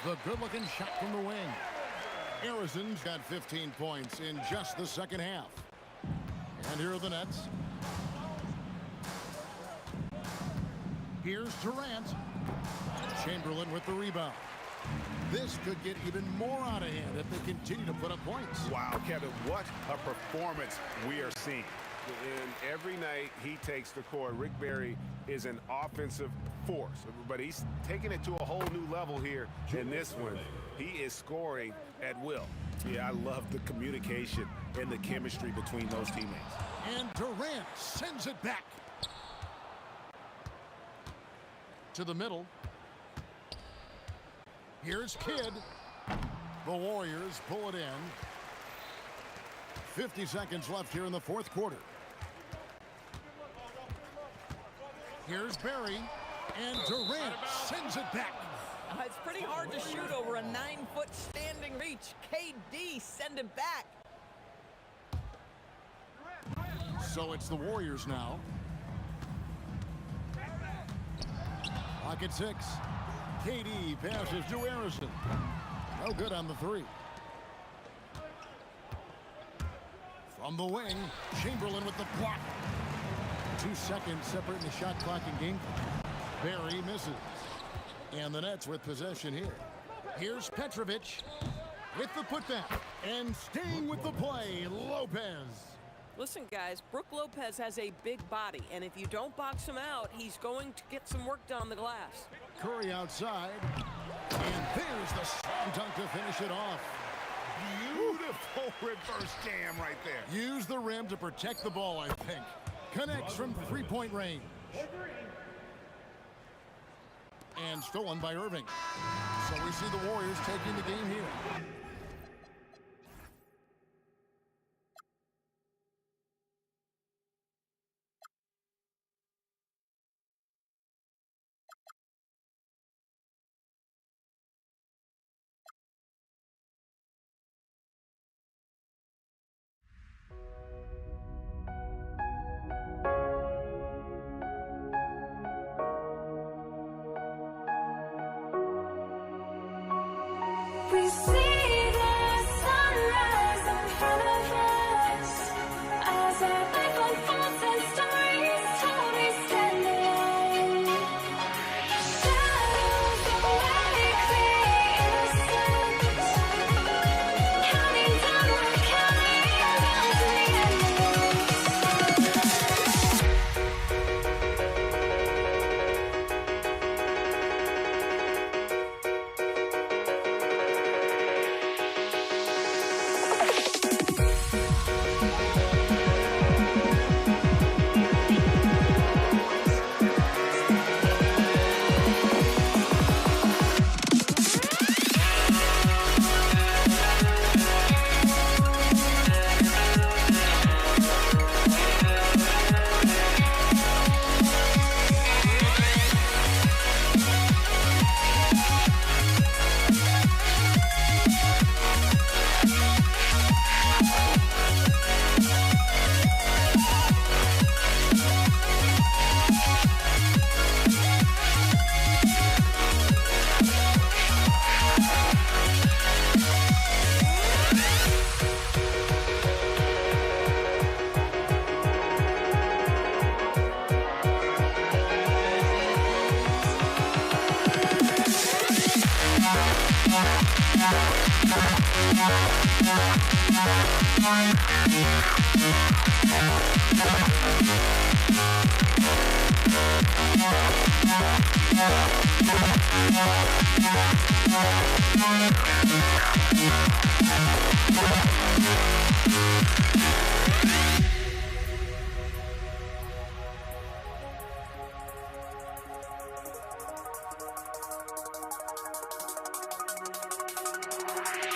The good-looking shot from the wing. Harrison's got 15 points in just the second half. And here are the Nets. Here's Durant. Chamberlain with the rebound. This could get even more out of hand if they continue to put up points. Wow, Kevin, what a performance we are seeing. And every night he takes the court, Rick Barry is an offensive force, but he's taking it to a whole new level here in this one. He is scoring at will. Yeah, I love the communication and the chemistry between those teammates. And Durant sends it back to the middle. Here's Kidd. The Warriors pull it in. 50 seconds left here in the fourth quarter. Here's Barry. And Durant sends it back. It's pretty hard to shoot over a 9-foot standing reach. KD send it back. So it's the Warriors now. Clock at 6. KD passes to Harrison. No good on the three. From the wing, Chamberlain with the block. 2 seconds separating the shot clock and game clock. Barry misses. And the Nets with possession here. Here's Petrovic with the putback. And staying with the play, Lopez. Listen, guys, Brook Lopez has a big body, and if you don't box him out, he's going to get some work done on the glass. Curry outside. And there's the slam dunk to finish it off. Beautiful reverse jam right there. Use the rim to protect the ball, I think. Connects from three-point range. And stolen by Irving. So we see the Warriors taking the game here. We see the sunrise in front of us as our life unfolds and stories told. We stand alone. Shadows awake the innocent, counting down, we're counting down to the end.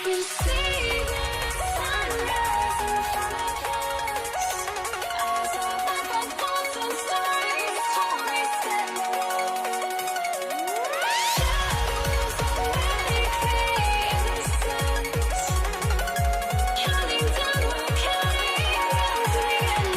We see the sunrise in front of us as our life unfolds and stories told. We stand alone. Shadows awake the innocent, counting down, we're counting down to the end.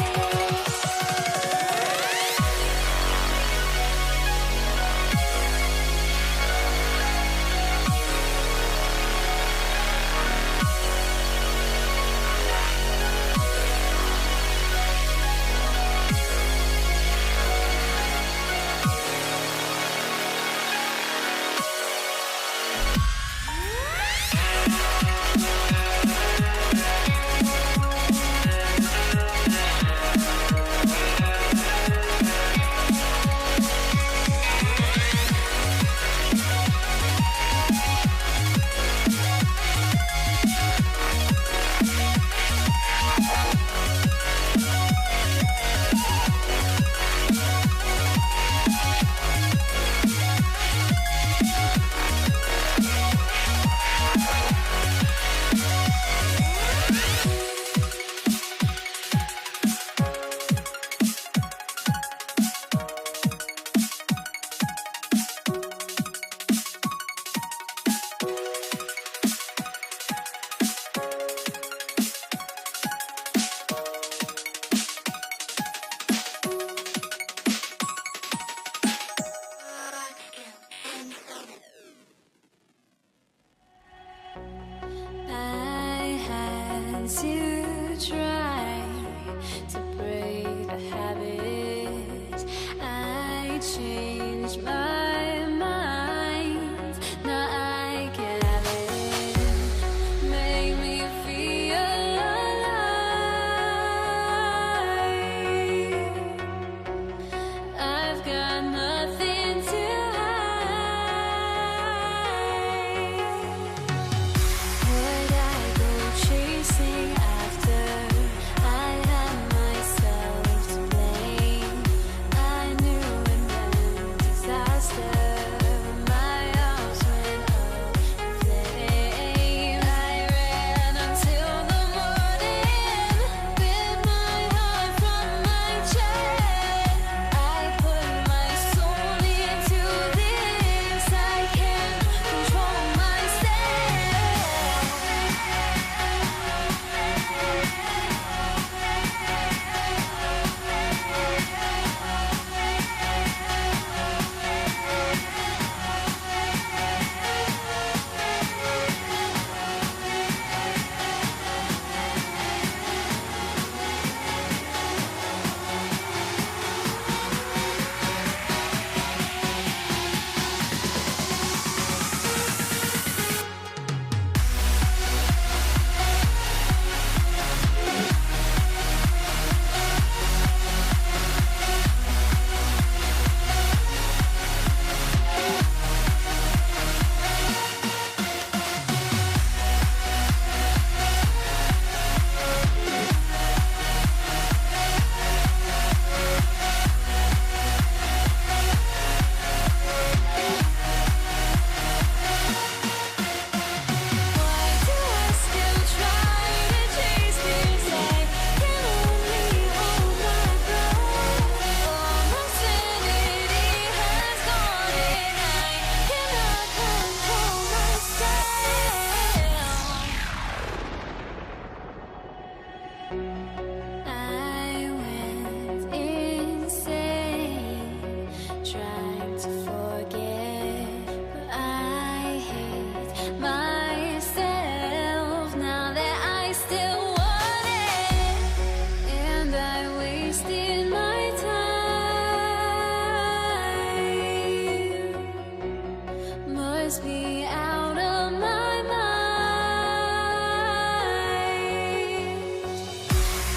must be out of my mind.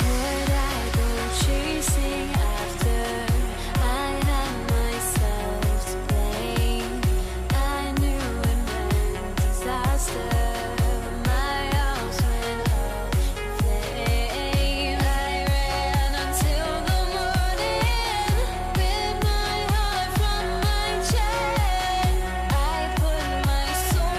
Would I go chasing after? I had myself to blame. I knew it meant disaster. My house went up in flames. I ran until the morning, with my heart from my chest. I put my soul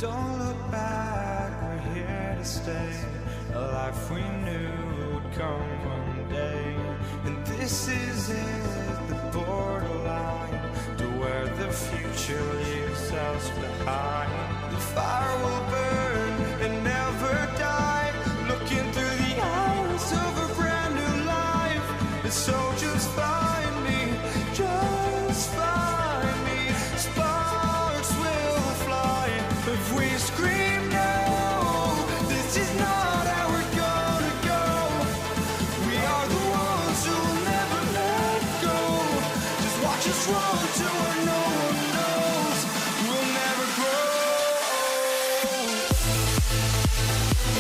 Don't look back, we're here to stay. A life we knew would come one day. And this is it, the borderline to where the future leaves us behind. The fire will burn and never die, looking through the eyes of a brand new life. And so just find me, just find me. Sparks will fly if we scream no. This We'll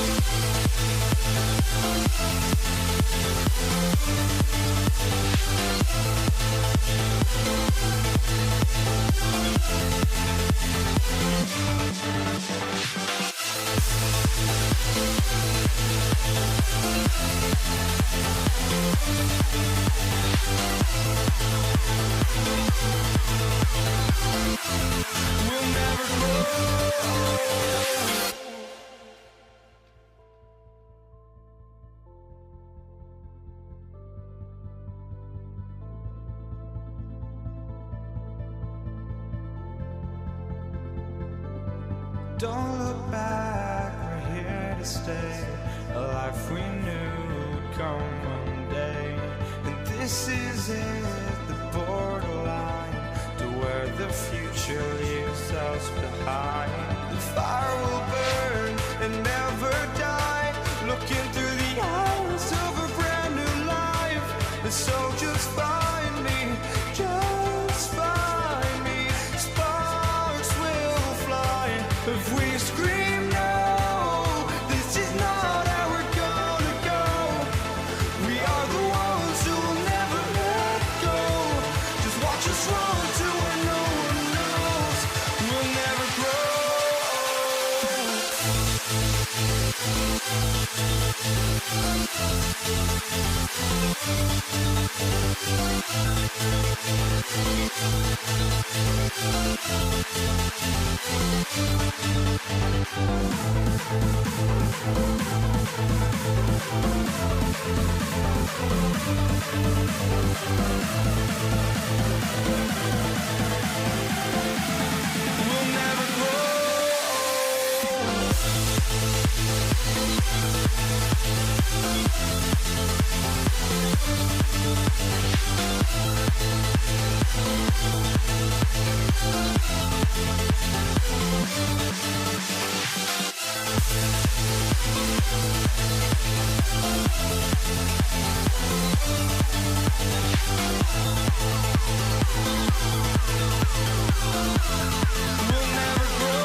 never grow. Don't look back, we're here to stay. A life we knew would come one day. And this is it, the borderline to where the future leaves us behind. The fire will burn and never die, looking through the eyes of a brand new life. And so just find me, just find me. Sparks will fly if we scream no. This is not how we're gonna go. We are the ones who will never let go. Just watch us run to where no one knows. We'll never grow. We'll never grow. We'll never grow.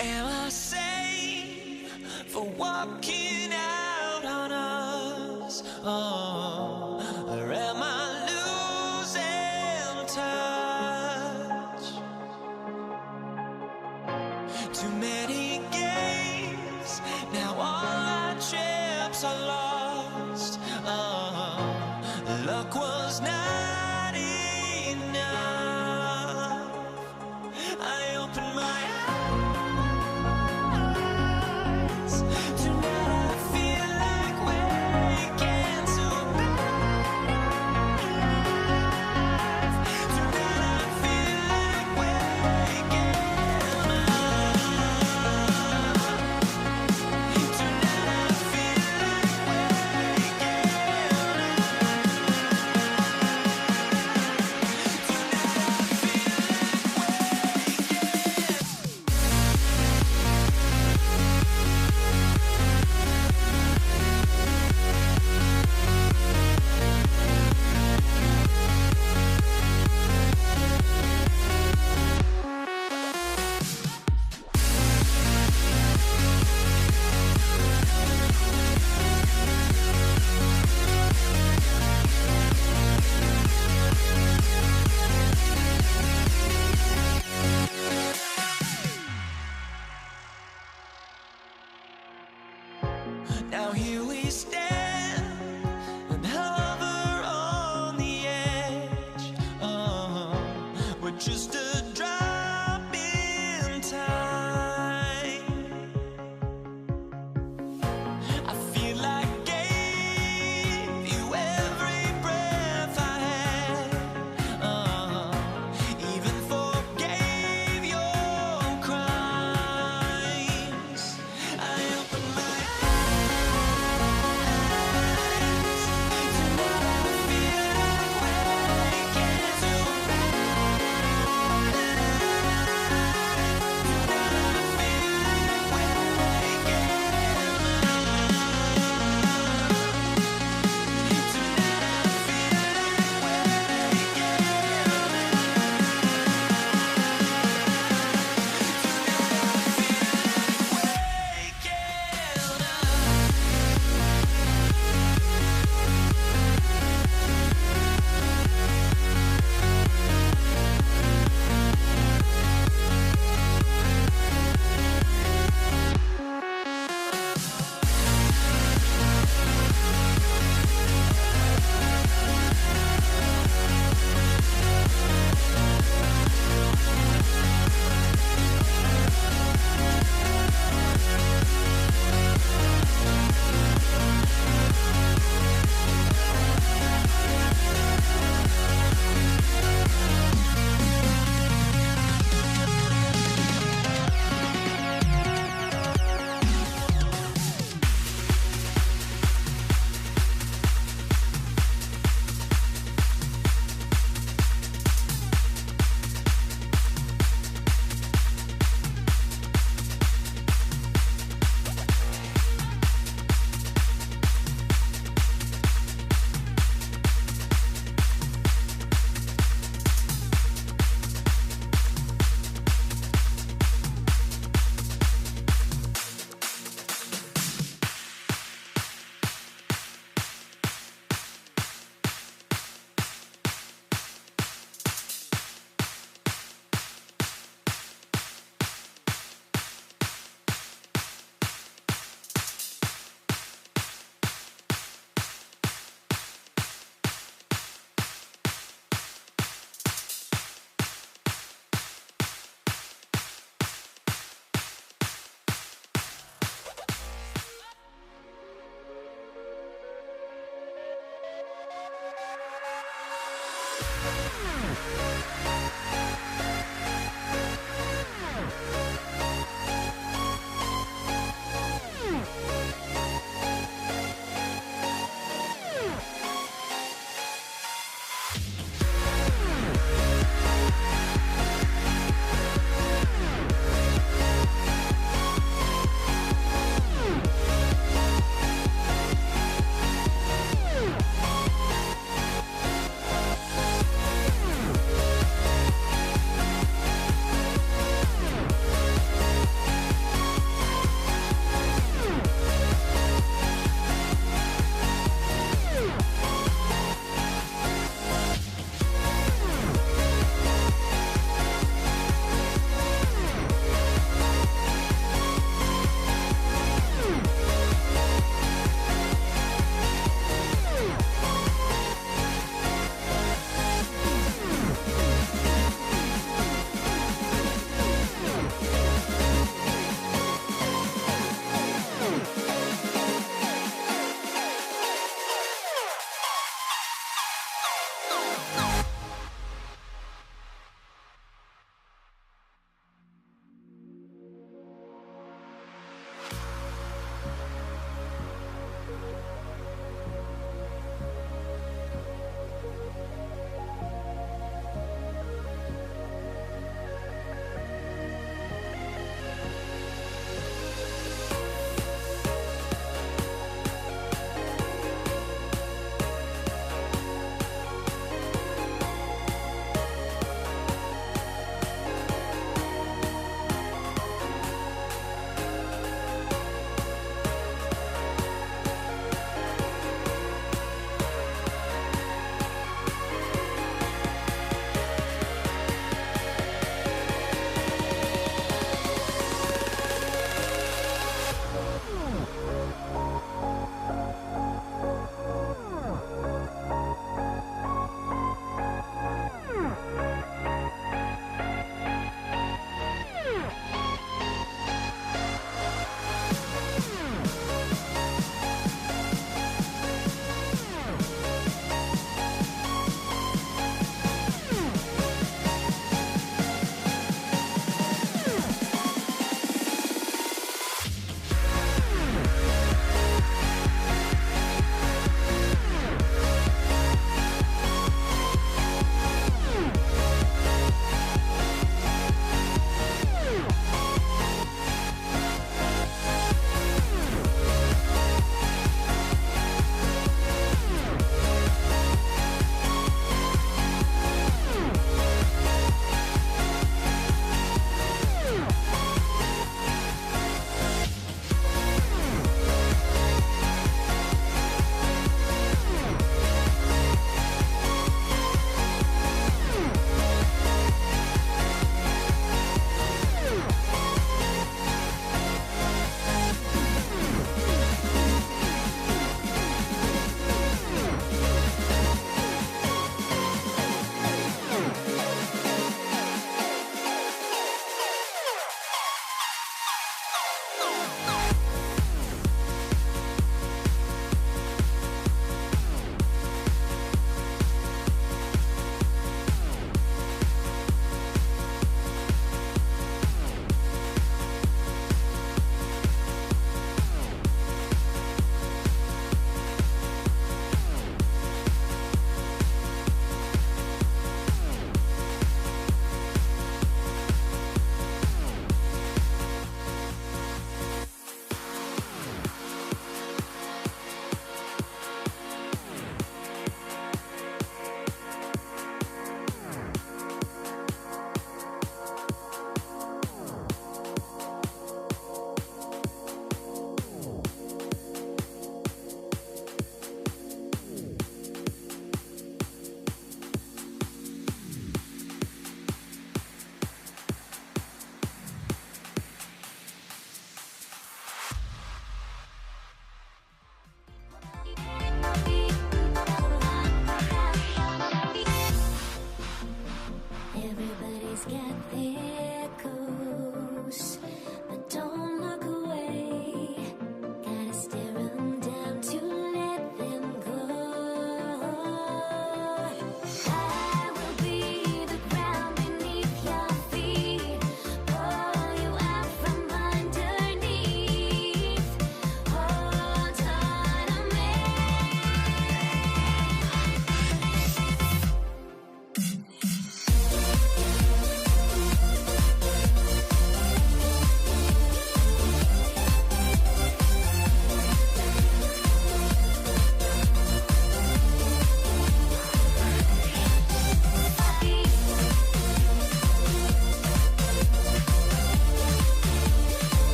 Am I safe for walking out on us? Oh, or am I losing touch? Too many games, now all our chips are lost. Oh, luck was not enough. I opened my eyes. Tonight I feel like waking to life. Tonight I feel like waking up. Tonight I feel like waking up.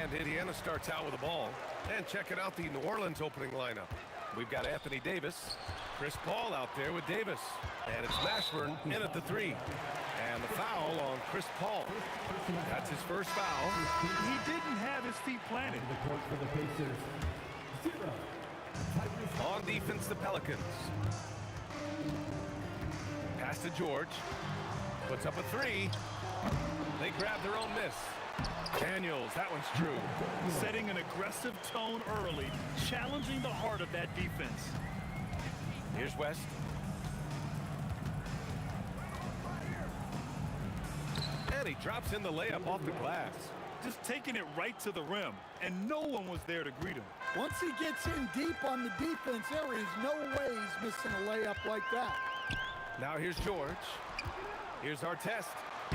And Indiana starts out with the ball. And checking out the New Orleans opening lineup. We've got Anthony Davis, Chris Paul out there with Davis. And it's Mashburn in at the 3. And the foul on Chris Paul. That's his first foul. He didn't have his feet planted. For the Pacers, 0. On defense, the Pelicans. Pass to George. Puts up a 3. They grab their own miss. Daniels, that one's true. Setting an aggressive tone early, challenging the heart of that defense. Here's West. And he drops in the layup off the glass. Just taking it right to the rim, and no one was there to greet him. Once he gets in deep on the defense, there is no way he's missing a layup like that. Now here's George. Here's Artest.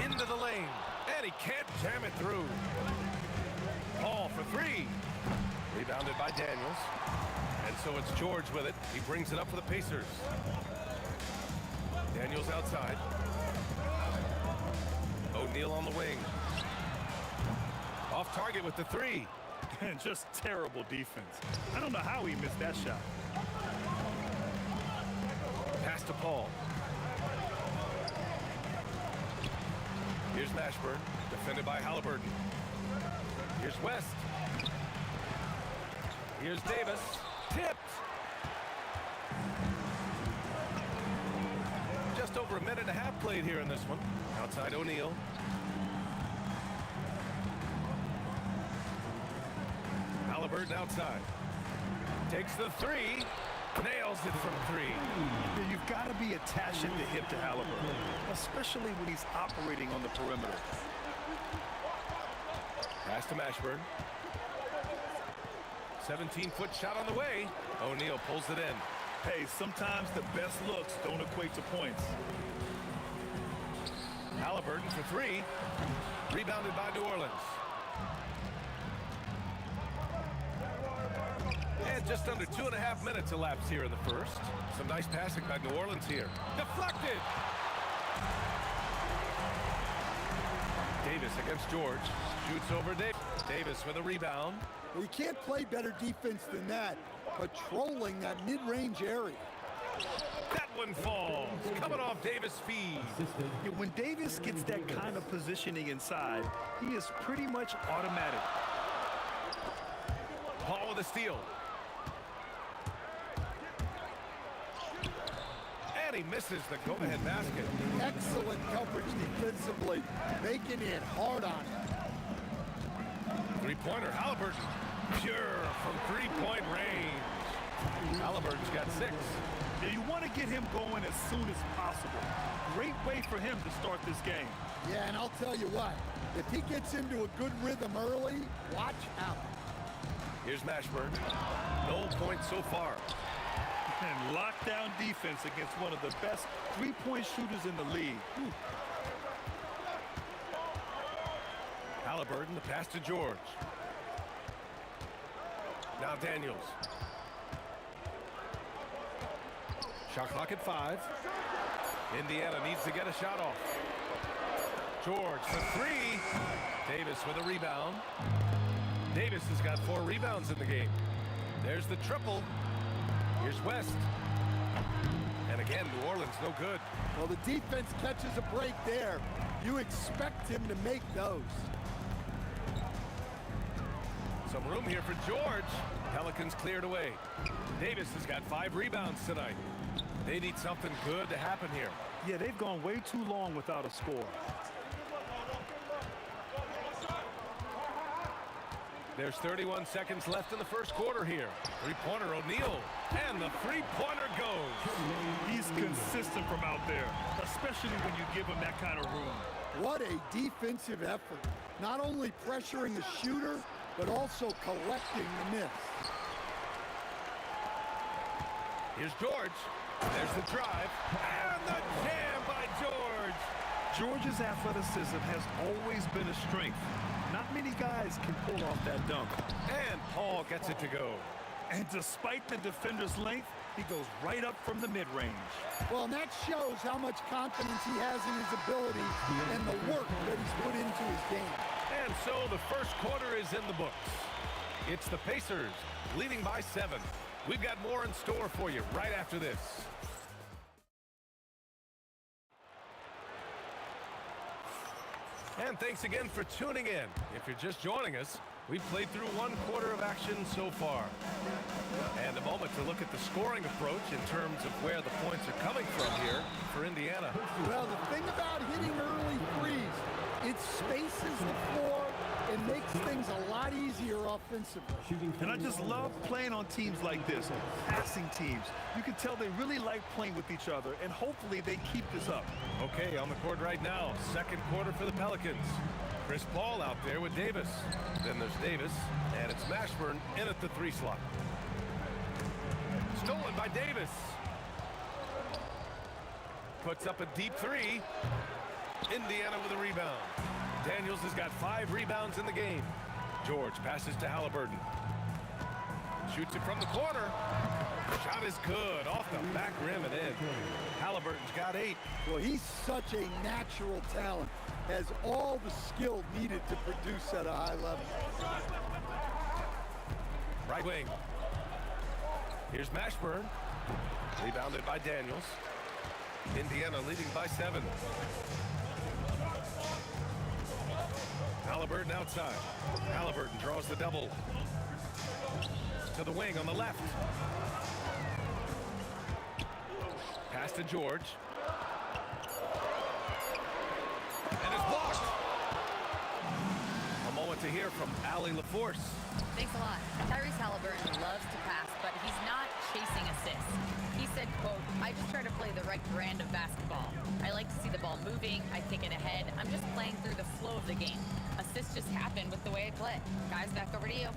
Into the lane. And he can't jam it through. Paul for 3. Rebounded by Daniels. And so it's George with it. He brings it up for the Pacers. Daniels outside. O'Neal on the wing. Off target with the 3. And just terrible defense. I don't know how he missed that shot. Pass to Paul. Here's Mashburn, defended by Halliburton. Here's West. Here's Davis. Tipped. Just over a minute and a half played here in this one. Outside O'Neal. Halliburton outside. Takes the 3. Nails it from 3. You've got to be attached at the hip to Halliburton, especially when he's operating on the perimeter. Pass to Mashburn. 17-foot shot on the way. O'Neal pulls it in. Hey, sometimes the best looks don't equate to points. Halliburton for 3. Rebounded by New Orleans. And just under 2.5 minutes elapsed here in the first. Some nice passing by New Orleans here. Deflected! Davis against George. Shoots over Davis with a rebound. Well, you can't play better defense than that, patrolling that mid-range area. That one falls. Coming off Davis' feed. Yeah, when Davis gets that kind of positioning inside, he is pretty much automatic. Paul with a steal. And he misses the go-ahead basket. Excellent coverage defensively, making it hard on him. Three-pointer, Halliburton. Pure from three-point range. Halliburton's got 6. Yeah, you want to get him going as soon as possible. Great way for him to start this game. Yeah, and I'll tell you what, if he gets into a good rhythm early, watch out. Here's Mashburn. No points so far. And lockdown defense against one of the best three-point shooters in the league. Halliburton, the pass to George. Now Daniels. Shot clock at 5. Indiana needs to get a shot off. George for 3. Davis with a rebound. Davis has got 4 rebounds in the game. There's the triple. Here's West. And again, New Orleans no good. Well, the defense catches a break there. You expect him to make those. Some room here for George. Pelicans cleared away. Davis has got 5 rebounds tonight. They need something good to happen here. Yeah, they've gone way too long without a score. There's 31 seconds left in the first quarter here. Three-pointer O'Neal, and the three-pointer goes. He's consistent from out there, especially when you give him that kind of room. What a defensive effort. Not only pressuring the shooter, but also collecting the miss. Here's George. There's the drive, and the jam by George. George's athleticism has always been a strength. Not many guys can pull off that dunk. And Paul gets it to go. And despite the defender's length, he goes right up from the mid-range. Well, and that shows how much confidence he has in his ability and the work that he's put into his game. And so the first quarter is in the books. It's the Pacers leading by 7. We've got more in store for you right after this. And thanks again for tuning in. If you're just joining us, we've played through one quarter of action so far. And a moment to look at the scoring approach in terms of where the points are coming from here for Indiana. Well, the thing about hitting early threes, it spaces the floor and makes things a lot easier offensively. And I just love playing on teams like this, passing teams. You can tell they really like playing with each other, and hopefully they keep this up. Okay, on the court right now, second quarter for the Pelicans. Chris Paul out there with Davis. Then there's Davis, and it's Mashburn in at the 3 slot. Stolen by Davis. Puts up a deep 3. Indiana with a rebound. Daniels has got 5 rebounds in the game. George passes to Halliburton. Shoots it from the corner. Shot is good. Off the back rim and in. Halliburton's got 8. Well, he's such a natural talent. Has all the skill needed to produce at a high level. Right wing. Here's Mashburn. Rebounded by Daniels. Indiana leading by 7. Halliburton outside. Halliburton draws the double. To the wing on the left. Pass to George. And it's blocked. A moment to hear from Allie LaForce. Thanks a lot. Tyrese Halliburton loves to pass, but he's not chasing assists. He said, quote, "I just try to play the right brand of basketball. I like to see the ball moving. I take it ahead. I'm just playing through the flow of the game. Assists just happen with the way I play." Guys, back over to you.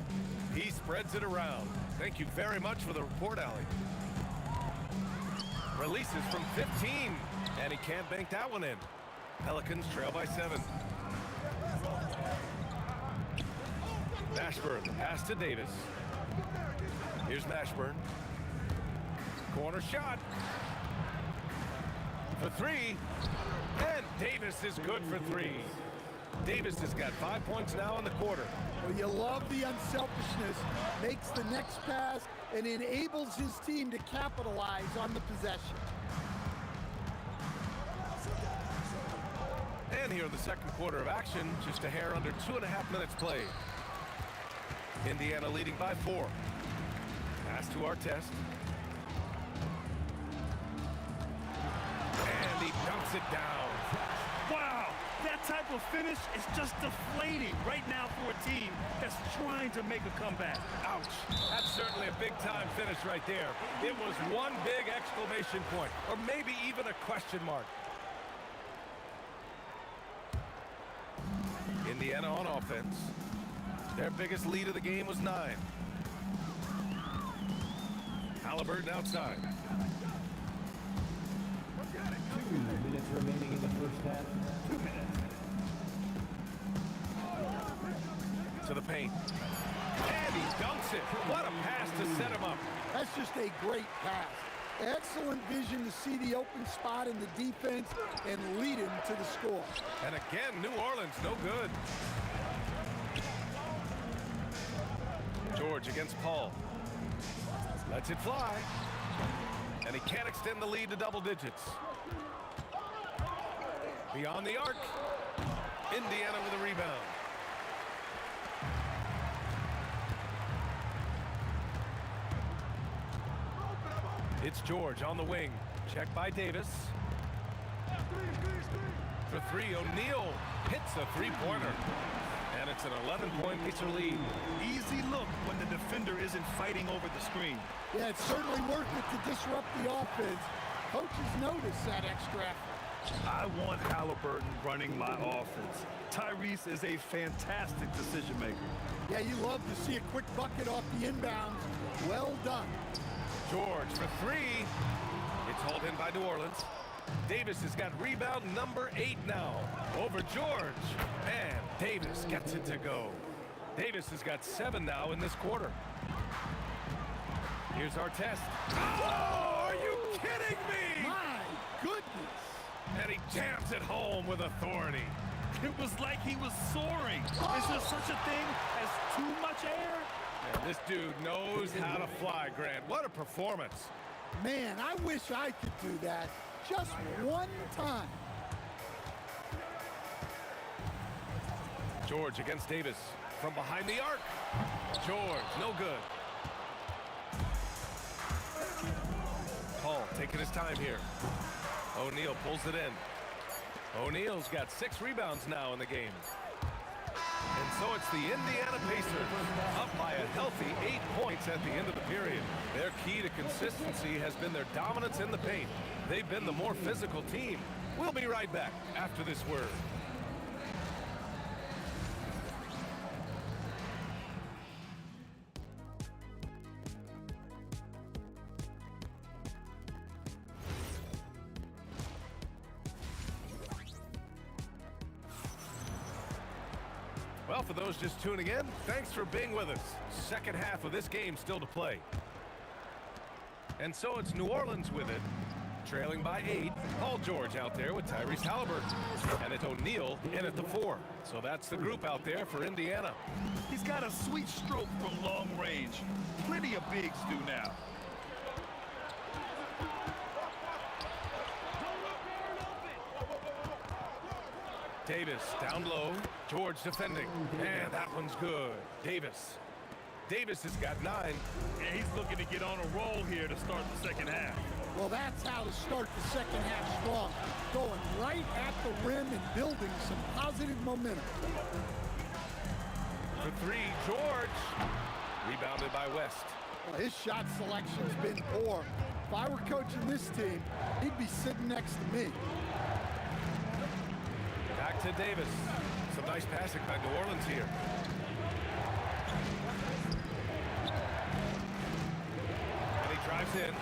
He spreads it around. Thank you very much for the report, Allie. Releases from 15, and he can't bank that one in. Pelicans trail by 7. Mashburn, the pass to Davis. Here's Mashburn. Corner shot. For 3. And Davis is good for 3. Davis has got 5 points now in the quarter. Well, you love the unselfishness. Makes the next pass and enables his team to capitalize on the possession. And here in the second quarter of action, just a hair under 2.5 minutes played. Indiana leading by 4. Pass to Artest. And he dunks it down. Wow, that type of finish is just deflating right now for a team that's trying to make a comeback. Ouch. That's certainly a big-time finish right there. It was one big exclamation point, or maybe even a question mark. Indiana on offense. Their biggest lead of the game was 9. Halliburton outside. 2 minutes remaining in the first half. 2 minutes. To the paint. And he dunks it. What a pass to set him up. That's just a great pass. Excellent vision to see the open spot in the defense and lead him to the score. And again, New Orleans no good. George against Paul. Lets it fly. And he can't extend the lead to double digits. Beyond the arc. Indiana with a rebound. It's George on the wing. Checked by Davis. For 3, O'Neal hits a 3-pointer. And it's an 11-point Pacer lead. Easy look when the defender isn't fighting over the screen. Yeah, it's certainly worth it to disrupt the offense. Coaches notice that extra effort. I want Halliburton running my offense. Tyrese is a fantastic decision maker. Yeah, you love to see a quick bucket off the inbounds. Well done. George for three. It's hauled in by New Orleans. Davis has got rebound number 8 now. Over George. And Davis gets it to go. Davis has got 7 now in this quarter. Here's our test. Oh, are you kidding me? My goodness. And he jams it home with authority. It was like he was soaring. Is there such a thing as too much air? And this dude knows how to fly, Grant. What a performance. Man, I wish I could do that just one time. George against Davis from behind the arc. George, no good. Paul taking his time here. O'Neal pulls it in. O'Neal's got 6 rebounds now in the game. And so it's the Indiana Pacers up by a healthy 8 points at the end of the period. Their key to consistency has been their dominance in the paint. They've been the more physical team. We'll be right back after this word. Well, for those just tuning in, thanks for being with us. Second half of this game still to play. And so it's New Orleans with it, trailing by 8. Paul George out there with Tyrese Halliburton. And it's O'Neal in at the 4. So that's the group out there for Indiana. He's got a sweet stroke from long range. Plenty of bigs do now. Davis down low. George defending. And that one's good. Davis. Davis has got 9. And he's looking to get on a roll here to start the second half. Well, that's how to start the second half strong. Going right at the rim and building some positive momentum. For 3, George. Rebounded by West. Well, his shot selection's been poor. If I were coaching this team, he'd be sitting next to me. Back to Davis. Some nice passing by New Orleans here. And he drives in.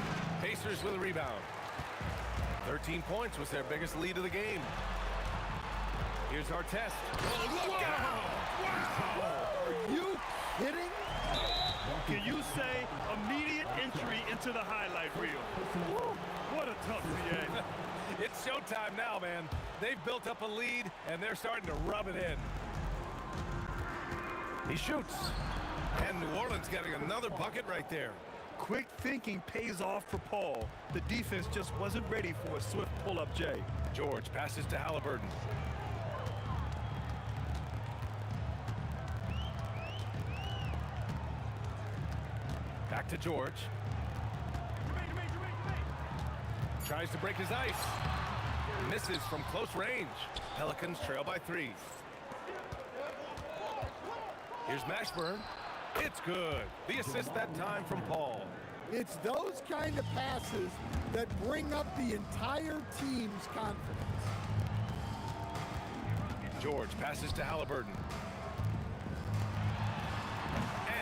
Pacers with a rebound. 13 points was their biggest lead of the game. Here's our test. Oh, look out! Wow! Are you kidding? Can you say immediate entry into the highlight reel? What a tough DA. It's showtime now, man. They've built up a lead, and they're starting to rub it in. He shoots. And New Orleans getting another bucket right there. Quick thinking pays off for Paul. The defense just wasn't ready for a swift pull-up J. George passes to Halliburton. Back to George. Tries to break his ice. Misses from close range. Pelicans trail by 3. Here's Mashburn. It's good. The assist that time from Paul. It's those kind of passes that bring up the entire team's confidence. George passes to Halliburton.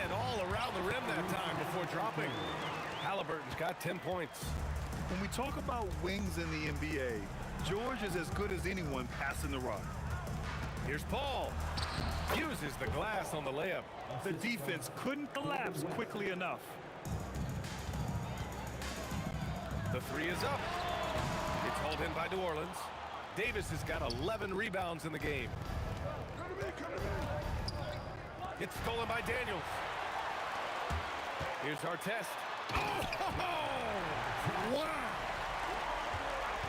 And all around the rim that time before dropping. Halliburton's got 10 points. When we talk about wings in the NBA, George is as good as anyone passing the rock. Here's Paul. Uses the glass on the layup. The defense couldn't collapse quickly enough. The 3 is up. It's hauled in by New Orleans. Davis has got 11 rebounds in the game. It's stolen by Daniels. Here's our test. Oh! Wow!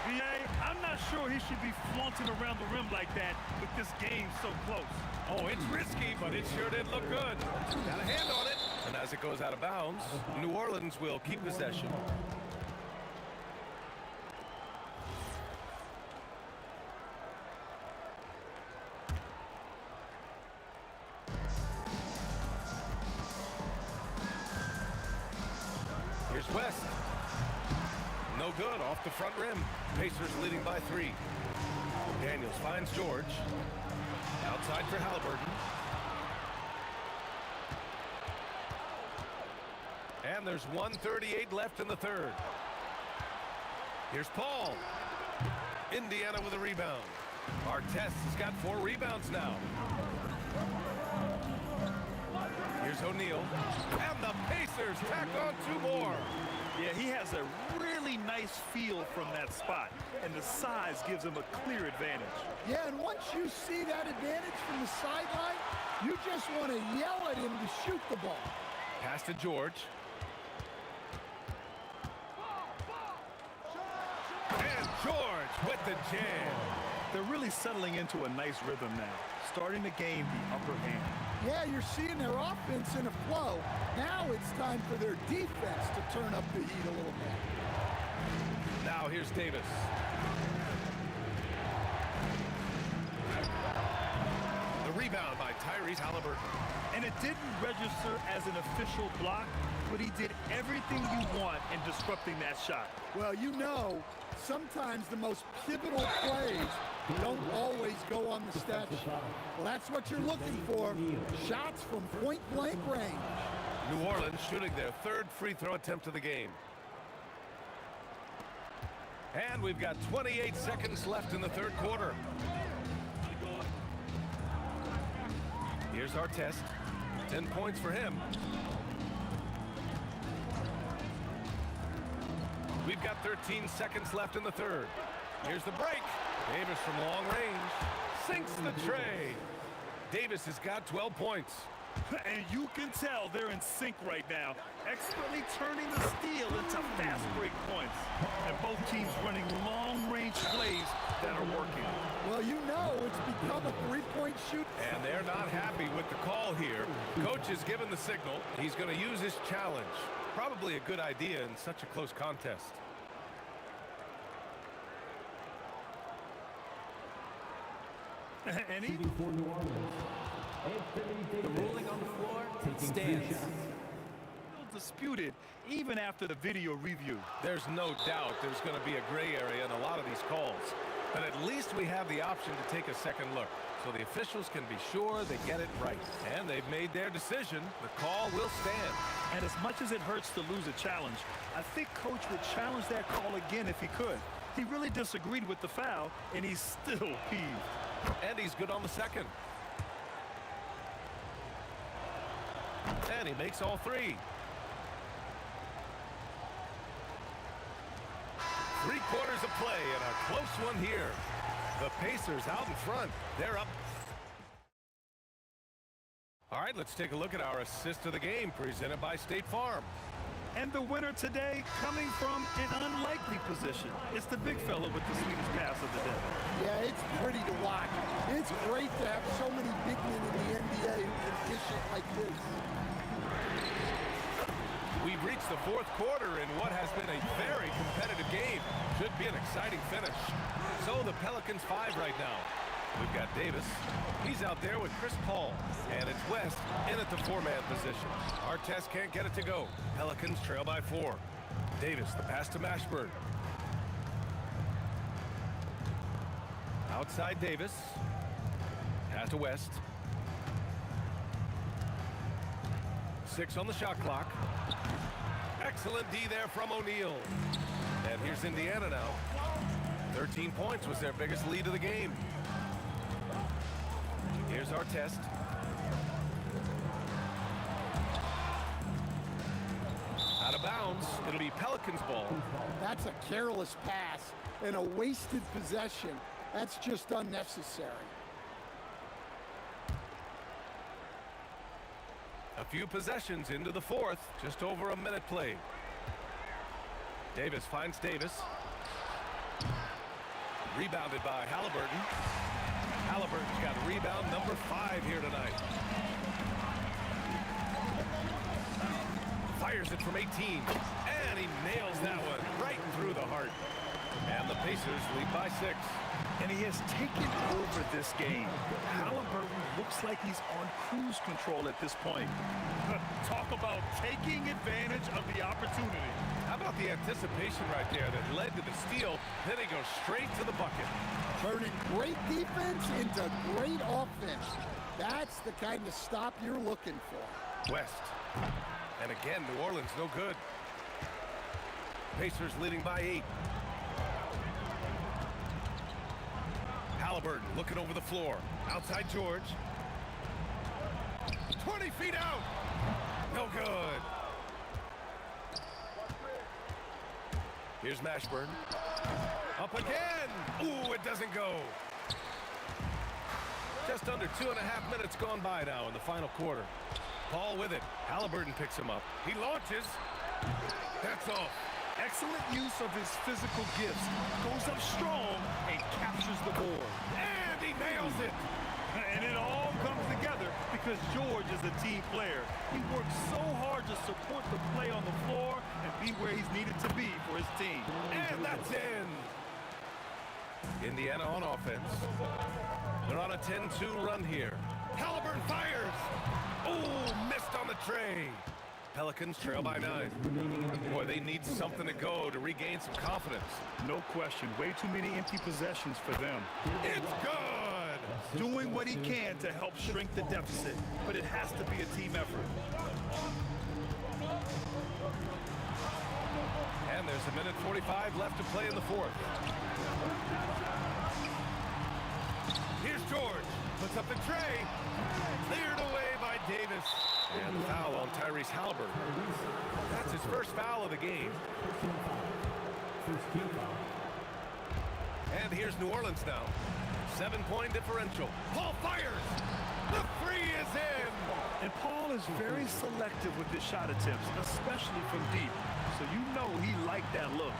B.A., I'm not sure he should be flaunting around the rim like that with this game so close. Oh, it's risky, but it sure did look good. Got a hand on it. And as it goes out of bounds, New Orleans will keep possession. Here's West. No good, off the front rim. Pacers leading by 3. Daniels finds George. Outside for Halliburton. And there's 1:38 left in the third. Here's Paul. Indiana with a rebound. Artest has got 4 rebounds now. Here's O'Neal. And the Pacers tack on 2 more. Yeah, he has a really nice feel from that spot, and the size gives him a clear advantage. Yeah, and once you see that advantage from the sideline, you just want to yell at him to shoot the ball. Pass to George. And George with the jam. They're really settling into a nice rhythm now, starting to gain the upper hand. Yeah, you're seeing their offense in a flow. Now it's time for their defense to turn up the heat a little bit. Now here's Davis. The rebound by Tyrese Halliburton. And it didn't register as an official block, but he did everything you want in disrupting that shot. Well, you know, sometimes the most pivotal plays don't always go on the stat sheet. Well, that's what you're looking for. Shots from point-blank range. New Orleans shooting their 3rd free throw attempt of the game. And we've got 28 seconds left in the 3rd quarter. Here's Artest. 10 points for him. We've got 13 seconds left in the 3rd. Here's the break. Davis from long range sinks the tray. Davis has got 12 points. And you can tell they're in sync right now, expertly turning the steal into fast break points. And both teams running long-range plays that are working. Well, you know it's become a 3-point shoot. And they're not happy with the call here. Coach has given the signal. He's going to use his challenge. Probably a good idea in such a close contest. And he... For New Orleans. The ruling on the floor stands. Disputed even after the video review. There's no doubt there's going to be a gray area in a lot of these calls. But at least we have the option to take a second look, so the officials can be sure they get it right. And they've made their decision. The call will stand. And as much as it hurts to lose a challenge, I think Coach would challenge that call again if he could. He really disagreed with the foul, and he's still peeved. And he's good on the second. And he makes all 3. 3 quarters of play and a close one here. The Pacers out in front. They're up. All right, let's take a look at our assist of the game presented by State Farm. And the winner today coming from an unlikely position. It's the big fella with the sweetest pass of the day. Yeah, it's pretty to watch. It's great to have so many big men in the NBA who can dish it like this. We've reached the 4th quarter in what has been a very competitive game. Should be an exciting finish. So the Pelicans 5 right now. We've got Davis. He's out there with Chris Paul. And it's West in at the 4-man position. Artest can't get it to go. Pelicans trail by 4. Davis, the pass to Mashburn. Outside Davis. Pass to West. 6 on the shot clock. Excellent D there from O'Neal. And here's Indiana now. 13 points was their biggest lead of the game. Here's Artest. Out of bounds. It'll be Pelicans ball. That's a careless pass and a wasted possession. That's just unnecessary. A few possessions into the 4th. Just over a minute played. Davis finds Davis. Rebounded by Halliburton. Halliburton's got rebound number 5 here tonight. Fires it from 18. And he nails that one right through the heart. And the Pacers lead by 6. And he has taken over this game. Halliburton looks like he's on cruise control at this point. Talk about taking advantage of the opportunity. the anticipation right there that led to the steal. Then he goes straight to the bucket. Turning great defense into great offense. That's the kind of stop you're looking for. West. And again, New Orleans no good. Pacers leading by 8. Halliburton looking over the floor. Outside George. 20 feet out. No good. Here's Mashburn. Up again. Ooh, it doesn't go. Just under 2.5 minutes gone by now in the final quarter. Paul with it. Halliburton picks him up. He launches. That's off. Excellent use of his physical gifts. Goes up strong and captures the board. And he nails it. And it all comes together because George is a team player. He works so hard to support the play on the floor and be where he's needed to be for his team. And that's in. Indiana on offense. They're on a 10-2 run here. Halliburton fires. Oh, missed on the tray. Pelicans trail by 9. Boy, they need something to go to regain some confidence. No question. Way too many empty possessions for them. It's good. Doing what he can to help shrink the deficit, but it has to be a team effort. And there's a minute 45 left to play in the fourth. Here's George. Puts up the tray. Cleared away by Davis. And the foul on Tyrese Halliburton. That's his first foul of the game. And here's New Orleans now. 7-point differential. Paul fires. The three is in. And Paul is very selective with his shot attempts, especially from deep. So you know he liked that look.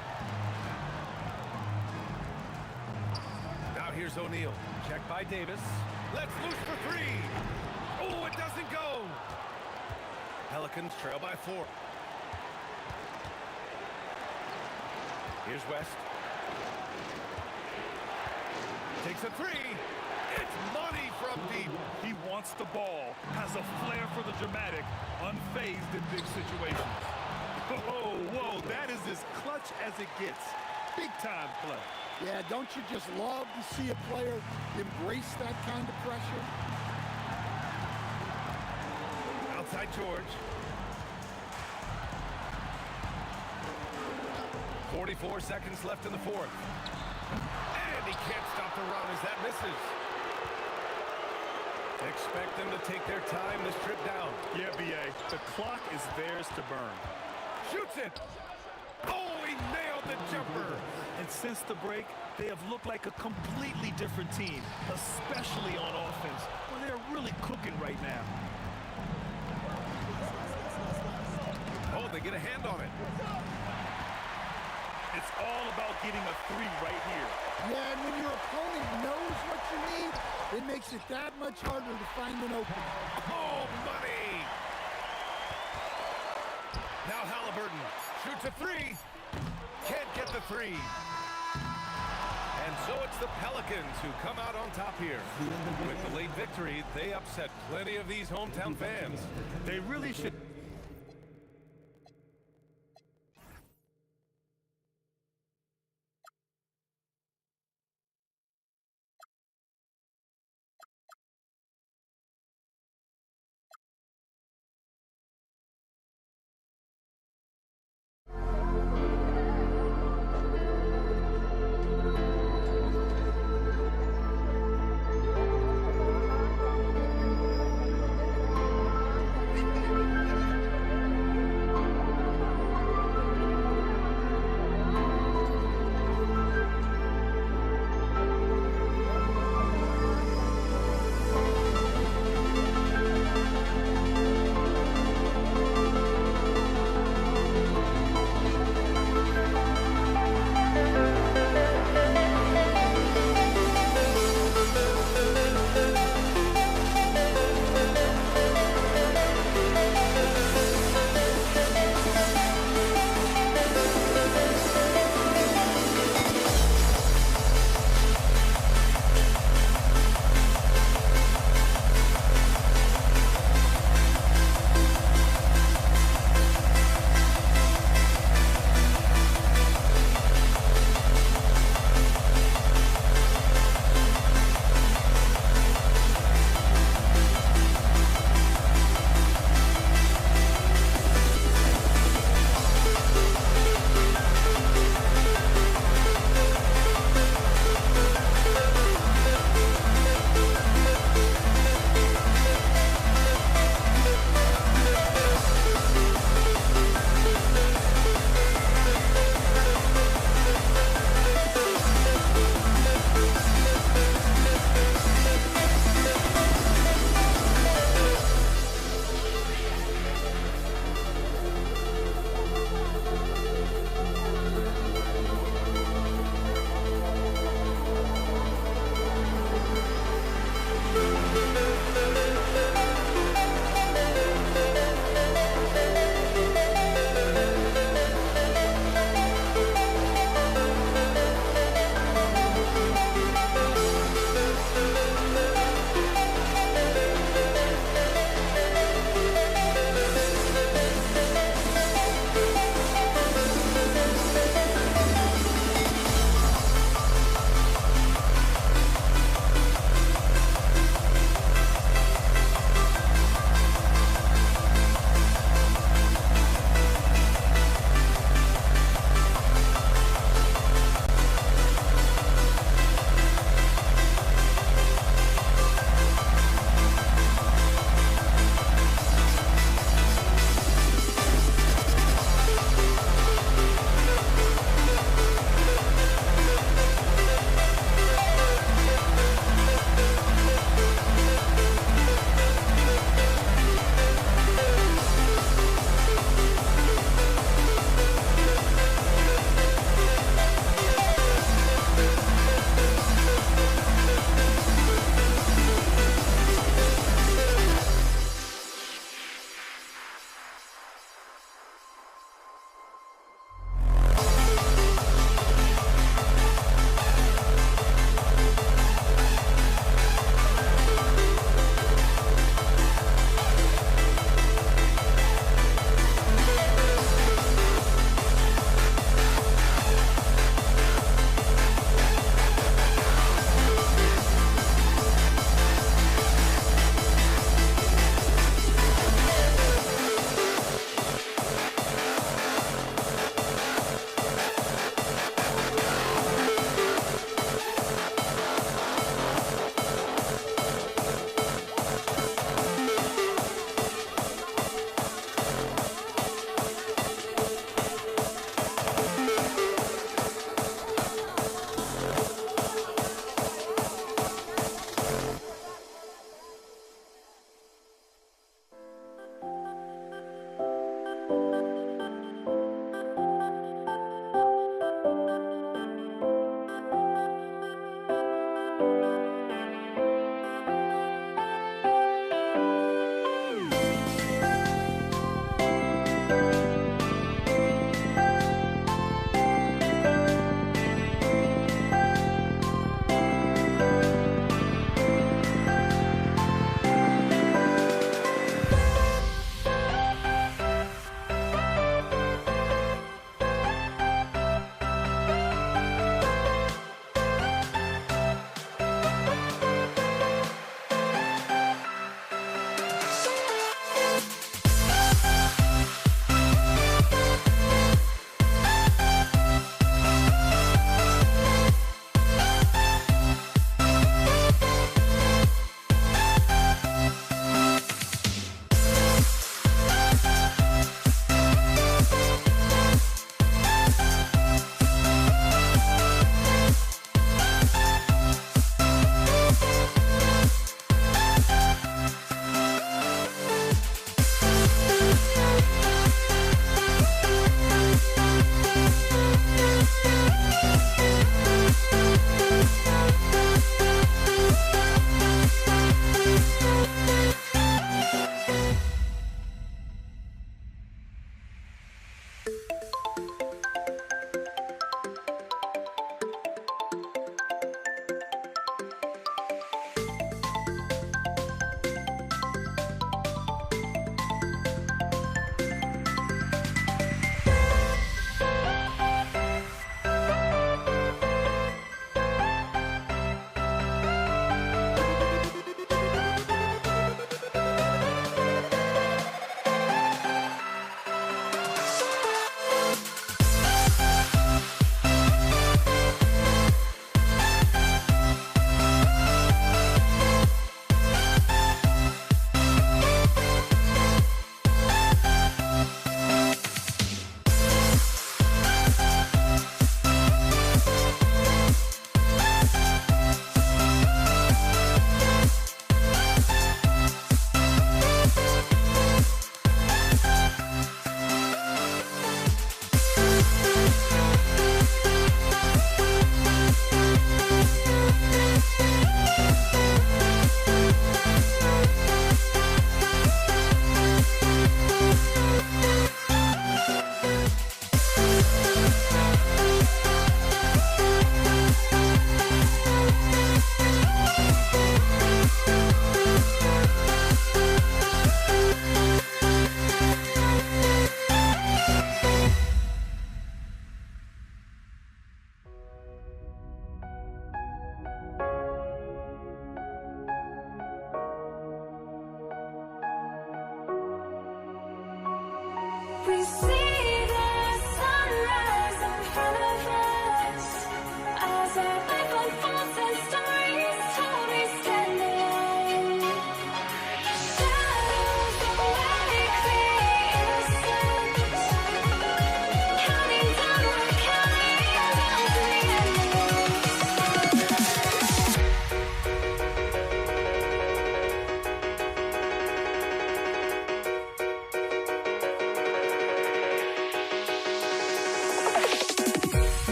Now here's O'Neal. Checked by Davis. Let's loose for 3. Oh, it doesn't go. Pelicans trail by 4. Here's West. Takes a 3. It's money from deep. He wants the ball, has a flair for the dramatic, unfazed in big situations. Whoa, whoa, that is as clutch as it gets. Big time play. Yeah, don't you just love to see a player embrace that kind of pressure? Outside George. 44 seconds left in the fourth. And he can't stop the run as that misses. Expect them to take their time this trip down. Yeah, B.A., the clock is theirs to burn. Shoots it. Oh, he nailed the jumper. And since the break, they have looked like a completely different team, especially on offense, where they're really cooking right now. Oh, they get a hand on it. It's all about getting a 3 right here. Yeah, and when your opponent knows what you need, it makes it that much harder to find an opening. Oh, money! Now Halliburton shoots a 3. Can't get the 3. And so it's the Pelicans who come out on top here. With the late victory, they upset plenty of these hometown fans. They really should.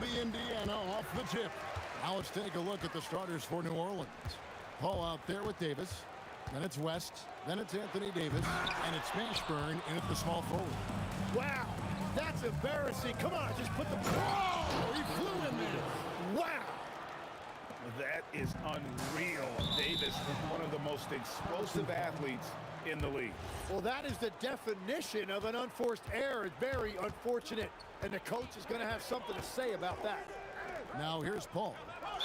the Indiana off the tip. Now let's take a look at the starters for New Orleans. Paul out there with Davis. Then it's West. Then it's Anthony Davis. And it's Mashburn in at the small forward. Wow, that's embarrassing. Come on, just put the... Whoa, he flew in there. Wow. That is unreal. Davis, one of the most explosive athletes in the league. Well, that is the definition of an unforced error. It's very unfortunate, and the coach is going to have something to say about that. Now here's Paul.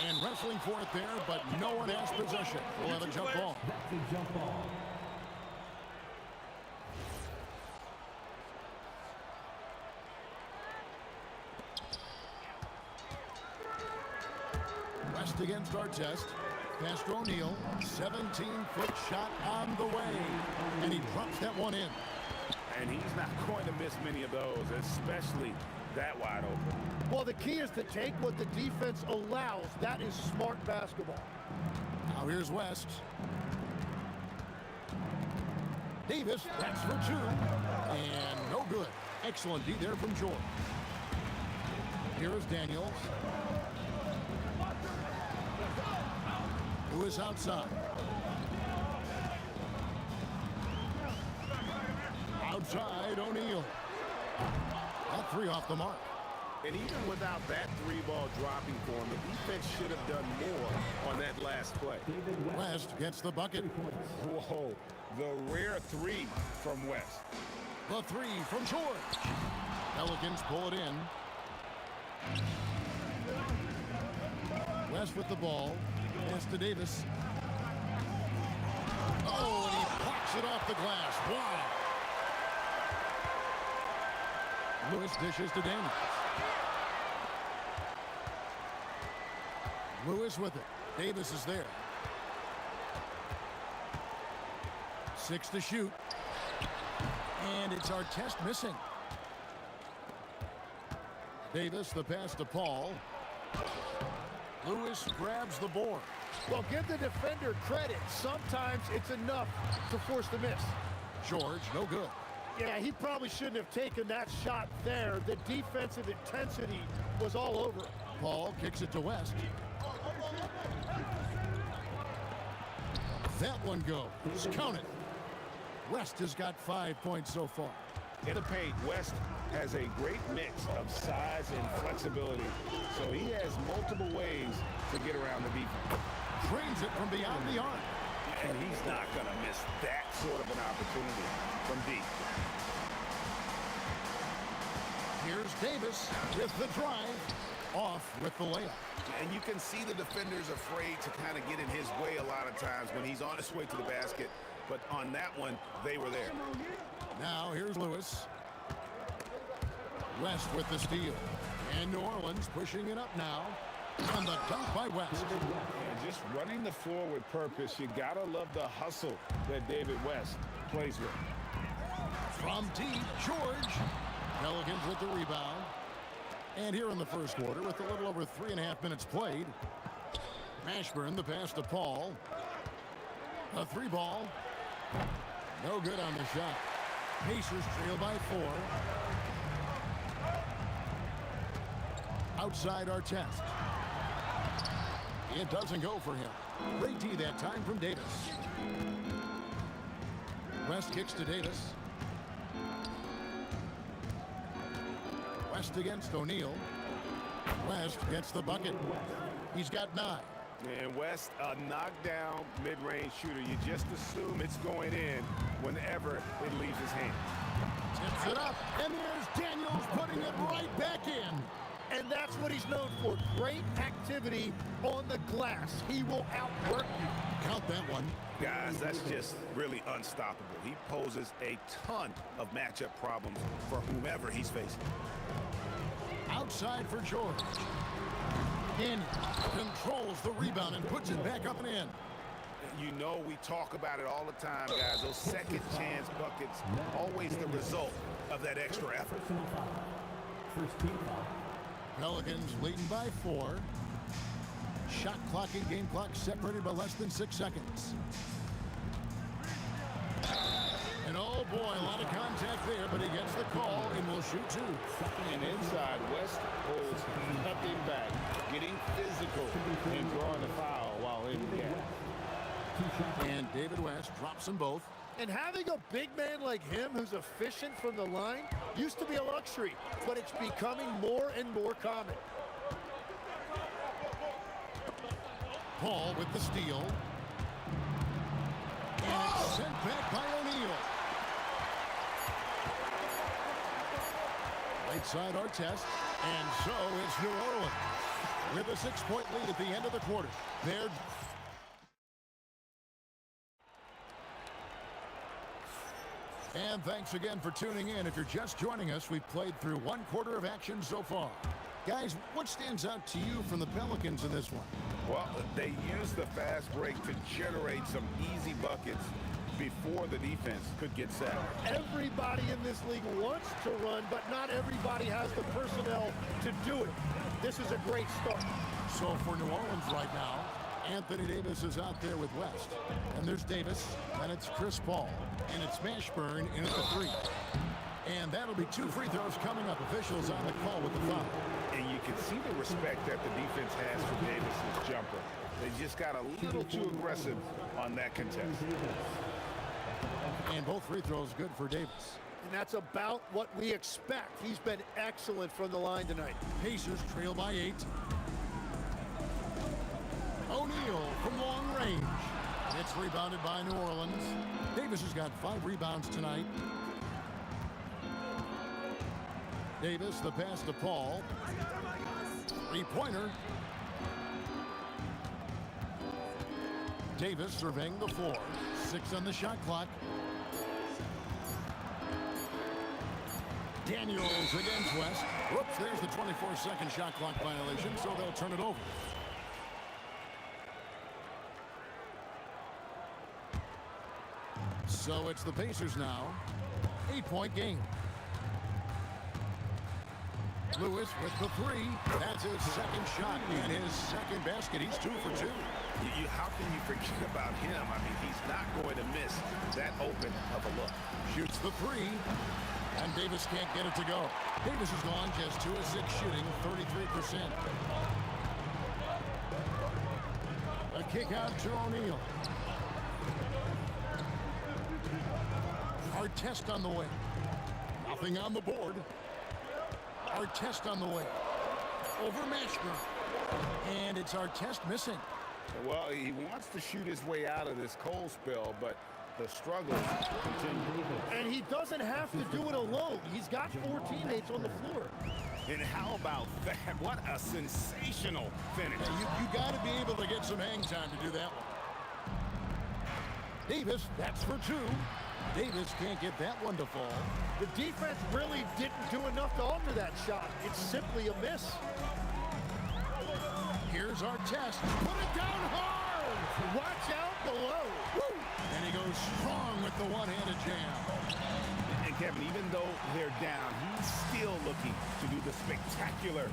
And wrestling for it there, but no one has possession. We'll have a jump ball. That's a jump ball. West against Artest. Pass to O'Neal. 17-foot shot on the way. And he drops that one in. And he's not going to miss many of those, especially that wide open. Well, the key is to take what the defense allows. That is smart basketball. Now here's West. Davis, that's for two. And no good. Excellent D there from George. Here is Daniels. Lewis outside. Outside, O'Neal. That three off the mark. And even without that three-ball dropping for him, the defense should have done more on that last play. West gets the bucket. Whoa, the rare three from West. The three from George. Pelicans pull it in. West with the ball. Pass to Davis. Oh, and he blocks it off the glass. Wow. Lewis dishes to Daniels. Lewis with it. Davis is there. 6 to shoot. And it's Artest missing. Davis, the pass to Paul. Lewis grabs the board. Well, give the defender credit. Sometimes it's enough to force the miss. George, no good. Yeah, he probably shouldn't have taken that shot there. The defensive intensity was all over it. Paul kicks it to West. That one goes. Count it. West has got 5 points so far. In the paint, West has a great mix of size and flexibility, so he has multiple ways to get around the defense. Trains it from beyond the arc. And he's not going to miss that sort of an opportunity from deep. Here's Davis with the drive. Off with the layup. And you can see the defenders afraid to kind of get in his way a lot of times when he's on his way to the basket. But on that one, they were there. Now here's Lewis. West with the steal. And New Orleans pushing it up now. On the dunk by West. And just running the floor with purpose. You gotta love the hustle that David West plays with. From deep, George. Pelicans with the rebound. And here in the first quarter, with a little over 3.5 minutes played, Mashburn, the pass to Paul. A three ball. No good on the shot. Pacers trail by 4. Outside Artest. It doesn't go for him. Great D that time from Davis. West kicks to Davis. West against O'Neal. West gets the bucket. He's got 9. And West, a knockdown mid-range shooter. You just assume it's going in whenever it leaves his hand. Tips it up, and there's Daniels putting it right back in. And that's what he's known for. Great activity on the glass. He will outwork you. Count that one. Guys, that's just really unstoppable. He poses a ton of matchup problems for whomever he's facing. Outside for George. Daniels controls the rebound and puts it back up and in. You know we talk about it all the time, guys. Those second chance buckets, always the result of that extra effort. First team foul. Pelicans leading by 4. Shot clock and game clock separated by less than 6 seconds. And oh boy, a lot of contact there, but he gets the call and will shoot 2. And inside, West holds nothing physical in drawing the foul while in the gap. And David West drops them both. And having a big man like him who's efficient from the line used to be a luxury, but it's becoming more and more common. Paul with the steal. And it's sent back by O'Neal. Right side Artest. And so it's New Orleans with a 6-point lead at the end of the quarter. They're And thanks again for tuning in. If you're just joining us, we've played through one quarter of action so far. Guys, what stands out to you from the Pelicans in this one? Well, they used the fast break to generate some easy buckets before the defense could get set. Everybody in this league wants to run, but not everybody has the personnel to do it. This is a great start. So for New Orleans right now, Anthony Davis is out there with West. And there's Davis, and it's Chris Paul. And it's Mashburn in at the 3. And that'll be 2 free throws coming up. Officials on the call with the foul. And you can see the respect that the defense has for Davis's jumper. They just got a little too aggressive on that contest. And both free throws good for Davis. And that's about what we expect. He's been excellent from the line tonight. Pacers trail by 8. O'Neal from long range. It's rebounded by New Orleans. Davis has got 5 rebounds tonight. Davis, the pass to Paul. 3-pointer. Davis surveying the floor. 6 on the shot clock. Daniels against West. Whoops, there's the 24-second shot clock violation, so they'll turn it over. So it's the Pacers now. 8-point game. Lewis with the 3. That's his second shot and his second basket. He's 2 for 2. How can you forget about him? I mean, he's not going to miss that open of a look. Shoots the 3. And Davis can't get it to go. Davis has gone just 2 of 6 shooting, 33%. A kick out to O'Neal. Artest on the way. Nothing on the board. Artest on the way. Over Mashburn. And it's Artest missing. Well, he wants to shoot his way out of this cold spell, but the struggles continue. And he doesn't have to do it alone. He's got 4 teammates on the floor. And how about that? What a sensational finish. Yeah, you got to be able to get some hang time to do that one. Davis, that's for 2. Davis can't get that one to fall. The defense really didn't do enough to alter that shot. It's simply a miss. Here's Artest. Put it down hard. Watch out below. Woo! And he goes strong with the one-handed jam. And Kevin, even though they're down, he's still looking to do the spectacular,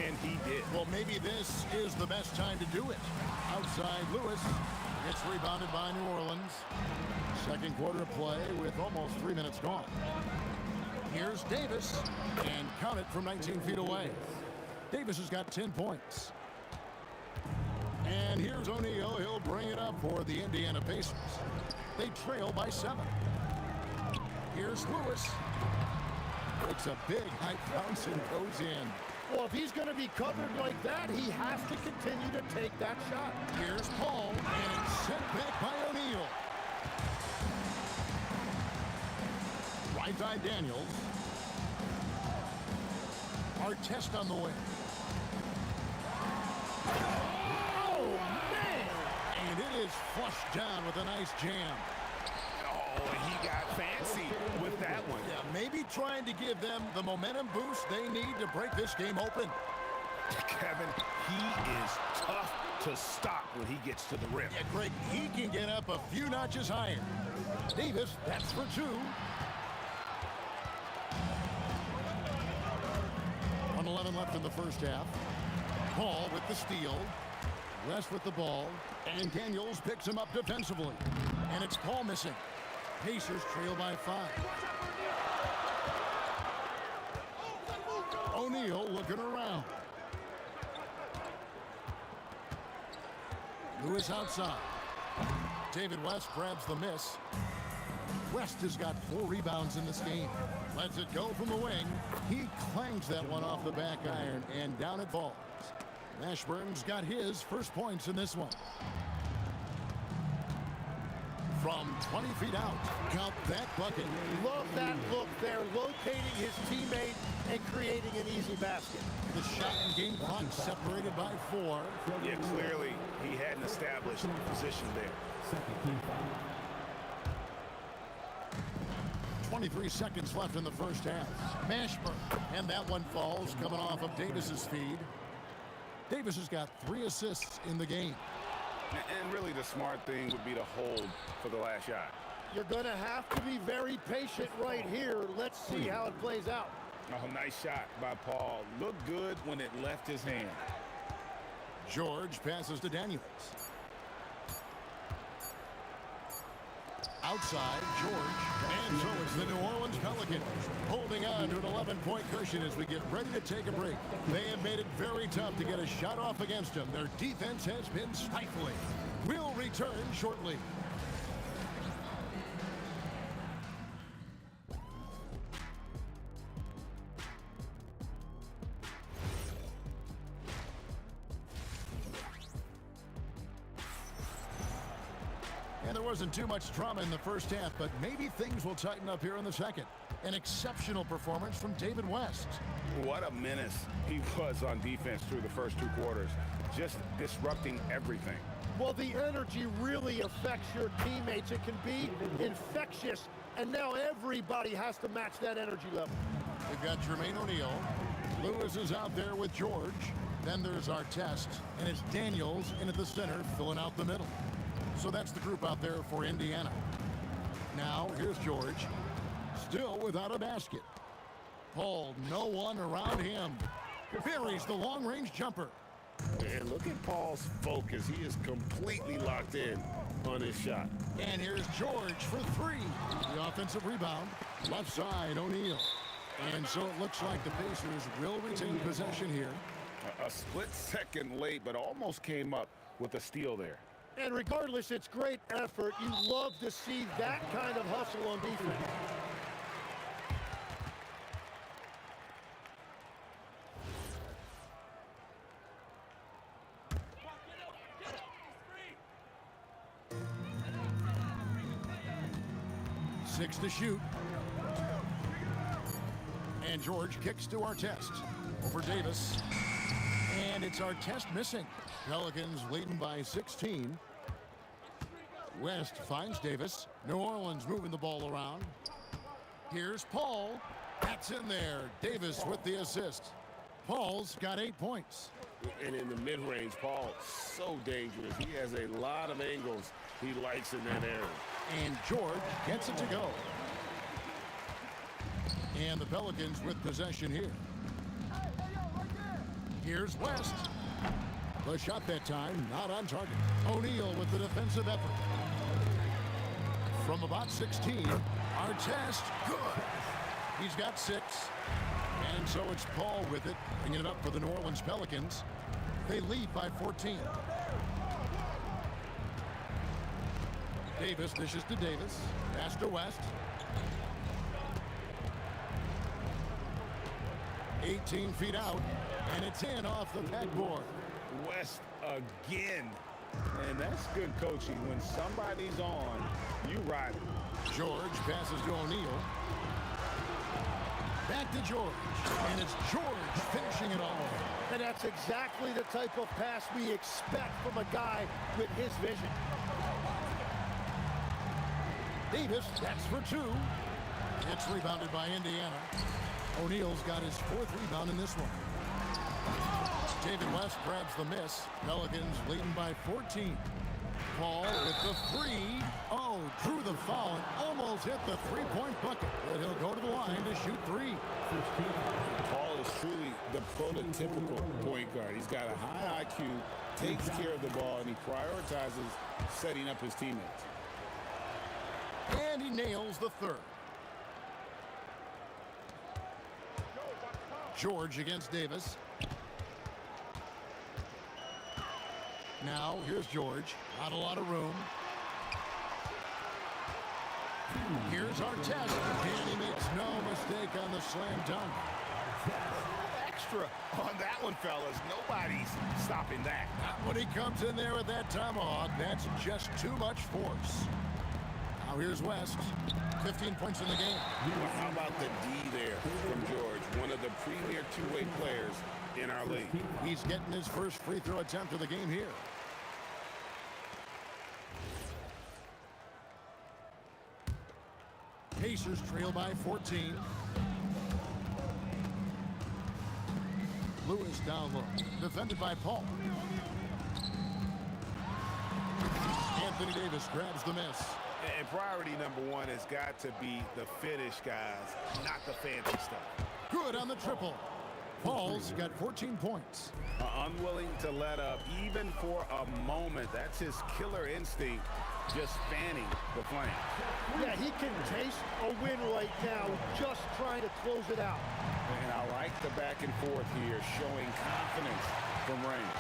and he did. Well, maybe this is the best time to do it. Outside, Lewis gets rebounded by New Orleans. Second quarter of play with almost 3 minutes gone. Here's Davis, and count it from 19 feet away. Davis has got 10 points. And here's O'Neal. He'll bring it up for the Indiana Pacers. They trail by 7. Here's Lewis. Takes a big high bounce and goes in. Well, if he's going to be covered like that, he has to continue to take that shot. Here's Paul, and it's sent back by O'Neal. Right by Daniels. Artest on the way. Oh, man! And it is flushed down with a nice jam. Oh, he got fancy with that one. Yeah, maybe trying to give them the momentum boost they need to break this game open. Kevin, he is tough to stop when he gets to the rim. Yeah, Greg, he can get up a few notches higher. Davis, that's for 2. 1:11 left in the first half. Paul with the steal. West with the ball. And Daniels picks him up defensively. And it's Paul missing. Pacers trail by 5. O'Neal looking around. Lewis outside. David West grabs the miss. West has got 4 rebounds in this game. Lets it go from the wing. He clangs that one off the back iron, and down it falls. Mashburn's got his first points in this one. From 20 feet out, count that bucket. Love that look there, locating his teammate and creating an easy basket. The shot and game clock separated by 4. Yeah, clearly he hadn't established position there. 23 seconds left in the first half. Mashburn, and that one falls, coming off of Davis's feed. Davis has got 3 assists in the game. And really the smart thing would be to hold for the last shot. You're going to have to be very patient right here. Let's see how it plays out. Oh, nice shot by Paul. Looked good when it left his hand. George passes to Daniels. Outside, George. And so it's the New Orleans Pelicans holding on to an 11-point cushion as we get ready to take a break. They have made it very tough to get a shot off against them. Their defense has been stifling. We'll return shortly. And there wasn't too much drama in the first half, but maybe things will tighten up here in the second. An exceptional performance from David West. What a menace he was on defense through the first 2 quarters, just disrupting everything. Well, the energy really affects your teammates. It can be infectious, and now everybody has to match that energy level. We've got Jermaine O'Neal. Lewis is out there with George. Then there's our test, and it's Daniels in at the center, filling out the middle. So that's the group out there for Indiana. Now, here's George, still without a basket. Paul, no one around him. Buries the long-range jumper. And look at Paul's focus. He is completely locked in on his shot. And here's George for 3. The offensive rebound, left side, O'Neal. And so it looks like the Pacers will retain possession here. A split second late, but almost came up with a steal there. And regardless, it's great effort. You love to see that kind of hustle on defense. Six to shoot. And George kicks to Artest. Over Davis. And it's Artest missing. Pelicans leading by 16. West finds Davis. New Orleans moving the ball around. Here's Paul. That's in there. Davis with the assist. Paul's got 8 points. And in the mid-range, Paul, so dangerous. He has a lot of angles he likes in that area. And George gets it to go. And the Pelicans with possession here. Here's West. The shot that time, not on target. O'Neal with the defensive effort. From about 16, Artest, good. He's got 6. And so it's Paul with it, bringing it up for the New Orleans Pelicans. They lead by 14. Davis dishes to Davis. Pass to West. 18 feet out, and it's in off the backboard. West again. And that's good coaching. When somebody's on, you ride it. George passes to O'Neal. Back to George. And it's George finishing it off. And that's exactly the type of pass we expect from a guy with his vision. Davis, that's for 2. It's rebounded by Indiana. O'Neal's got his 4th rebound in this one. David West grabs the miss. Pelicans leading by 14. Paul with the 3. Oh, drew the foul and almost hit the 3-point bucket. But he'll go to the line to shoot 3. Paul is truly the prototypical point guard. He's got a high IQ, takes care of the ball, and he prioritizes setting up his teammates. And he nails the 3rd. George against Davis. Now, here's George. Not a lot of room. Here's Artest, and he makes no mistake on the slam dunk. Extra on that one, fellas. Nobody's stopping that. Not when he comes in there with that tomahawk. That's just too much force. Now here's West. 15 points in the game. Well, how about the D there from George? One of the premier two-way players in our league. He's getting his first free throw attempt of the game here. Pacers trail by 14. Lewis down low. Defended by Paul. Anthony Davis grabs the miss. And priority number one has got to be the finish, guys, not the fancy stuff. Good on the triple. Paul's got 14 points. Unwilling to let up even for a moment. That's his killer instinct, just fanning the flame. Yeah, he can taste a win right now, just trying to close it out. And I like the back and forth here, showing confidence from Rain.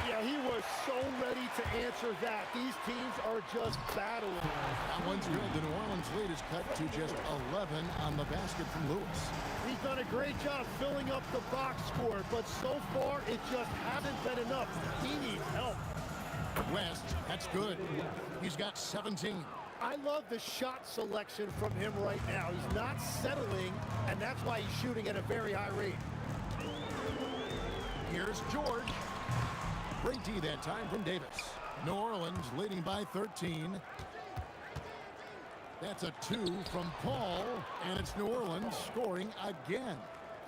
Yeah, he was so ready to answer that. These teams are just battling. That one's good. The New Orleans lead is cut to just 11 on the basket from Lewis. He's done a great job filling up the box score, but so far it just hasn't been enough. He needs help. West, that's good. He's got 17. I love the shot selection from him right now. He's not settling, and that's why he's shooting at a very high rate. Here's George. Great D that time from Davis. New Orleans leading by 13. That's a 2 from Paul, and it's New Orleans scoring again.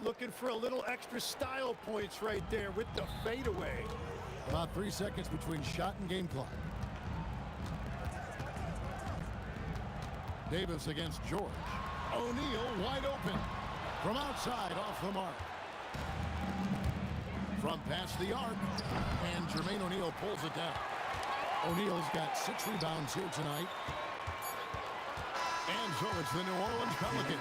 Looking for a little extra style points right there with the fadeaway. About 3 seconds between shot and game clock. Davis against George. O'Neal wide open. From outside, off the mark. From past the arc, and Jermaine O'Neal pulls it down. O'Neal's got 6 rebounds here tonight. And so it's the New Orleans Pelicans.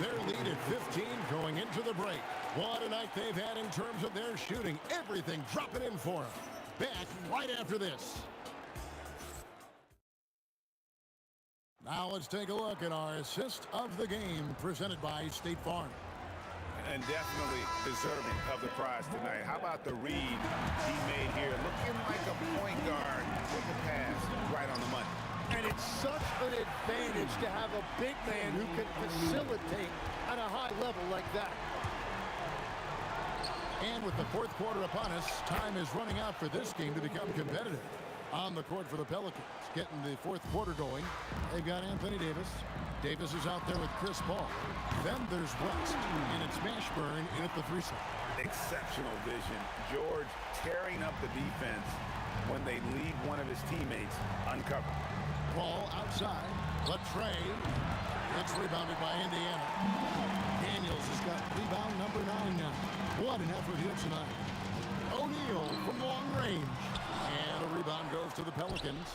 Their lead at 15 going into the break. What a night they've had in terms of their shooting. Everything dropping in for them. Back right after this. Now let's take a look at our assist of the game presented by State Farm. And definitely deserving of the prize tonight. How about the read he made here? Looking like a point guard with the pass right on the money. And it's such an advantage to have a big man who can facilitate at a high level like that. And with the fourth quarter upon us, time is running out for this game to become competitive. On the court for the Pelicans, getting the fourth quarter going. They've got Anthony Davis. Davis is out there with Chris Paul. Then there's West, and it's Mashburn in at the 3-side. Exceptional vision. George tearing up the defense when they leave one of his teammates uncovered. Paul outside. Latre. It's rebounded by Indiana. Daniels has got rebound number 9 now. What an effort here tonight. O'Neal from long range. And a rebound goes to the Pelicans.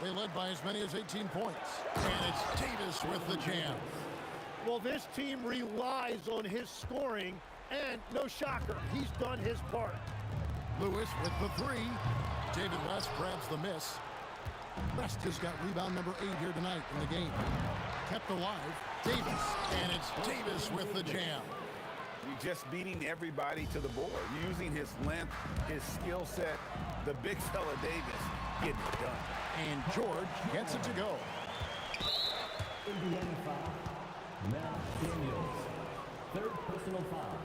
They led by as many as 18 points. And it's Davis with the jam. Well, this team relies on his scoring, and no shocker, he's done his part. Lewis with the 3. David West grabs the miss. West has got rebound number 8 here tonight in the game. Kept alive. Davis. And it's Davis with the jam. Just beating everybody to the board, using his length, his skill set. The big fella Davis getting it done. And George gets it to go. Indiana foul. Matt Daniels. Third personal foul.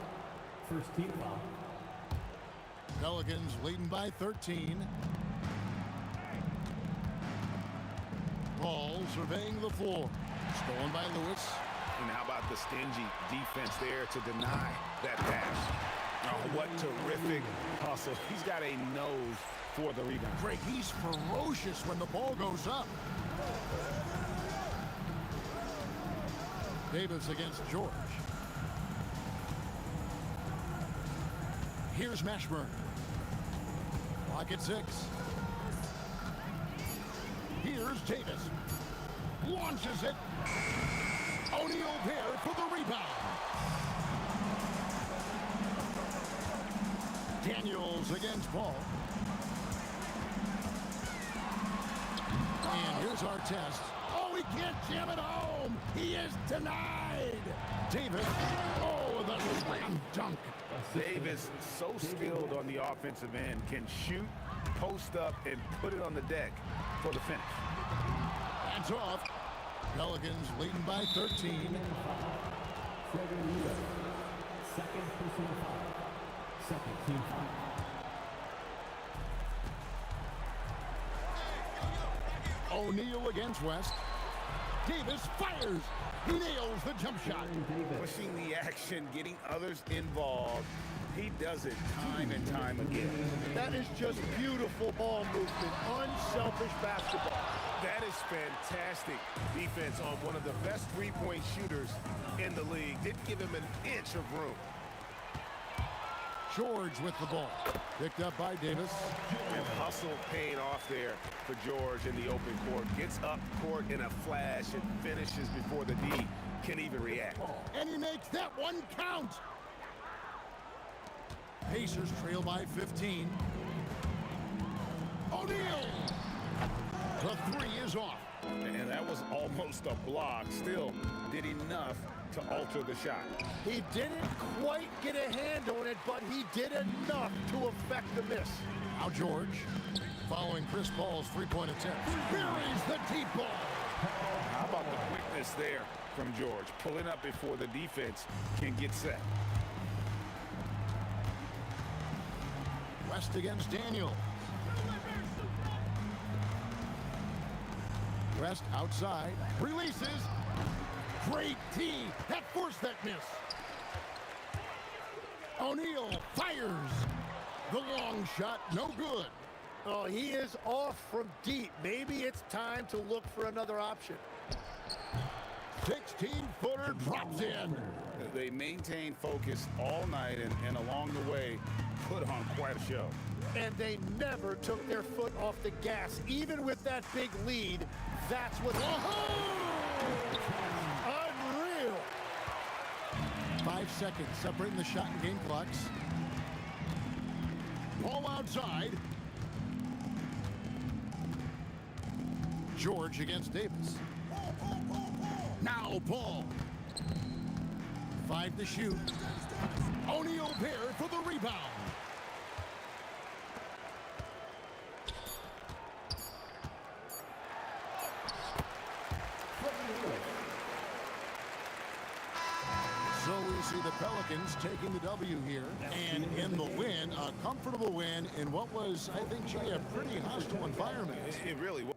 First team foul. Pelicans leading by 13. Paul surveying the floor. Stolen by Lewis. And how about the stingy defense there to deny that pass? Oh, what terrific hustle. He's got a nose for the rebound. Greg, he's ferocious when the ball goes up. Davis against George. Here's Mashburn. Clock at 6. Here's Davis. Launches it. O'Neal there for the rebound. Daniels against Paul. And here's our test. Oh, he can't jam it home. He is denied. Davis. Oh, the slam dunk. Davis, so skilled on the offensive end, can shoot, post up, and put it on the deck for the finish. That's off. Pelicans leading by 13. Second personal foul. Second team foul. O'Neal against West. Davis fires. He nails the jump shot. Pushing the action, getting others involved. He does it time and time again. That is just beautiful ball movement, unselfish basketball. That is fantastic defense on one of the best three-point shooters in the league. Didn't give him an inch of room. George with the ball. Picked up by Davis. And hustle paying off there for George in the open court. Gets up court in a flash and finishes before the D can even react. And he makes that one count. Pacers trail by 15. O'Neal. The three is off. And that was almost a block. Still did enough to alter the shot. He didn't quite get a hand on it, but he did enough to affect the miss. Now George, following Chris Paul's three-point attempt, buries the deep ball. How about the quickness there from George? Pulling up before the defense can get set. West against Daniel. West outside, releases. Great D that forced that miss. O'Neal fires. The long shot, no good. Oh, he is off from deep. Maybe it's time to look for another option. 16-footer drops in. They maintained focus all night and along the way put on quite a show. And they never took their foot off the gas. Even with that big lead, that's what... Unreal! 5 seconds separating the shot and game clocks. Paul outside. George against Davis. Now Paul. 5 to shoot. O'Neal there for the rebound. So we see the Pelicans taking the W here, and in the win, a comfortable win in what was, I think, Jay, a pretty hostile environment. It really was.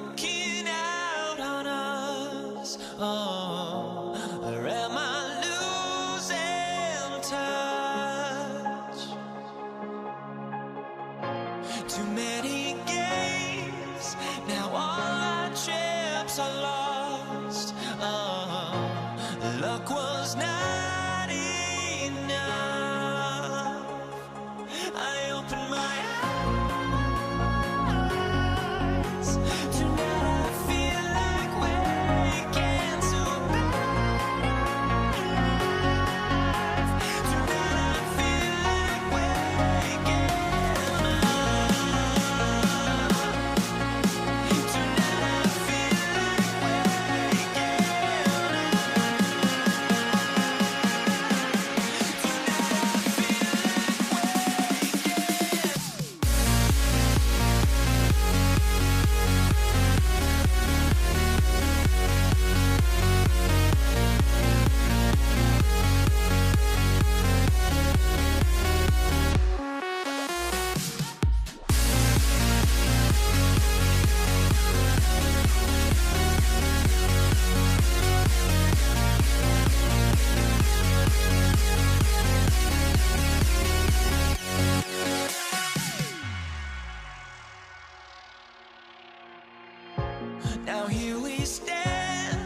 walking out on us? Oh, or am I losing touch? Too many games, now all our chips are lost. Oh, luck was not enough. I opened my eyes. Tonight I feel like waking to life. Tonight I feel like waking up. Tonight I feel like now here we stand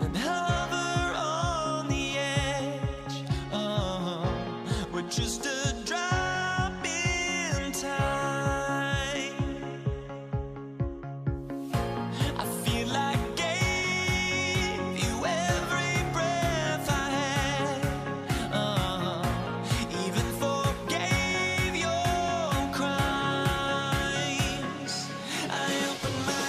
and hover on the edge. Oh, we're just a drop in time. I feel like I gave you every breath I had. Oh, even forgave your crimes. I opened my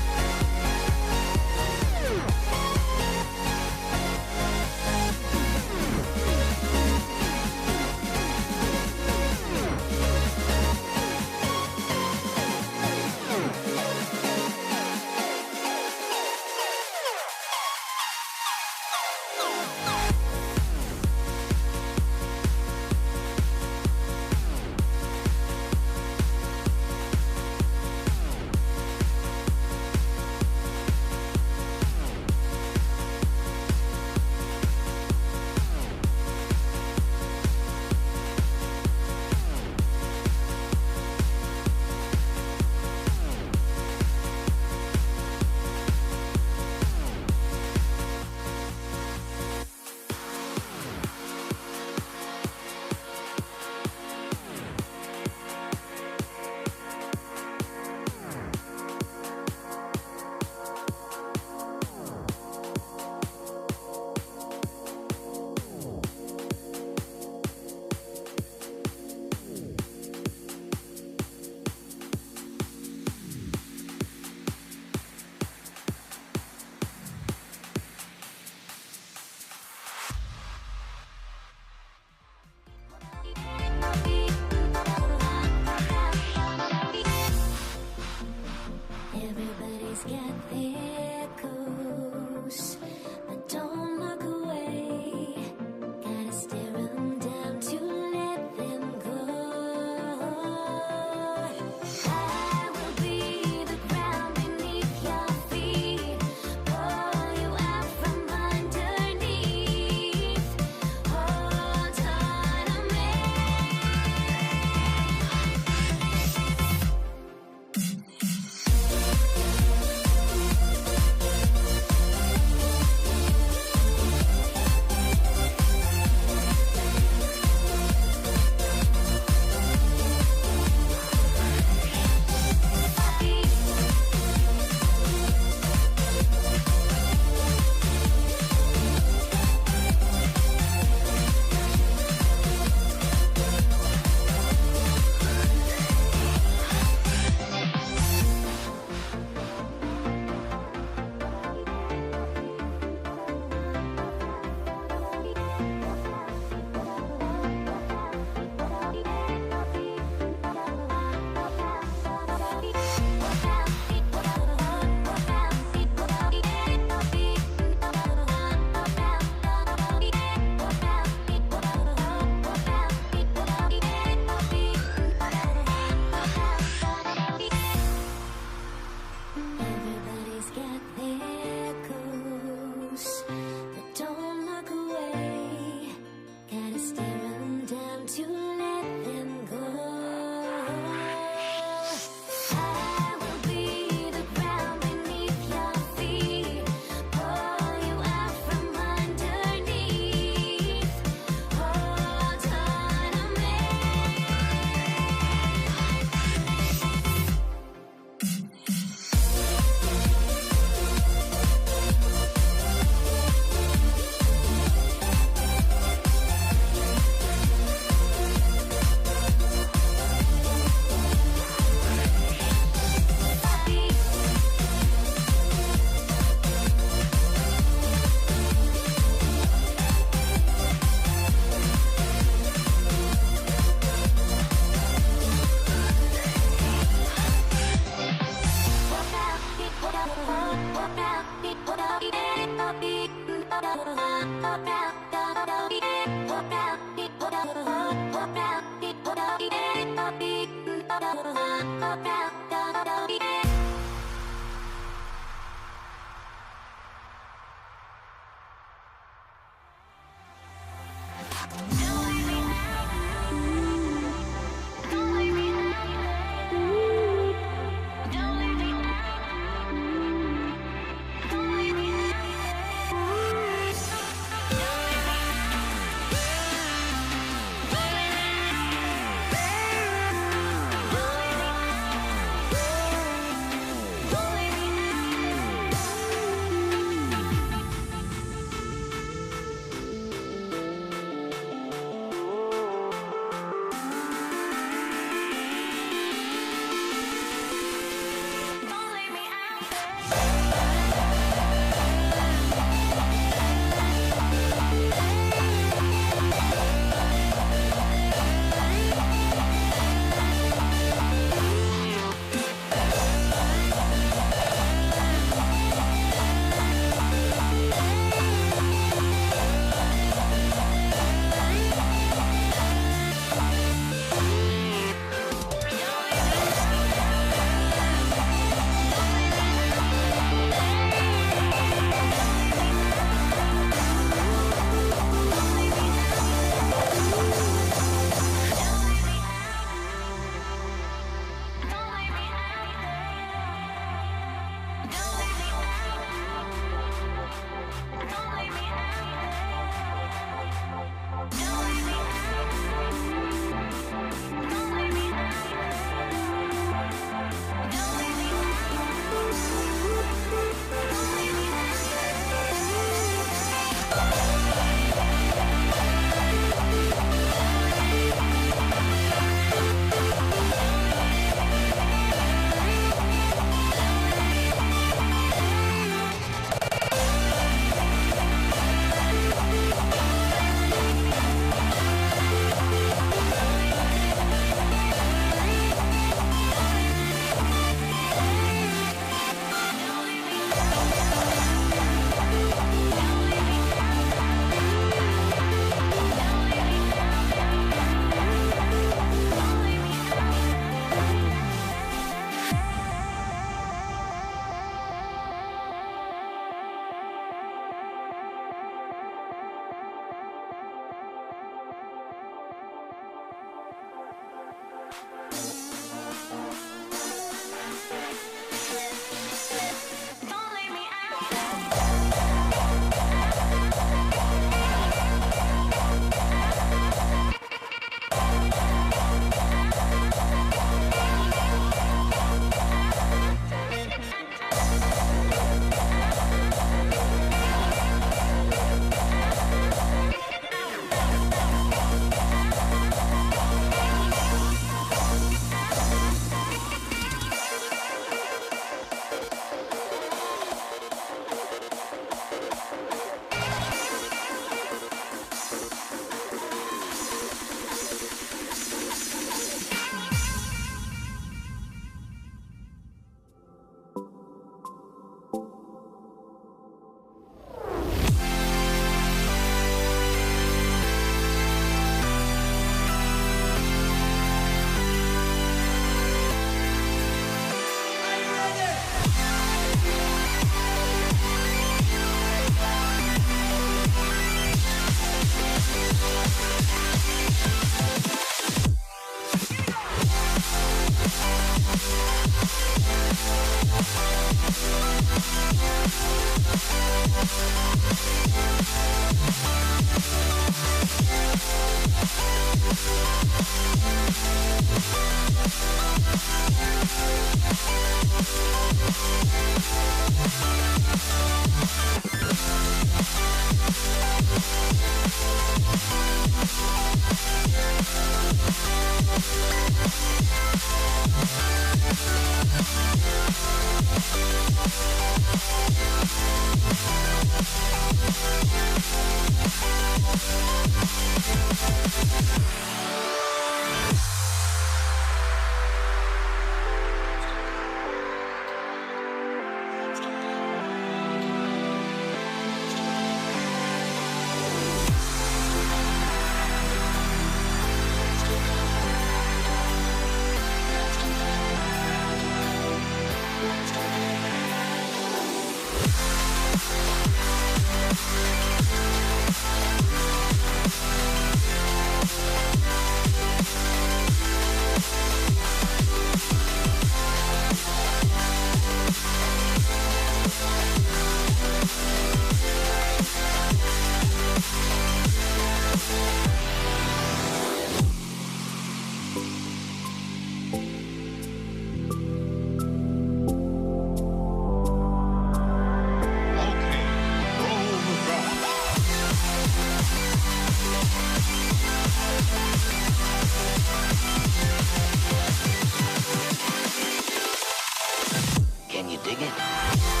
Can you dig it?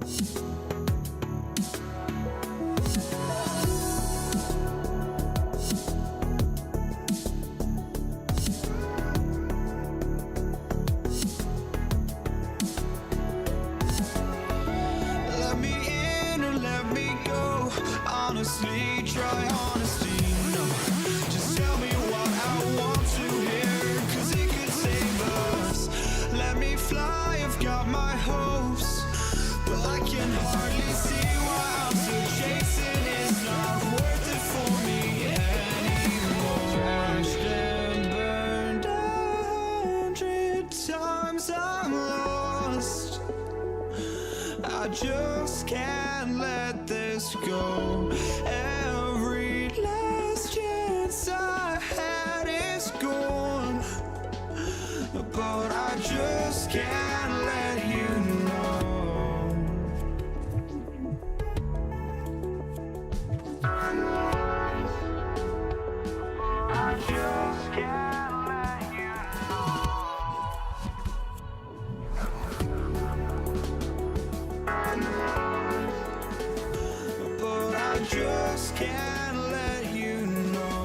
Let me in or let me go. Honestly, try honesty. No, just tell me what I want to hear, 'cause it could save us. Let me fly, I've got my hopes, but I can hardly see why I'm still chasing. It's not worth it for me anymore. Crashed and burned 100 times, I'm lost. I just can't let this go. Every last chance I had is gone, but I just can't let you know. I just can't let you know. But I just can't let you know.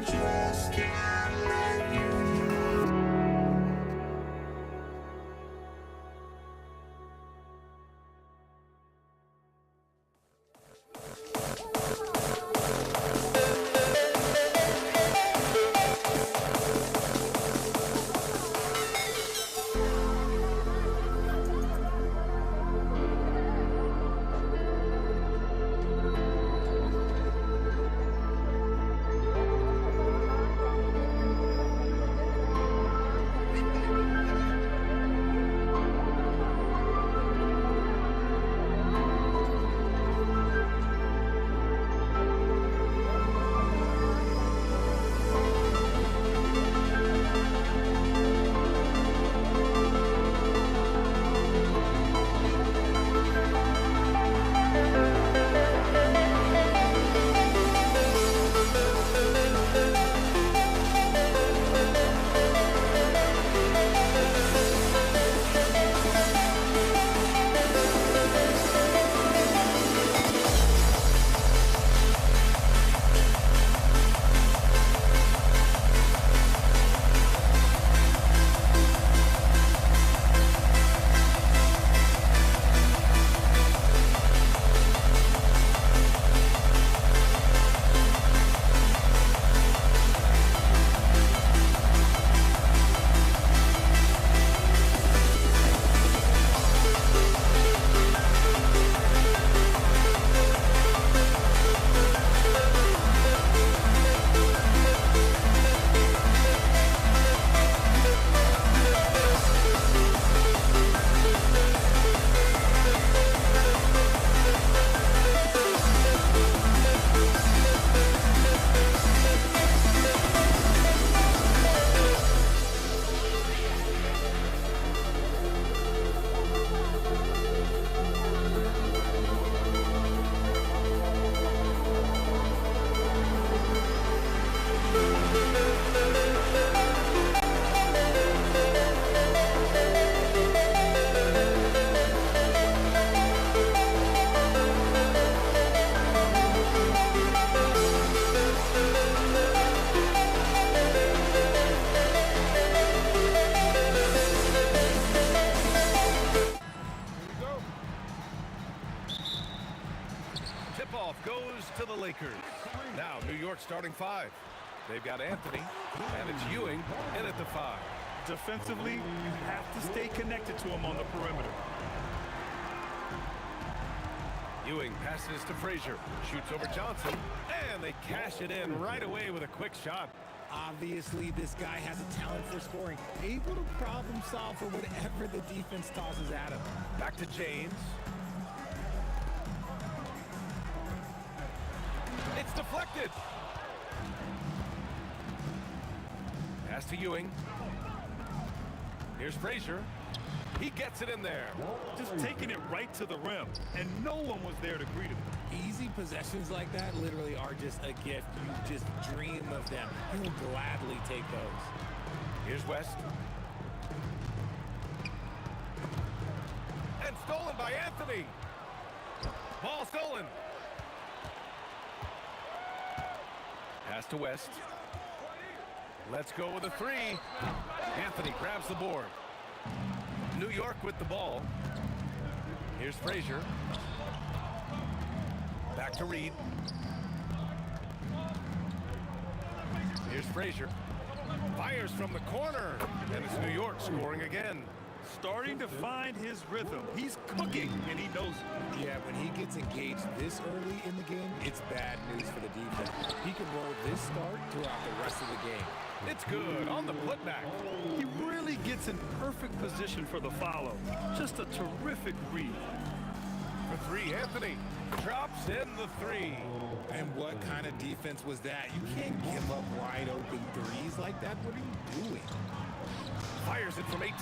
just can't let you know. Lakers. Now, New York starting 5. They've got Anthony, and it's Ewing in at the 5. Defensively, you have to stay connected to him on the perimeter. Ewing passes to Frazier, shoots over Johnson, and they cash it in right away with a quick shot. Obviously, this guy has a talent for scoring, able to problem solve for whatever the defense tosses at him. Back to James. It's deflected. Pass to Ewing. Here's Frazier. He gets it in there. Just taking it right to the rim, and no one was there to greet him. Easy possessions like that literally are just a gift. You just dream of them. You'll gladly take those. Here's West. And stolen by Anthony. Ball stolen. Pass to West. Let's go with a 3. Anthony grabs the board. New York with the ball. Here's Frazier. Back to Reed. Here's Frazier. Fires from the corner. And it's New York scoring again. Starting to find his rhythm. He's cooking, and he knows it. Yeah, when he gets engaged this early in the game, it's bad news for the defense. He can roll this start throughout the rest of the game. It's good on the putback. He really gets in perfect position for the follow. Just a terrific read. For 3, Anthony drops in the 3. And what kind of defense was that? You can't give up wide open threes like that. What are you doing? Fires it from 18.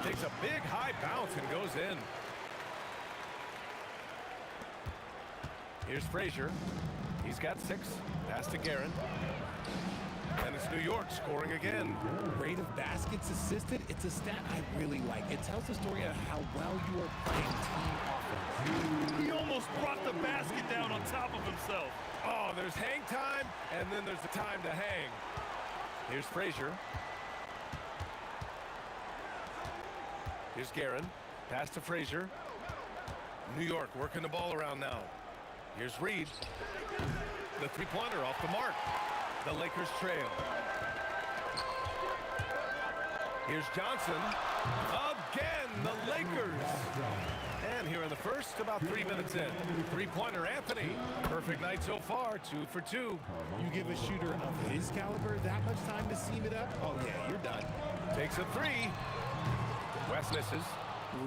Takes a big high bounce and goes in. Here's Frazier. He's got 6. Pass to Guerin. And it's New York scoring again. Rate of baskets assisted, it's a stat I really like. It tells the story of how well you are playing team offense. He almost brought the basket down on top of himself. Oh, there's hang time, and then there's the time to hang. Here's Frazier. Here's Guerin. Pass to Frazier. New York working the ball around now. Here's Reed. The three-pointer off the mark. The Lakers trail. Here's Johnson. Again, the Lakers. And here in the first, about 3 minutes in. Three-pointer Anthony. Perfect night so far, 2 for 2. You give a shooter of his caliber that much time to seam it up? Oh, yeah, you're done. Takes a 3. West misses.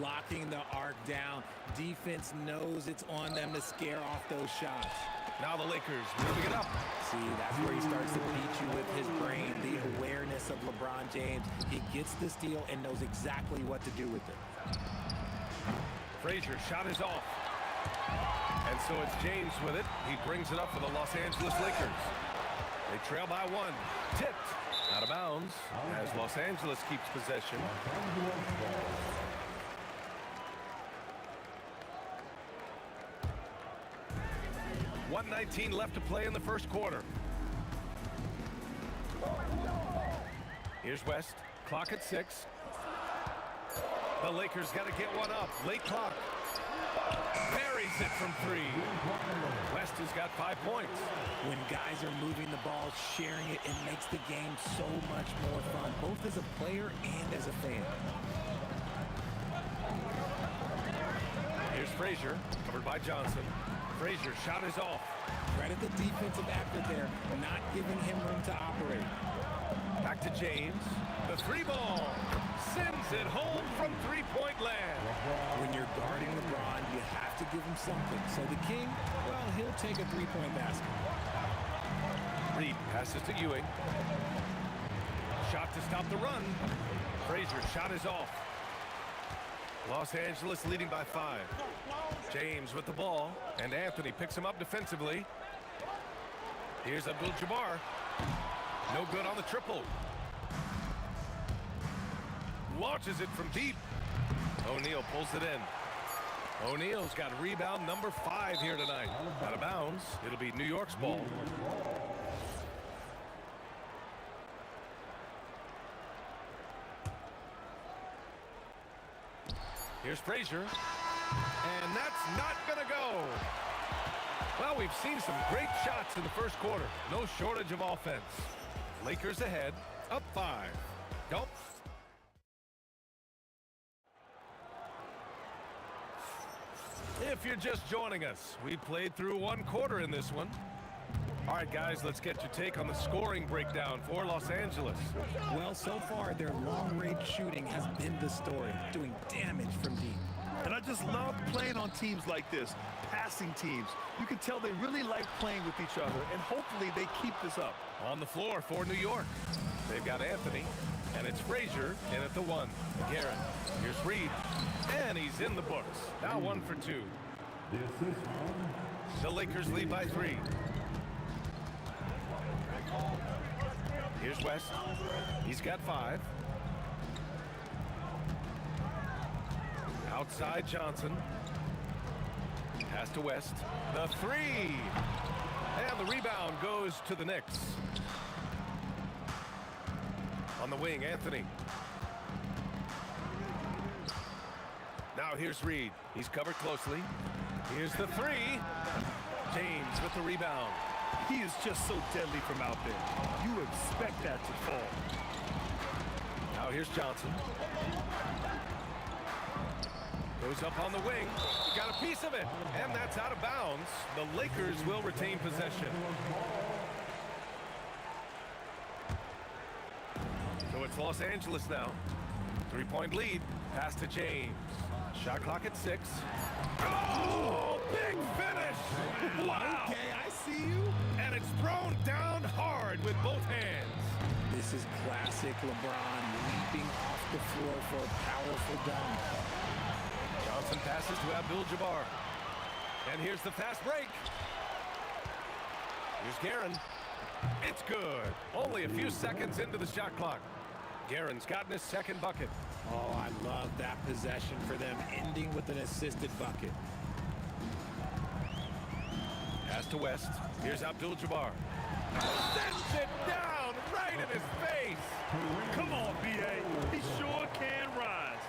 Locking the arc down. Defense knows it's on them to scare off those shots. Now the Lakers moving it up. See, that's where he starts to beat you with his brain, the awareness of LeBron James. He gets the steal and knows exactly what to do with it. Frazier shot is off. And so it's James with it. He brings it up for the Los Angeles Lakers. They trail by 1. Tipped out of bounds as Los Angeles keeps possession. 1:19 left to play in the first quarter. Here's West. Clock at 6. The Lakers got to get one up. Late clock. Buries it from 3. West has got 5 points. When guys are moving the ball, sharing it, it makes the game so much more fun, both as a player and as a fan. Here's Frazier, covered by Johnson. Frazier shot is off. Credit the defensive effort there, not giving him room to operate. Back to James. The 3-ball. Sends it home from 3-point land. When you're guarding LeBron, you have to give him something. So the King, well, he'll take a 3-point basket. Reed passes to Ewing. Shot to stop the run. Frazier shot is off. Los Angeles leading by 5. James with the ball, and Anthony picks him up defensively. Here's Abdul-Jabbar. No good on the triple. Launches it from deep. O'Neal pulls it in. O'Neal's got rebound number 5 here tonight. Out of bounds. It'll be New York's ball. Here's Frazier. And that's not going to go. Well, we've seen some great shots in the first quarter. No shortage of offense. Lakers ahead, up 5. Go. If you're just joining us, we played through one quarter in this one. All right, guys, let's get your take on the scoring breakdown for Los Angeles. Well, so far, their long-range shooting has been the story, doing damage from deep. And I just love playing on teams like this, passing teams. You can tell they really like playing with each other, and hopefully they keep this up. On the floor for New York, they've got Anthony, and it's Frazier in at the 1. Garrett, here's Reed, and he's in the books. Now 1 for 2. The Lakers lead by 3. Here's West. He's got 5. Outside Johnson. Pass to West. The 3. And the rebound goes to the Knicks. On the wing, Anthony. Now here's Reed. He's covered closely. Here's the 3. James with the rebound. He is just so deadly from out there. You expect that to fall. Now here's Johnson. Goes up on the wing. Got a piece of it. And that's out of bounds. The Lakers will retain possession. So it's Los Angeles now. 3-point lead. Pass to James. Shot clock at 6. Oh, big finish. Wow. Okay, I see you. And it's thrown down hard with both hands. This is classic LeBron leaping off the floor for a powerful dunk. Johnson passes to Abdul-Jabbar. And here's the fast break. Here's Guerin. It's good. Only a few seconds into the shot clock. Guerin's gotten his second bucket. Oh, I love that possession for them, ending with an assisted bucket. Pass to West. Here's Abdul-Jabbar. Sends it down right in his face. Come on, B.A. He sure can rise.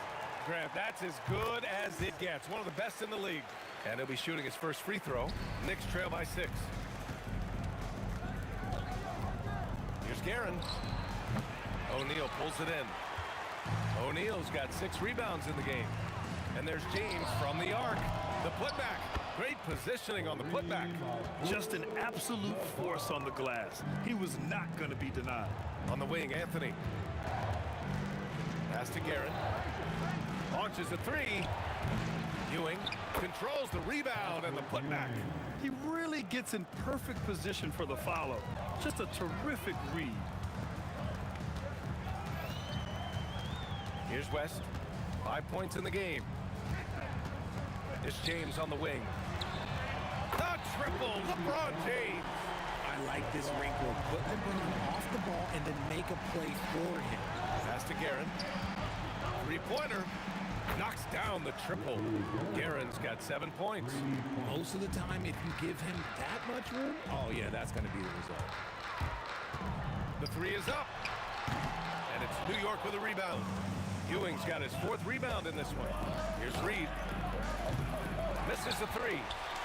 Grant, that's as good as it gets. One of the best in the league. And he'll be shooting his first free throw. Knicks trail by 6. Here's Guerin. O'Neal pulls it in. O'Neal's got 6 rebounds in the game. And there's James from the arc. The putback. Great positioning on the putback. Just an absolute force on the glass. He was not going to be denied. On the wing, Anthony. Pass to Guerin. Launches a 3. Ewing controls the rebound and the putback. He really gets in perfect position for the follow. Just a terrific read. Here's West. 5 points in the game. It's James on the wing. The triple, LeBron James. I like this wrinkle. Put LeBron off the ball and then make a play for him. Pass to Guerin. 3-pointer. Knocks down the triple. Guerin's got 7 points. Most of the time, if you give him that much room, oh yeah, that's going to be the result. The 3 is up. And it's New York with a rebound. Ewing's got his 4th rebound in this one. Here's Reed. Misses the 3.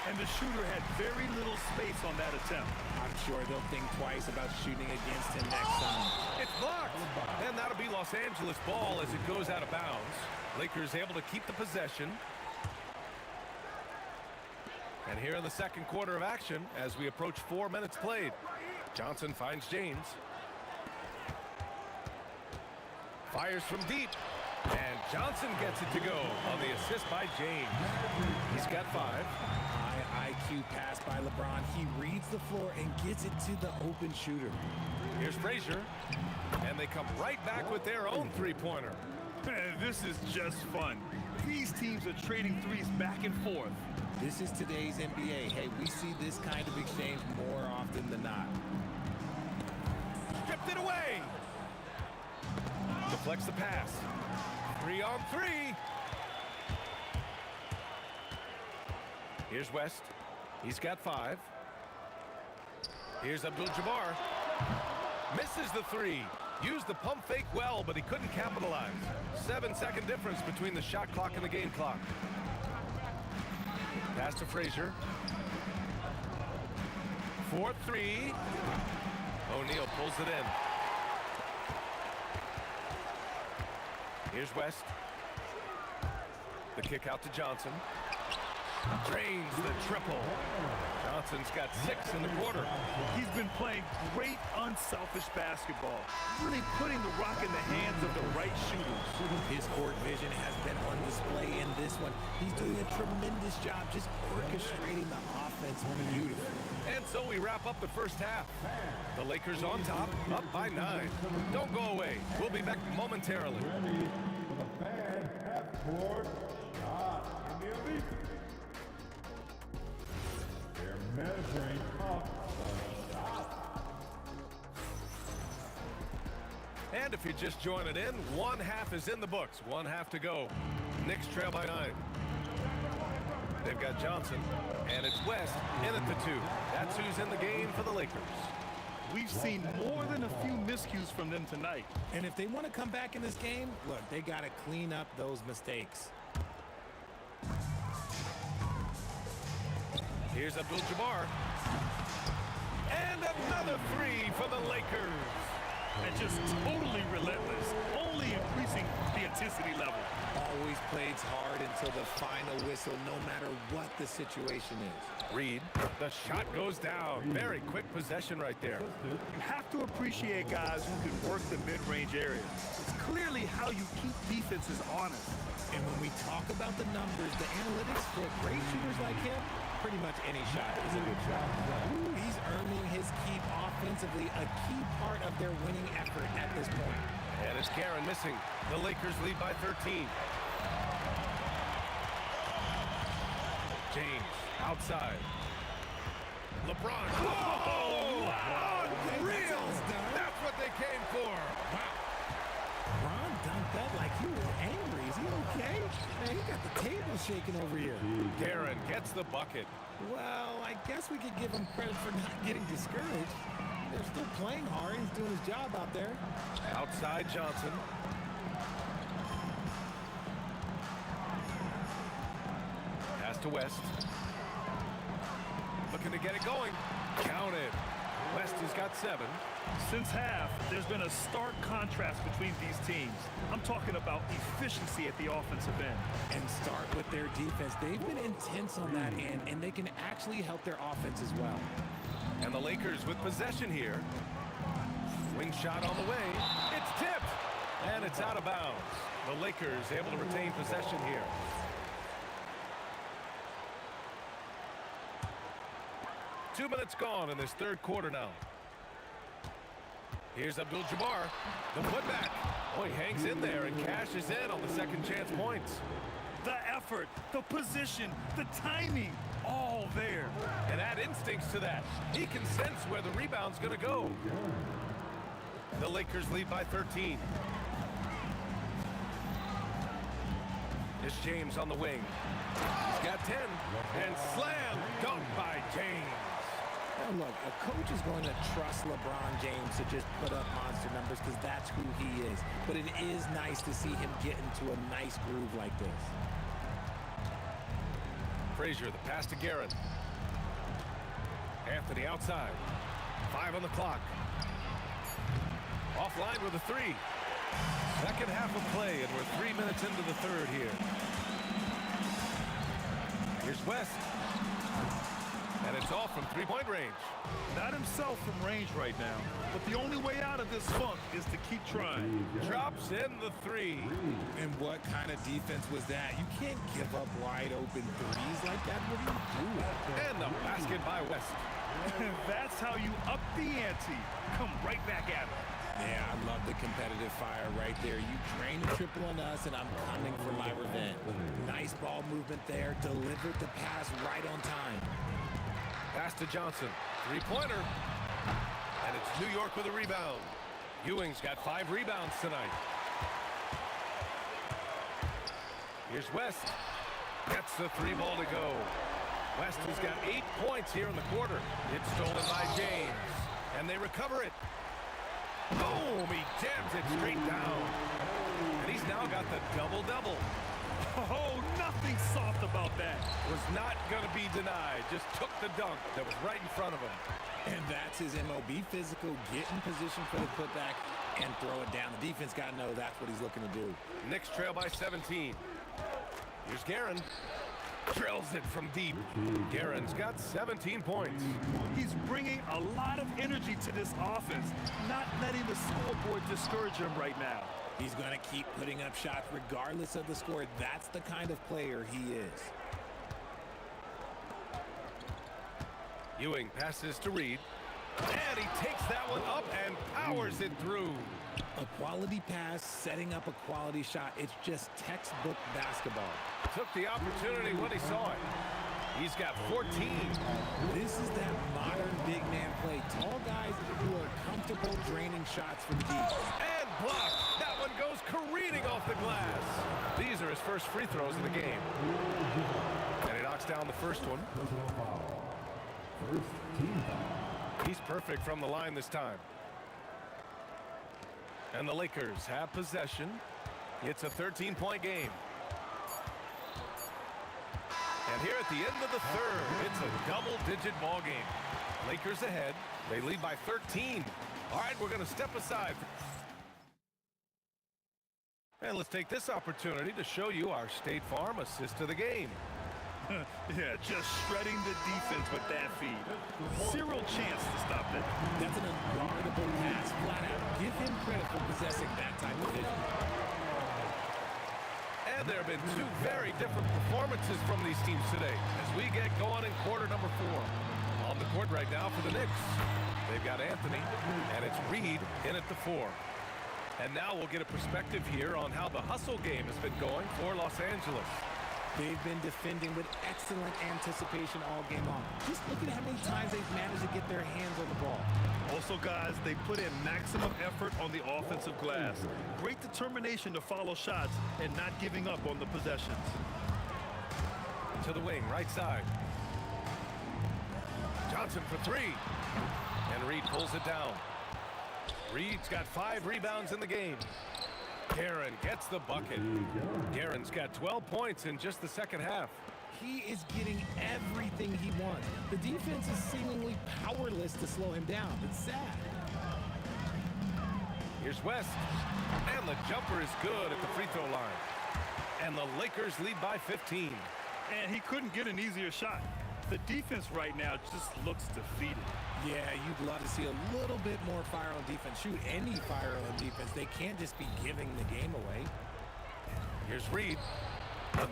And the shooter had very little space on that attempt. I'm sure they'll think twice about shooting against him next time. It's blocked. And that'll be Los Angeles ball as it goes out of bounds. Lakers able to keep the possession. And here in the second quarter of action, as we approach 4 minutes played, Johnson finds James. Fires from deep. And Johnson gets it to go on the assist by James. He's got 5. High IQ pass by LeBron. He reads the floor and gets it to the open shooter. Here's Frazier. And they come right back with their own 3-pointer. Man, this is just fun. These teams are trading threes back and forth. This is today's NBA. Hey, we see this kind of exchange more often than not. Stripped it away. Deflects the pass. 3-on-3. Here's West. He's got 5. Here's Abdul-Jabbar. Misses the 3. Used the pump fake well, but he couldn't capitalize. 7-second difference between the shot clock and the game clock. Pass to Frazier. for three. O'Neal pulls it in. Here's West. The kick out to Johnson. Drains the triple. Johnson's got 6 in the quarter. He's been playing great unselfish basketball, really putting the rock in the hands of the right shooters. His court vision has been on display in this one. He's doing a tremendous job just orchestrating the offense beautifully. And so we wrap up the first half. The Lakers on top, up by 9. Don't go away. We'll be back momentarily. Measuring up the shot. And if you're just joining in, one half is in the books. One half to go. Knicks trail by 9. They've got Johnson, and it's West in at the 2. That's who's in the game for the Lakers. We've seen more than a few miscues from them tonight. And if they want to come back in this game, look, they got to clean up those mistakes. Here's Abdul-Jabbar. And another 3 for the Lakers. And just totally relentless, only increasing the intensity level. Always plays hard until the final whistle, no matter what the situation is. Reed, the shot goes down. Very quick possession right there. You have to appreciate guys who can work the mid-range area. It's clearly how you keep defenses honest. And when we talk about the numbers, the analytics for great shooters like him, pretty much any shot is a good shot. Ooh, he's earning his keep offensively, a key part of their winning effort at this point. And it's Karen missing. The Lakers lead by 13. James outside. LeBron. Whoa! Unreal! That's what they came for. Wow. LeBron dunked that like he was angry. Is he okay? Man, he got the table shaking over here. Karen gets the bucket. Well, I guess we could give him credit for not getting discouraged. They're still playing hard. He's doing his job out there. Outside Johnson. Pass to West. Looking to get it going. Counted. West has got 7. Since half, there's been a stark contrast between these teams. I'm talking about efficiency at the offensive end. And start with their defense. They've been intense on that end, and they can actually help their offense as well. And the Lakers with possession here. Wing shot on the way. It's tipped. And it's out of bounds. The Lakers able to retain possession here. Two minutes gone in this third quarter now. Here's Abdul-Jabbar, the putback. Oh, he hangs in there and cashes in on the second chance points. The effort, the position, the timing, all there. And add instincts to that. He can sense where the rebound's going to go. The Lakers lead by 13. It's James on the wing. He's got 10. And slam dunk by James. Now look, a coach is going to trust LeBron James to just put up monster numbers because that's who he is. But it is nice to see him get into a nice groove like this. Frazier, the pass to Garrett. Anthony outside. 5 on the clock. Offline with a 3. Second half of play, and we're 3 minutes into the third here. Here's West. And it's off from three-point range. Not himself from range right now, but the only way out of this funk is to keep trying. Drops in the 3. And what kind of defense was that? You can't give up wide open threes like that. What are you doing? And the basket by West. That's how you up the ante. Come right back at it. Yeah, I love the competitive fire right there. You drain the triple on us, and I'm coming for my revenge. Nice ball movement there. Delivered the pass right on time. Pass to Johnson. Three-pointer. And it's New York with a rebound. Ewing's got 5 rebounds tonight. Here's West. Gets the 3 ball to go. West has got 8 points here in the quarter. It's stolen by James. And they recover it. Boom! He jams it straight down. And he's now got the double-double. Oh, nothing soft about that. Was not going to be denied. Just took the dunk that was right in front of him. And that's his MO. Be physical, get in position for the putback, and throw it down. The defense got to know that's what he's looking to do. Knicks trail by 17. Here's Guerin. Drills it from deep. Guerin's got 17 points. He's bringing a lot of energy to this offense, not letting the scoreboard discourage him right now. He's going to keep putting up shots regardless of the score. That's the kind of player he is. Ewing passes to Reed. And he takes that one up and powers it through. A quality pass, setting up a quality shot. It's just textbook basketball. Took the opportunity when he saw it. He's got 14. This is that modern big man play. Tall guys who are comfortable draining shots from deep. And blocked. That one goes careening off the glass. These are his first free throws of the game. And he knocks down the first one. First team foul. He's perfect from the line this time. And the Lakers have possession. It's a 13-point game. And here at the end of the third, it's a double-digit ball game. Lakers ahead. They lead by 13. All right, we're going to step aside. And let's take this opportunity to show you our State Farm assist to the game. Yeah, just shredding the defense with that feed. Zero chance to stop that. That's an unguardable pass, flat out. Give him credit for possessing that type of vision. And there have been two very different performances from these teams today as we get going in quarter number 4. On the court right now for the Knicks. They've got Anthony, and it's Reed in at the 4. And now we'll get a perspective here on how the hustle game has been going for Los Angeles. They've been defending with excellent anticipation all game long. Just look at how many times they've managed to get their hands on the ball. Also, guys, they put in maximum effort on the offensive glass. Great determination to follow shots and not giving up on the possessions. To the wing, right side. Johnson for 3. And Reed pulls it down. Reed's got 5 rebounds in the game. Guerin gets the bucket. Guerin's got 12 points in just the second half. He is getting everything he wants. The defense is seemingly powerless to slow him down. It's sad. Here's West. And the jumper is good at the free throw line. And the Lakers lead by 15. And he couldn't get an easier shot. The defense right now just looks defeated. Yeah, you'd love to see a little bit more fire on defense. Shoot, any fire on defense. They can't just be giving the game away. Here's Reed.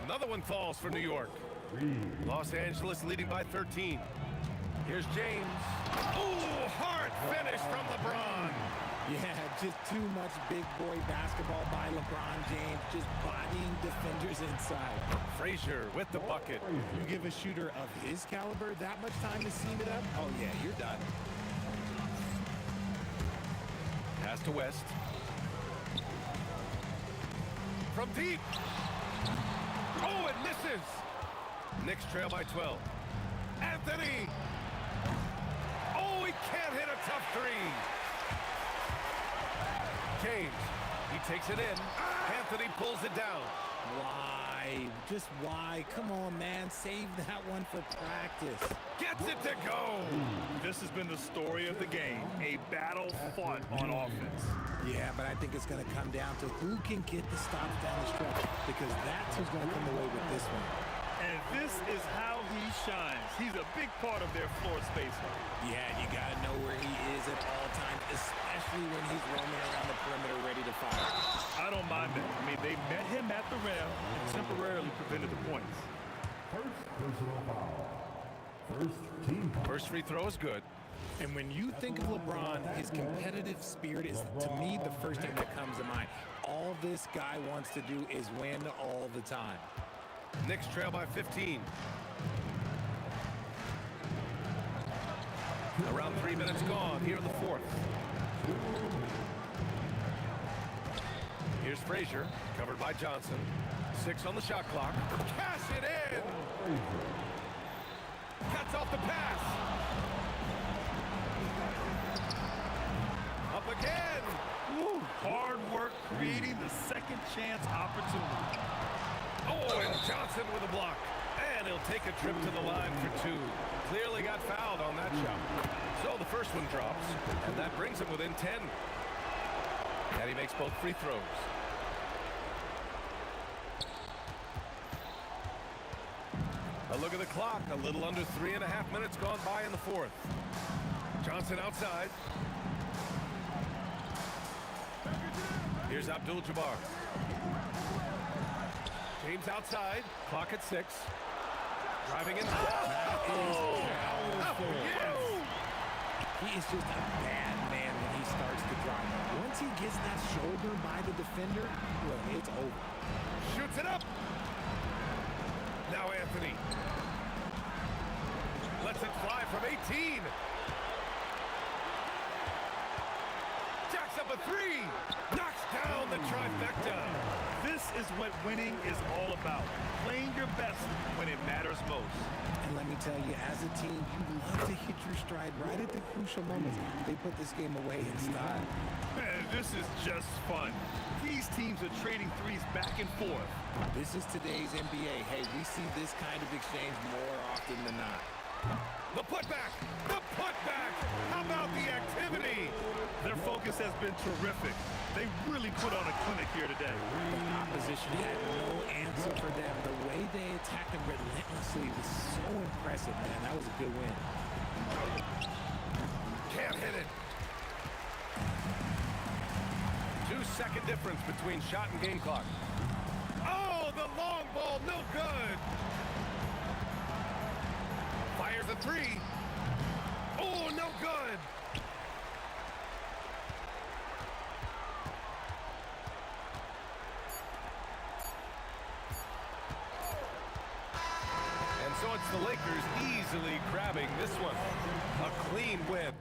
Another one falls for New York. Los Angeles leading by 13. Here's James. Ooh, hard finish from LeBron. Yeah, just too much big boy basketball by LeBron James, just bodying defenders inside. Frazier with the bucket. You give a shooter of his caliber that much time to seam it up? Oh, yeah, you're done. Pass to West. From deep. Oh, it misses. Knicks trail by 12. Anthony. Oh, he can't hit a tough 3. James, he takes it in. Anthony pulls it down. Why? Just why? Come on, man. Save that one for practice. Gets it to go. This has been the story of the game. A battle fought on offense. Yeah, but I think it's going to come down to who can get the stops down the stretch, because that's who's going to come away with this one. And this is how he shines. He's a big part of their floor spacing. Yeah, you got to know where he is at all times, especially when he's roaming around the perimeter ready to fire. I don't mind that. I mean, they met him at the rim and temporarily prevented the points. First personal foul. First team foul. First free throw is good. And when you think of LeBron, his competitive spirit is, to me, the first thing that comes to mind. All this guy wants to do is win all the time. Knicks trail by 15. Around 3 minutes gone here in the fourth. Here's Frazier, covered by Johnson. 6 on the shot clock. Cash it in! Cuts off the pass. Up again! Woo, hard work creating the second chance opportunity. Oh, and Johnson with a block. And he'll take a trip to the line for 2. Clearly got fouled on that shot. So the first one drops, and that brings him within 10. And he makes both free throws. A look at the clock. A little under 3.5 minutes gone by in the fourth. Johnson outside. Here's Abdul-Jabbar. James outside. Clock at 6. Driving in. He is just a bad man when he starts to drive. Once he gets that shoulder by the defender, well, it's over. Shoots it up. Now Anthony. Lets it fly from 18. Jacks up a 3. Knocks down the trifecta. This is what winning is all about. Playing your best when it matters most. And let me tell you, as a team, you love to hit your stride right at the crucial moments. They put this game away in style. Man, this is just fun. These teams are trading threes back and forth. This is today's NBA. Hey, we see this kind of exchange more often than not. The putback! The putback! How about the activity? Their focus has been terrific. They really put on a clinic here today. The opposition had no answer for them. The way they attacked them relentlessly was so impressive, man. That was a good win. Can't hit it. 2-second difference between shot and game clock. Oh, the long ball, no good. Fires a 3. Oh, no good. And so it's the Lakers easily grabbing this one. A clean win.